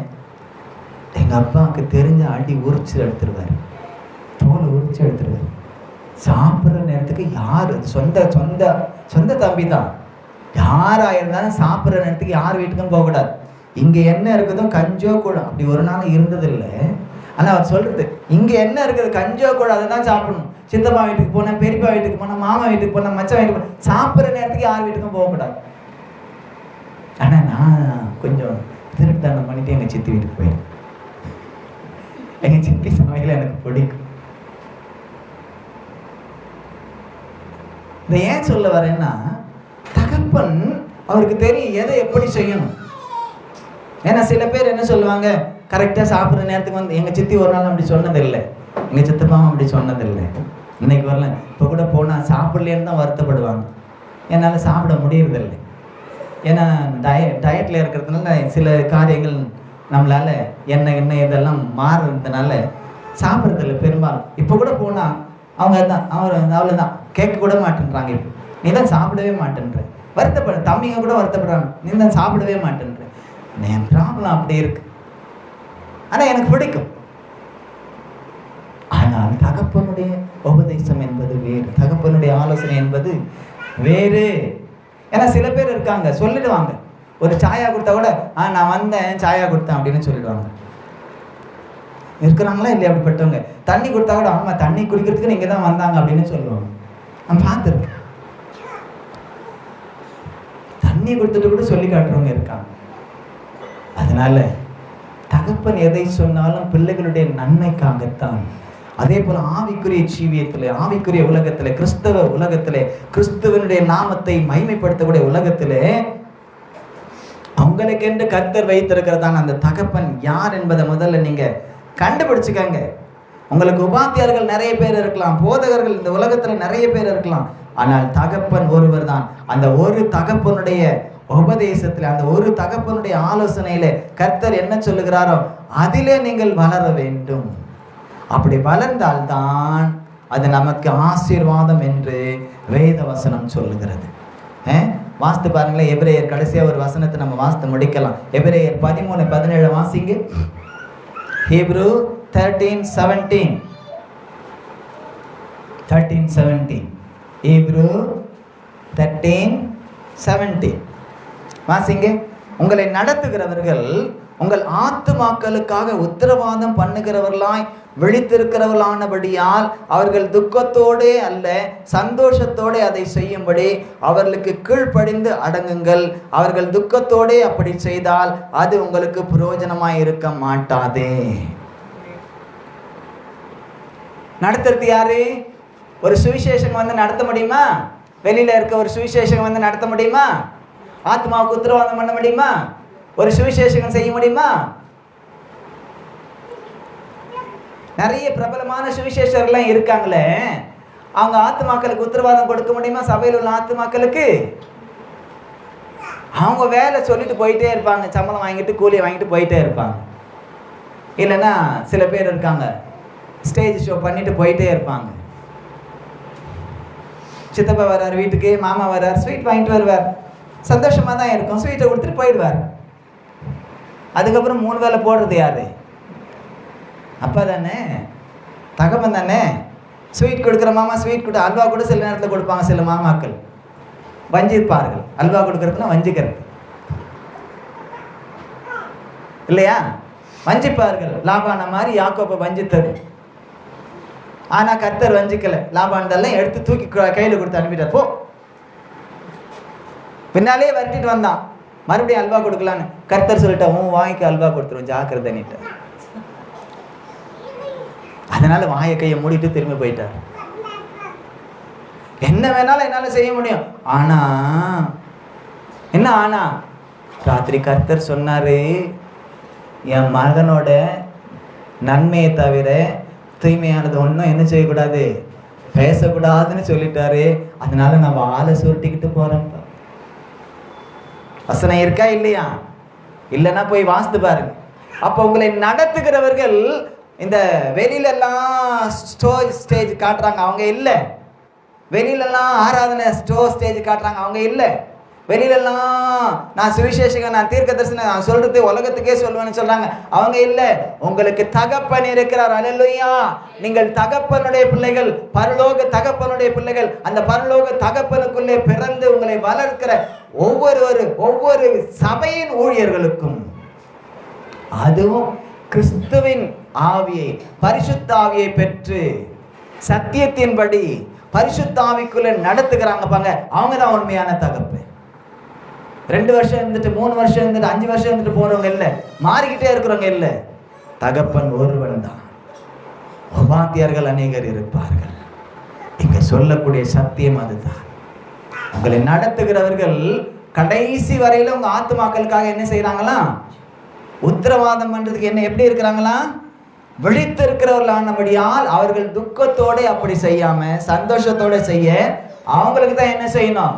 எங்கள் அப்பாவுக்கு தெரிஞ்ச அடி உரிச்சு எடுத்துருவார், தோலை உரிச்சு எடுத்துருவார். சாப்பிட்ற நேரத்துக்கு யார் சொந்த சொந்த சொந்த தம்பி தான், யாராக இருந்தாலும் சாப்பிட்ற நேரத்துக்கு யார் வீட்டுக்கும் போகக்கூடாது. இங்கே என்ன இருக்குதோ கஞ்சோ கூட, அப்படி ஒரு நாள் இருந்ததில்லை. ஆனால் அவர் சொல்கிறது, இங்கே என்ன இருக்குது கஞ்சோ கூட அதை தான் சாப்பிடணும். சித்தப்பா வீட்டுக்கு போனேன், பெரியப்பா வீட்டுக்கு போனேன், மாமா வீட்டுக்கு போனேன், மச்சான் வீட்டுக்கு போனேன், சாப்பிட்ற நேரத்துக்கு யார் வீட்டுக்கும் போகக்கூடாது. ஆனால் நான் கொஞ்சம் திருட்டுத்தனம் பண்ணிட்டு எங்கள் சித்தி வீட்டுக்கு போயிடுவேன். எங்கள் சித்தி சமையல் எனக்கு பிடிக்கும். இதை ஏன் சொல்ல வரேன்னா, தகப்பன் அவருக்கு தெரியும் எதை எப்படி செய்யணும். ஏன்னா சில பேர் என்ன சொல்லுவாங்க, கரெக்டாக சாப்பிட்ற நேரத்துக்கு வந்து, எங்கள் சித்தி ஒரு நாள் அப்படி சொன்னதில்லை, எங்கள் சித்தப்பாவும் அப்படி சொன்னதில்லை. இன்னைக்கு வரல, இப்போ கூட போனால் சாப்பிட்லேன்னு தான் வருத்தப்படுவாங்க. என்னால் சாப்பிட முடியறதில்லை. ஏன்னா டயட்டில் இருக்கிறதுனால சில காரியங்கள் நம்மளால் எண்ணெய் இதெல்லாம் மாறுறதுனால சாப்பிட்றதில்ல பெரும்பாலும். இப்போ கூட போனால் அவங்க தான் அவ்வளோதான், கேட்க கூட மாட்டேன்றாங்க. இப்போ நீ தான் சாப்பிடவே மாட்டேன்ற, வருத்தப்பட தம்பிங்க கூட வருத்தப்படுறாங்க, நீ தான் சாப்பிடவே மாட்டேன்ற. என் ப்ராப்ளம் அப்படி இருக்கு. ஆனால் எனக்கு பிடிக்கும். ஆனால் தகப்பனுடைய உபதேசம் என்பது வேறு, தகப்பனுடைய ஆலோசனை என்பது வேறு. ஏன்னா சில பேர் இருக்காங்க சொல்லிடுவாங்க, ஒரு சாயா கொடுத்தா கூட நான் வந்தேன் சாயா கொடுத்தேன் அப்படின்னு சொல்லிடுவாங்க. இருக்கிறாங்களா இல்லையா அப்படிப்பட்டவங்க? தண்ணி கொடுத்தா கூட ஆமாம் தண்ணி குடிக்கிறதுக்கு நீங்கள் தான் வந்தாங்க அப்படின்னு சொல்லுவாங்க. நான் பார்த்துருக்கேன். தண்ணி கொடுத்துட்டு கூட சொல்லி காட்டுறவங்க இருக்காங்க. அதனால தகப்பன் எதை சொன்னாலும் பிள்ளைகளுடைய நன்மைக்காகத்தான். அதே போல ஆவிக்குரிய ஜீவியத்தில், ஆவிக்குரிய உலகத்தில், கிறிஸ்தவ உலகத்தில், கிறிஸ்துவனுடைய நாமத்தை மகிமைப்படுத்தக்கூடிய உலகத்தில் அவங்களுக்கென்று கர்த்தர் வைத்திருக்கிறதான அந்த தகப்பன் யார் என்பதை முதல்ல நீங்க கண்டுபிடிச்சுக்கங்க. உங்களுக்கு உபாத்தியார்கள் நிறைய பேர் இருக்கலாம், போதகர்கள் இந்த உலகத்துல நிறைய பேர் இருக்கலாம். ஆனால் தகப்பன் ஒருவர் தான். அந்த ஒரு தகப்பனுடைய உபதேசத்தில், அந்த ஒரு தகப்பனுடைய ஆலோசனையில கர்த்தர் என்ன சொல்லுகிறாரோ அதிலே நீங்கள் வளர வேண்டும். அப்படி வளர்ந்தால்தான் அது நமக்கு ஆசீர்வாதம் என்று வேத வசனம் சொல்லுகிறது. வாசித்து பாருங்களேன். எபிரேயர் கடைசியா ஒரு வசனத்தை நம்ம வாசித்து முடிக்கலாம். எபிரேயர் 13:17 வாசிங்க. Hebrew 13:17. Hebrew 13:17 வாசிங்க. உங்களை நடத்துகிறவர்கள் உங்கள் ஆத்துமாக்களுக்காக உத்தரவாதம் பண்ணுகிறவர்களாய் விழித்திருக்கிறவர்களானபடியால் அவர்கள் துக்கத்தோடே அல்ல சந்தோஷத்தோடே அதை செய்யும்படி அவர்களுக்கு கீழ்ப்படிந்து அடங்குங்கள். அவர்கள் துக்கத்தோடே அப்படி செய்தால் அது உங்களுக்கு பிரயோஜனமாய் இருக்க மாட்டாதே. நடத்துறது யாரு? ஒரு சுவிசேஷம் வந்து நடத்த முடியுமா? வெளியில இருக்க ஒரு சுவிசேஷம் வந்து நடத்த முடியுமா? ஆத்மாவுக்கு உத்தரவாதம் பண்ண முடியுமா? ஒரு சுவிசேஷம் செய்ய முடியுமா? நிறைய பிரபலமான சுவிசேஷர்கள்லாம் இருக்காங்களே, அவங்க ஆத்துமாக்களுக்கு உத்தரவாதம் கொடுக்க முடியுமா? சபையில் உள்ள ஆத்துமாக்களுக்கு அவங்க வேலை சொல்லிட்டு போயிட்டே இருப்பாங்க, சம்பளம் வாங்கிட்டு கூலியை வாங்கிட்டு போயிட்டே இருப்பாங்க. இல்லைன்னா சில பேர் இருக்காங்க ஸ்டேஜ் ஷோ பண்ணிட்டு போயிட்டே இருப்பாங்க. சித்தப்பா வர்றார் வீட்டுக்கு, மாமா வர்றார், ஸ்வீட் வாங்கிட்டு வருவார், சந்தோஷமா தான் இருக்கும், ஸ்வீட்டை கொடுத்துட்டு போயிடுவார். அதுக்கப்புறம் 3 வேளை போடுறது யாரு? அப்பா தானே, தகப்பன் தானே. ஸ்வீட் கொடுக்குற மாமா ஸ்வீட் கொடு, அல்வா கூட சில நேரத்தில் கொடுப்பாங்க. சில மாமாக்கள் வஞ்சிப்பார்கள். அல்வா கொடுக்கறதுனா வஞ்சிக்கிறது இல்லையா? வஞ்சிப்பார்கள். லாபான மாதிரி யாக்கோபை வஞ்சித்தது. ஆனா கர்த்தர் வஞ்சிக்கல. லாபானதெல்லாம் எடுத்து தூக்கி கையில் கொடுத்து அனுப்பிட்டார். போ, பின்னாலே வரட்டிட்டு வந்தான். மறுபடியும் அல்வா கொடுக்கலான்னு கர்த்தர் சொல்லிட்டா, வாய்க்கு அல்வா கொடுத்துருவோம் ஜாக்கிரதை நீட்ட. அதனால வாயை கையை மூடிட்டு திரும்பி போயிட்டார். என்ன வேணாலும் என்னால செய்ய முடியும். ஆனா என்ன ஆனா, ராத்திரி கர்த்தர் சொன்னாரு, என் மகனோட நன்மையை தவிர தூய்மையானது ஒன்றும் என்ன செய்யக்கூடாது, பேசக்கூடாதுன்னு சொல்லிட்டாரு. அதனால நம்ம ஆளை சுருட்டிக்கிட்டு போறோம். வசனம் இருக்கா இல்லையா? இல்லைன்னா போய் வாசித்து பாருங்க. அப்போ உங்களை நடத்துகிறவர்கள் இந்த வெளியிலெல்லாம் ஸ்டேஜ் காட்டுறாங்க, அவங்க இல்லை. வெளியிலெல்லாம் ஆராதனை ஸ்டேஜ் காட்டுறாங்க, அவங்க இல்லை. வெளியிலெல்லாம் நான் சுவிசேஷகன், நான் தீர்க்கதரிசனம், நான் சொல்றது உலகத்துக்கே சொல்லுவேன்னு சொல்றாங்க, அவங்க இல்லை. உங்களுக்கு தகப்பன் இருக்கிறார். அல்லேலூயா. நீங்கள் தகப்பனுடைய பிள்ளைகள், பரலோக தகப்பனுடைய பிள்ளைகள். அந்த பரலோக தகப்பனுக்குள்ளே பிறந்து உங்களை வளர்க்கிற ஒவ்வொரு சபையின் ஊழியர்களுக்கும், அதுவும் கிறிஸ்துவின் ஆவியை, பரிசுத்த ஆவியை பெற்று சத்தியத்தின்படி பரிசுத்த ஆவிக்குள்ள நடத்துகிறாங்க பாங்க, அவங்க தான் உண்மையான தகப்பன். 2 வருஷம் இருந்துட்டு, 3 வருஷம் இருந்துட்டு, 5 வருஷம் இருந்துட்டு போறவங்க இல்லை, மாறிக்கிட்டே இருக்கிறவங்க இல்லை. தகப்பன் ஒருவன் தான். உபாத்தியர்கள் அநேகர் இருப்பார்கள். இங்க சொல்லக்கூடிய சத்தியம் அதுதான். உங்களை நடத்துகிறவர்கள் கடைசி வரையில உங்க ஆத்துமாக்களுக்காக என்ன செய்யறாங்களா? உத்தரவாதம் பண்றதுக்கு என்ன எப்படி இருக்கிறாங்களா? விழித்து இருக்கிறவர்களானபடியால் அவர்கள் துக்கத்தோட அப்படி செய்யாம சந்தோஷத்தோட செய்ய அவங்களுக்கு தான் என்ன செய்யணும்?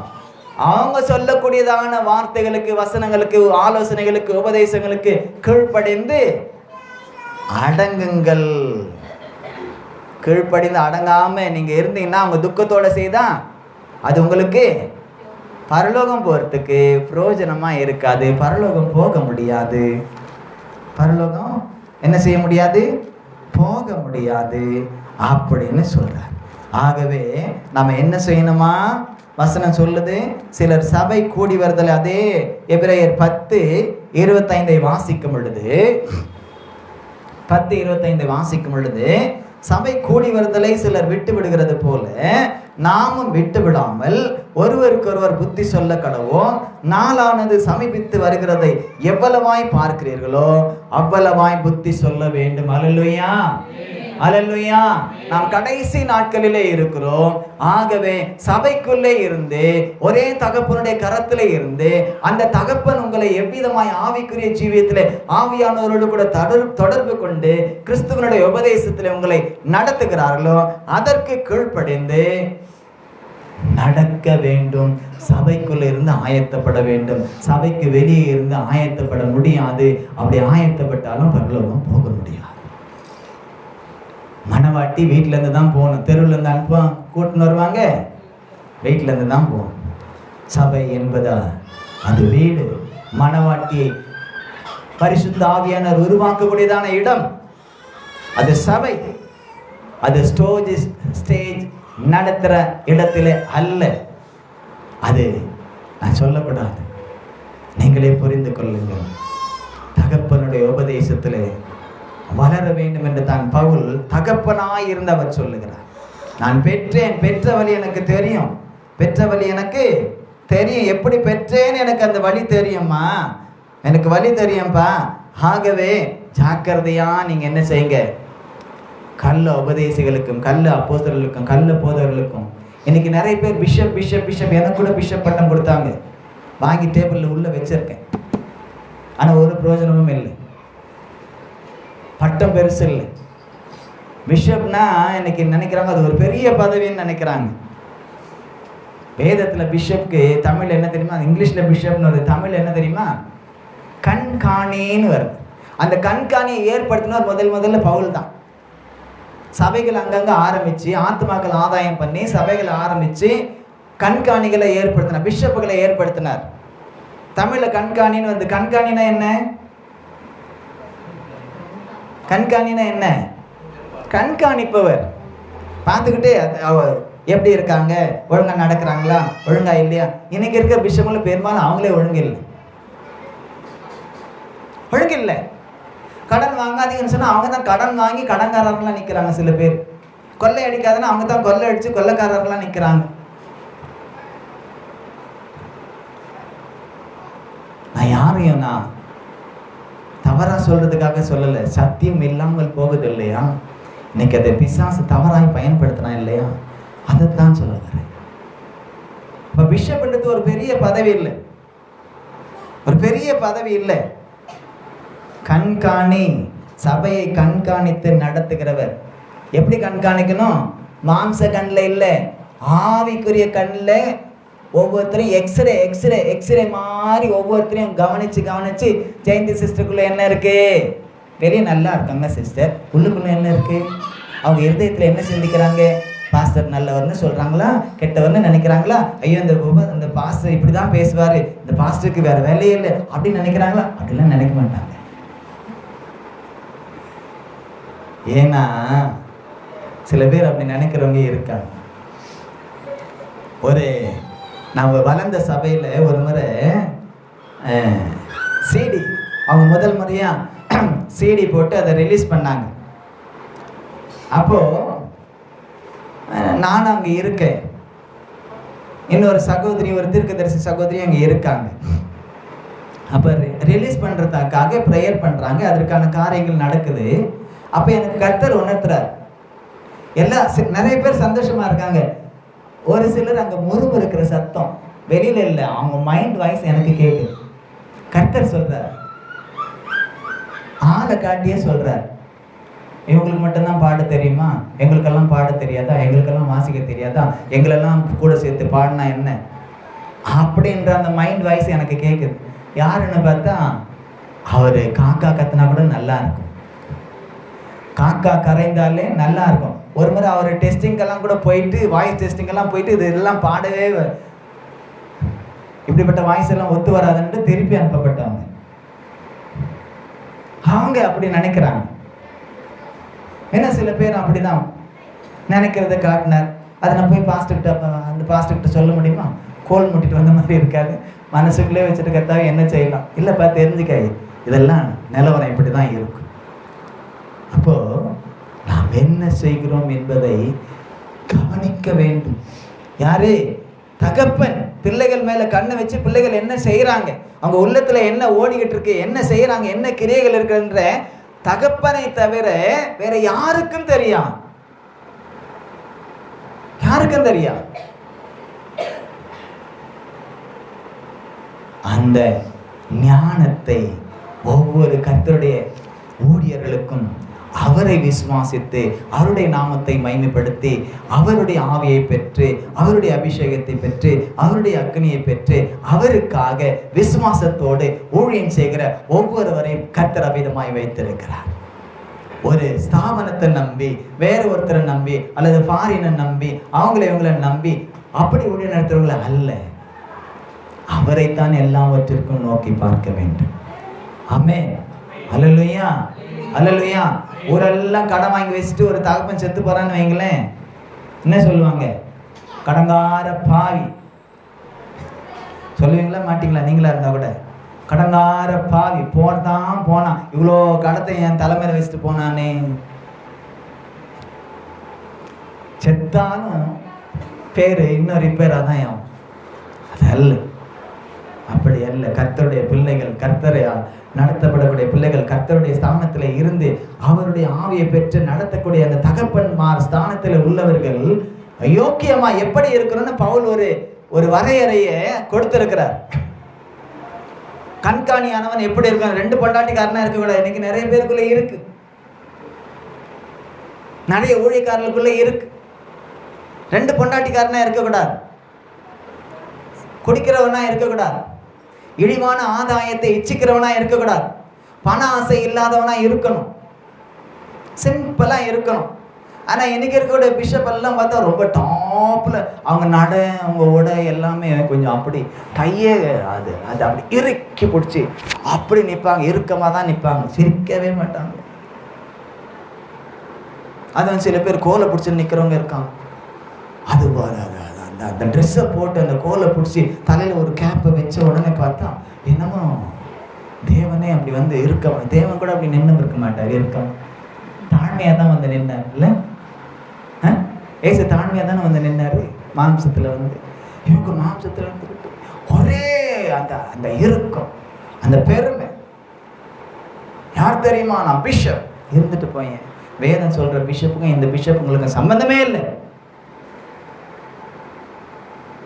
அவங்க சொல்லக்கூடியதான வார்த்தைகளுக்கு, வசனங்களுக்கு, ஆலோசனைகளுக்கு, உபதேசங்களுக்கு கீழ்ப்படிந்து அடங்குங்கள். கீழ்ப்படிந்து அடங்காம நீங்க இருந்தீங்கன்னா, அவங்க துக்கத்தோட செய்தா அது உங்களுக்கு பரலோகம் போறதுக்கு பிரயோஜனமா இருக்காது. பரலோகம் போக முடியாது. பரலோகம் என்ன செய்ய முடியாது? போக முடியாது அப்படின்னு சொல்றார். ஆகவே நம்ம என்ன செய்யணுமா? வசனம் சொல்லுது, சிலர் சபை கூடி வருதல். அதே எபிரேயர் 10:25 வாசிக்கும் பொழுது, 10:25 வாசிக்கும் பொழுது, சபை கூடி வருதலை சிலர் விட்டு விடுகிறது போல நாமும் விட்டு விடாமல் ஒருவருக்கொருவர் புத்தி சொல்ல கடவோம். நாளானது சமீபித்து வருகிறதை எவ்வளவாய் பார்க்கிறீர்களோ அவ்வளவாய் புத்தி சொல்ல வேண்டும். அல்லேலூயா, அல்லேலூயா. நாம் கடைசி நாட்களிலே இருக்கிறோம். ஆகவே சபைக்குள்ளே இருந்து, ஒரே தகப்பனுடைய கரத்திலே இருந்து, அந்த தகப்பன் உங்களை எவ்விதமாய் ஆவிக்குரிய ஜீவியத்திலே ஆவியானவரோடு கூட தொடர்பு கொண்டு கிறிஸ்துவனுடைய உபதேசத்திலே உங்களை நடத்துகிறார்களோ அதற்கு கீழ்ப்படிந்து நடக்க வேண்டும். சபைக்குள்ள இருந்து ஆயத்தப்பட வேண்டும். சபைக்கு வெளியே இருந்து ஆயத்தப்பட முடியாது. அப்படி ஆயத்தப்பட்டாலும் பரலோகம் போக முடியாது. மணவாட்டி வீட்டுல இருந்து தான் போகணும். தெருவில் இருந்து அனுப்புவாங்க, கூட்டின்னு வருவாங்க, வீட்டுல இருந்து தான் போகணும். சபை என்பதா அது வீடு. மணவாட்டியை பரிசுத்த ஆவியானவர் உருவாக்கக்கூடியதான இடம் அது சபை. அது ஸ்டேஜ் நடத்துற இடத்திலே அல்ல. அது நான் சொல்லக்கூடாது. நீங்களே புரிந்து கொள்ளுங்கள். தகப்பனுடைய உபதேசத்திலே வளர வேண்டும் என்று தான் பவுல் தகப்பனாய் இருந்தவர் சொல்லுகிறார். நான் பெற்றேன், பெற்ற வழி எனக்கு தெரியும், பெற்ற வழி எனக்கு தெரியும். எப்படி பெற்றேன்னு எனக்கு அந்த வழி தெரியுமா? எனக்கு வழி தெரியும்பா. ஆகவே ஜாக்கிரதையா நீங்க என்ன செய்யுங்க? கள்ள உபதேசிகளுக்கும், கள்ள அப்போஸ்தலர்களுக்கும், கள்ள போதவர்களுக்கும். இன்னைக்கு நிறைய பேர் பிஷப் பிஷப் பிஷப், எனக்கு கூட பிஷப் பட்டம் கொடுத்தாங்க, வாங்கி டேபிள்ல உள்ள வச்சிருக்கேன். ஆனா ஒரு பிரயோஜனமும் இல்லை. பட்டம் பெருசு இல்லை. பிஷப்னா இன்னைக்கு நினைக்கிறாங்க அது ஒரு பெரிய பதவின்னு நினைக்கிறாங்க. வேதத்துல பிஷப்க்கு தமிழ் என்ன தெரியுமா? இங்கிலீஷ்ல பிஷப்னு வருது, தமிழ் என்ன தெரியுமா? கண்காணின்னு வருது. அந்த கண்காணியை ஏற்படுத்தினவர் முதல்ல பவுல் தான். சபைகள் அங்கங்க ஆரம்பிச்சு, ஆத்மாக்கள் ஆதாயம் பண்ணி சபைகளை ஆரம்பிச்சு கண்காணிகளை ஏற்படுத்தினார், பிஷப்புகளை ஏற்படுத்தினார். தமிழ்ல கண்காணின்னு வந்து, கண்காணினா என்ன? கண்காணினா என்ன? கண்காணிப்பவர். பார்த்துக்கிட்டே எப்படி இருக்காங்க, ஒழுங்கா நடக்கிறாங்களா, ஒழுங்கா இல்லையா. இன்னைக்கு இருக்கிற பிஷப்புல பெரும்பாலும் அவங்களே ஒழுங்கு இல்லை. கடன் வாங்காதீங்கன்னு சொன்னா அவங்க தான் கடன் வாங்கி கடன்காரர்களா நிக்கிறாங்க. சில பேர் கொள்ளை அடிக்காதுன்னா அவங்க தான் கொள்ளை அடிச்சு கொள்ளைக்காரர்களா நிக்கிறாங்க. நான் யாரையும் நான் தவறா சொல்றதுக்காக சொல்லல. சத்தியம் இல்லாமல் போகுது இல்லையா? இன்னைக்கு அதை பிசாசு தவறாய் பயன்படுத்தினா இல்லையா? அதைத்தான் சொல்ல வரேன். இப்ப பிஷப்ன்றது ஒரு பெரிய பதவி இல்லை, ஒரு பெரிய பதவி இல்லை. கண்காணி, சபையை கண்காணித்து நடத்துகிறவர். எப்படி கண்காணிக்கணும்? மாம்ச கண்ணில் இல்லை, ஆவிக்குரிய கண்ணில். ஒவ்வொருத்தரையும் எக்ஸ்ரே மாதிரி ஒவ்வொருத்தரையும் கவனிச்சு ஜெயந்தி சிஸ்டருக்குள்ள என்ன இருக்கு, வெளியே நல்லா இருக்காங்க சிஸ்டர், உள்ளுக்குள்ள என்ன இருக்கு? அவங்க இருதயத்தில் என்ன சிந்திக்கிறாங்க? பாஸ்டர் நல்லவர்னு சொல்றாங்களா, கெட்டவர்னு நினைக்கிறாங்களா? ஐயோ இந்த பாஸ்டர் இப்படி தான் பேசுவாரு, இந்த பாஸ்டருக்கு வேற வேலையே இல்லை அப்படின்னு நினைக்கிறாங்களா? அப்படிலாம் நினைக்க மாட்டாங்க. ஏன்னா சில பேர் அப்படி நினைக்கிறவங்க இருக்காங்க. நம்ம வளர்ந்த சபையில் ஒரு முறை சிடி, அவங்க முதல் முறையா சிடி போட்டு அதை ரிலீஸ் பண்ணாங்க. அப்போ நான் அங்கே இருக்கேன், இன்னொரு சகோதரி, ஒரு தீர்க்கதரிசி சகோதரி அங்கே இருக்காங்க. அப்போ ரிலீஸ் பண்ணுறதுக்காக ப்ரேயர் பண்ணுறாங்க, அதற்கான காரியங்கள் நடக்குது. அப்போ எனக்கு கர்த்தர் உணர்த்துறார். நிறைய பேர் சந்தோஷமா இருக்காங்க, ஒரு சிலர் அங்கே முறுமுறுக்கிற சத்தம் வெளியில இல்லை, அவங்க மைண்ட் வாய்ஸ் எனக்கு கேட்குது. கர்த்தர் சொல்றார், ஆளை காட்டியே சொல்றார், இவங்களுக்கு மட்டும்தான் பாட தெரியுமா, எங்களுக்கெல்லாம் பாட தெரியாதா, எங்களுக்கெல்லாம் வாசிக்க தெரியாதா, எங்களெல்லாம் கூட சேர்த்து பாடினா என்ன அப்படின்ற அந்த மைண்ட் வாய்ஸ் எனக்கு கேட்குது. யாருன்னு பார்த்தா அவர் காக்கா கத்துனா கூட நல்லா இருக்கும், காக்கா கரைந்தாலே நல்லா இருக்கும். ஒரு முறை அவர் டெஸ்டிங்கெல்லாம் கூட போயிட்டு, வாய்ஸ் டெஸ்டிங்கெல்லாம் போயிட்டு இதெல்லாம் பாடவே இப்படிப்பட்ட வாய்ஸ் எல்லாம் ஒத்து வராதுன்ட்டு திருப்பி அனுப்பப்பட்டவங்க. அவங்க அப்படி நினைக்கிறாங்க. ஏன்னா சில பேர் அப்படிதான் நினைக்கிறத காட்டினார், அதை நான் போய் அந்த பாஸ்டர்கிட்ட சொல்ல முடியுமா? கோல் முட்டிட்டு வந்த மாதிரி இருக்காது, மனசுக்குள்ளே வச்சுட்டு கத்தாவே என்ன செய்யலாம்? இல்லைப்பா தெரிஞ்சுக்காது, இதெல்லாம் நிலவரம் இப்படி தான் இருக்கும். அப்போ நாம் என்ன செய்கிறோம் என்பதை கவனிக்க வேண்டும். யாரு? தகப்பன் பிள்ளைகள் மேல கண்ணை வச்சு பிள்ளைகள் என்ன செய்யறாங்க, அவங்க உள்ளத்துல என்ன ஓடிக்கிட்டு இருக்கு, என்ன செய்யறாங்க, என்ன கிரியைகள் இருக்குன்ற தகப்பனை தவிர வேற யாருக்கும் தெரியும்? யாருக்கும் தெரியும்? அந்த ஞானத்தை ஒவ்வொரு கர்த்தருடைய ஊழியர்களுக்கும் அவரை விசுவாசித்து அவருடைய நாமத்தை மகிமைப்படுத்தி அவருடைய ஆவியை பெற்று அவருடைய அபிஷேகத்தை பெற்று அவருடைய அக்னியை பெற்று அவருக்காக விசுவாசத்தோடு ஊழியம் செய்கிற ஒவ்வொருவரையும் கர்த்தர் அபிதமாய் வைத்திருக்கிறார். ஒரு ஸ்தாபனத்தை நம்பி வேற ஒருத்தரை நம்பி அல்லது ஃபாரினை நம்பி இவங்களை நம்பி அப்படி ஊழியம் நடத்துறவங்களை அல்ல, அவரைத்தான் எல்லாவற்றிற்கும் நோக்கி பார்க்க வேண்டும். ஆமென். அல்லேலூயா, அல்லேலூயா. ஊரெல்லாம் கடன் வாங்கி வச்சுட்டு ஒரு தகப்பன் செத்து போறான்னு வைங்களேன், என்ன சொல்லுவாங்க? கடங்கார பாவி சொல்லுவீங்களா மாட்டீங்களா? நீங்களா இருந்தா கூட கடங்கார பாவி, போனான் இவ்வளோ கடத்தை என் தலைமையில வச்சுட்டு போனானே. செத்தாலும் பேரு இன்னும் ரிப்பேரா தான் ஆகும். அது அல்ல, அப்படி அல்ல. கர்த்தருடைய பிள்ளைகள், கர்த்தரையால் நடத்தப்படக்கூடிய பிள்ளைகள், கர்த்தருடைய ஸ்தானத்தில் இருந்து அவருடைய ஆவியை பெற்று நடத்தக்கூடிய அந்த தகப்பன்மார் ஸ்தானத்தில் உள்ளவர்கள் யோக்கியமா எப்படி இருக்கணும்னு பவுல் ஒரு வரையறைய கொடுத்திருக்கிறார். கண்காணியானவன் எப்படி இருக்கான்? 2 பொண்டாட்டிக்காரனா இருக்கக்கூடாது. இன்னைக்கு நிறைய பேருக்குள்ள இருக்கு, நிறைய ஊழியக்காரர்களுக்குள்ள இருக்கு. 2 பொண்டாட்டிக்காரனா இருக்கக்கூடாது, குடிக்கிறவனா இருக்கக்கூடாது, இழிவான ஆதாயத்தை இச்சிக்கிறவனா இருக்கக்கூடாது, பண ஆசை இல்லாதவனா இருக்கணும், சிம்பிளா இருக்கணும். ஆனா இன்னைக்கு இருக்கக்கூடிய பிஷப் எல்லாம் பார்த்தா ரொம்ப டாப்ல அவங்க அவங்க உடை எல்லாமே கொஞ்சம் அப்படி கையே அது அப்படி இறுக்கி பிடிச்சி அப்படி நிற்பாங்க, இறுக்கமா தான் நிற்பாங்க, சிரிக்கவே மாட்டாங்க. அது சில பேர் கோலை பிடிச்சி நிற்கிறவங்க இருக்காங்க. அது அந்த ட்ரெஸ்ஸை போட்டு அந்த கோலை பிடிச்சி தலையில் ஒரு கேப்பை வச்ச உடனே பார்த்தா என்னமோ தேவனே அப்படி இருக்க, தேவன் கூட அப்படி நின்று இருக்க மாட்டார், இருக்க தாழ்மையாக தான் நின்னார். இல்லை ஏசு தாழ்மையாக தானே நின்னாரு. மாம்சத்தில் இவங்க மாம்சத்தில் வந்துக்கிட்டு ஒரே அந்த இறுக்கம், அந்த பெருமை. யார் தெரியுமா? நான் பிஷப் இருந்துட்டு போயேன். வேதம் சொல்ற பிஷப்புக்கும் இந்த பிஷப்புங்களுக்கு சம்பந்தமே இல்லை.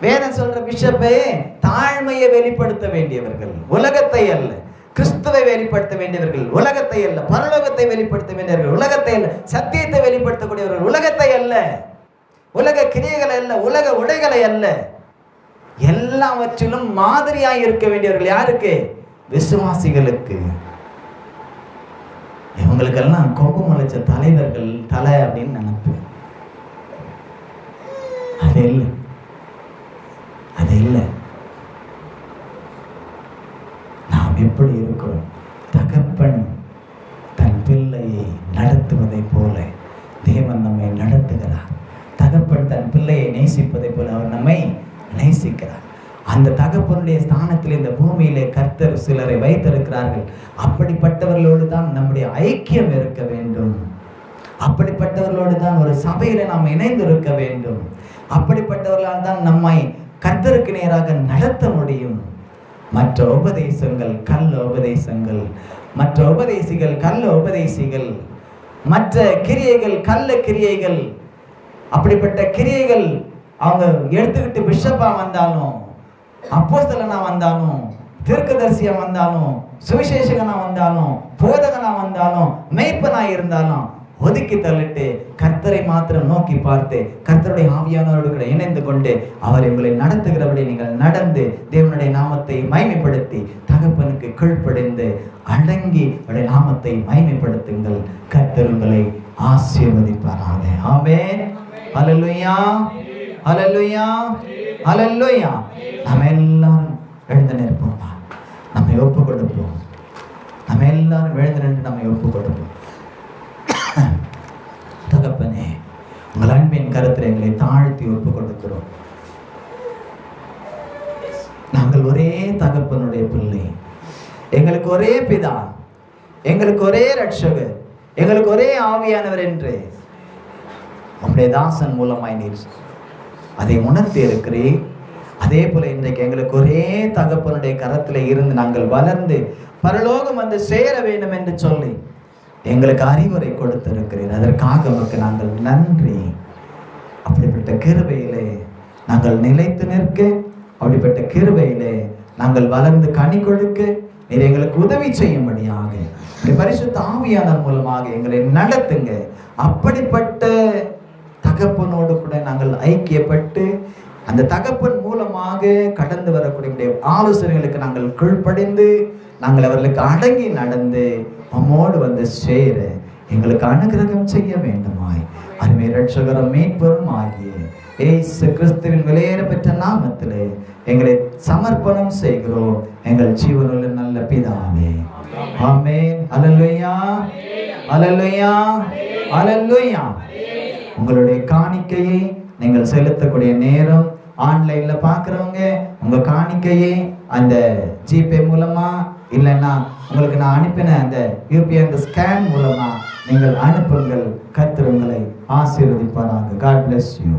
வேதம் சொல்ற பிஷப்பே தாழ்மையை வெளிப்படுத்த வேண்டியவர்கள், உலகத்தை அல்ல. கிறிஸ்துவை வெளிப்படுத்த வேண்டியவர்கள், உலகத்தை அல்ல. பரலோகத்தை வெளிப்படுத்த வேண்டியவர்கள், உலகத்தை அல்ல. சத்தியத்தை வெளிப்படுத்தக்கூடியவர்கள், உலகத்தை அல்ல. உலக கிரியைகளை அல்ல, உலக உடைகளை அல்ல. எல்லாவற்றிலும் மாதிரியாய் இருக்க வேண்டியவர்கள். யாருக்கு? விசுவாசிகளுக்கு. இவங்களுக்கெல்லாம் கொம்பு முளைச்ச தலைவர்கள் தலை அப்படின்னு நினைப்பு. அது இல்லை, அது இல்லை. நாம் எப்படி இருக்கிறோம்? தகப்பன் தன் பிள்ளையை நடத்துவதை போல தேவன் நம்மை நடத்துகிறார். தகப்பன் தன் பிள்ளையை நேசிப்பதை போல அவர் நம்மை நேசிக்கிறார். அந்த தகப்பனுடைய ஸ்தானத்தில் இந்த பூமியிலே கர்த்தர் சிலரை வைத்திருக்கிறார்கள். அப்படிப்பட்டவர்களோடு தான் நம்முடைய ஐக்கியம் இருக்க வேண்டும். அப்படிப்பட்டவர்களோடு தான் ஒரு சபையில நாம் இணைந்து இருக்க வேண்டும். அப்படிப்பட்டவர்களால் தான் நம்மை கர்த்தருக்கு நேராக நடத்த முடியும். மற்ற உபதேசங்கள் கள்ள உபதேசங்கள், மற்ற உபதேசிகள் கள்ள உபதேசிகள், மற்ற கிரியைகள் கள்ள கிரியைகள். அப்படிப்பட்ட கிரியைகள் அவங்க எடுத்துக்கிட்டு பிஷப்பா வந்தாலும், அப்போஸ்தலனா வந்தாலும், தீர்க்கதரிசியா வந்தாலும், சுவிசேஷகனா வந்தாலும், போதகனா வந்தாலும், மேய்ப்பனா இருந்தாலும் ஒதுக்கி தள்ளிட்டு கர்த்தரை மாத்திரம் நோக்கி பார்த்து கர்த்தருடைய ஆவியானவரோடு கூட இணைந்து கொண்டு அவர் உங்களை நடத்துகிறபடி நீங்கள் நடந்து தேவனுடைய நாமத்தை மகிமைப்படுத்தி தகப்பனுக்கு கீழ்ப்படிந்து அடங்கி அவருடைய நாமத்தை மகிமைப்படுத்துங்கள். கர்த்தர் உங்களை ஆசீர்வதிப்பாராக. ஆமென். ஹல்லேலூயா, ஹல்லேலூயா, ஹல்லேலூயா. நம்ம எல்லாரும் எழுந்து நிற்போமா? நம்மை ஒப்பு கொடுப்போம். நம்ம எல்லாரும் எழுந்து நின்று நம்மை ஒப்பு கொடுப்போம். தகப்பனே, உங்கள் அன்பின் கருத்தில் எங்களை தாழ்த்தி ஒப்பு கொடுக்கிறோம். நாங்கள் ஒரே தகப்பனுடைய பிள்ளை, எங்களுக்கு ஒரே பிதா, எங்களுக்கு ஒரே ரட்சகர், எங்களுக்கு ஒரே ஆவியானவர் என்று உம்முடைய தாசன் மூலமாய் நீர் அதை உணர்த்தி இருக்கிறேன். அதே போல இன்றைக்கு எங்களுக்கு ஒரே தகப்பனுடைய கரத்தில் இருந்து நாங்கள் வளர்ந்து பரலோகம் வந்து சேர வேண்டும் என்று சொல்லி எங்களுக்கு அறிவுரை கொடுத்திருக்கிறீர். அதற்காக உமக்கு நாங்கள் நன்றி. அப்படிப்பட்ட கிருபையிலே நாங்கள் நிலைத்து நிற்க, அப்படிப்பட்ட கிருபையிலே நாங்கள் வளர்ந்து கனி கொடுக்க நீர் எங்களுக்கு உதவி செய்யும்படியாக பரிசுத்த ஆவியானவர் மூலமாக எங்களை நடத்துங்க. அப்படிப்பட்ட தகப்பனோடு கூட நாங்கள் ஐக்கியப்பட்டு அந்த தகப்பன் மூலமாக கடந்து வரக்கூடிய ஆலோசனைகளுக்கு நாங்கள் கீழ்ப்படிந்து நாங்கள் அவர்களுக்கு அடங்கி நடந்து நம்மோடு வந்து சேர எங்களுக்கு அனுகிரகம் செய்ய வேண்டுமாய் அருமை இரட்சகரும் மீட்பரும் ஆகிய இயேசு கிறிஸ்துவின் விலையேற பெற்ற நாமத்திலே எங்களை சமர்ப்பணம் செய்கிறோம். எங்கள் ஜீவனுள்ள நல்ல பிதாவே. ஆமென். அல்லேலூயா, அல்லேலூயா, அல்லேலூயா. உங்களுடைய காணிக்கையை நீங்கள் செலுத்தக்கூடிய நேரம் ஆன்லைன்ல பார்க்குறவங்க உங்க காணிக்கையை அந்த ஜிபே மூலமா இல்லைன்னா உங்களுக்கு நான் அனுப்பின அந்த யூபிஐ அந்த ஸ்கேன் மூலமா நீங்கள் அனுப்புங்கள். கர்த்தர் உங்களை ஆசீர்வதிப்பாராக. God bless you.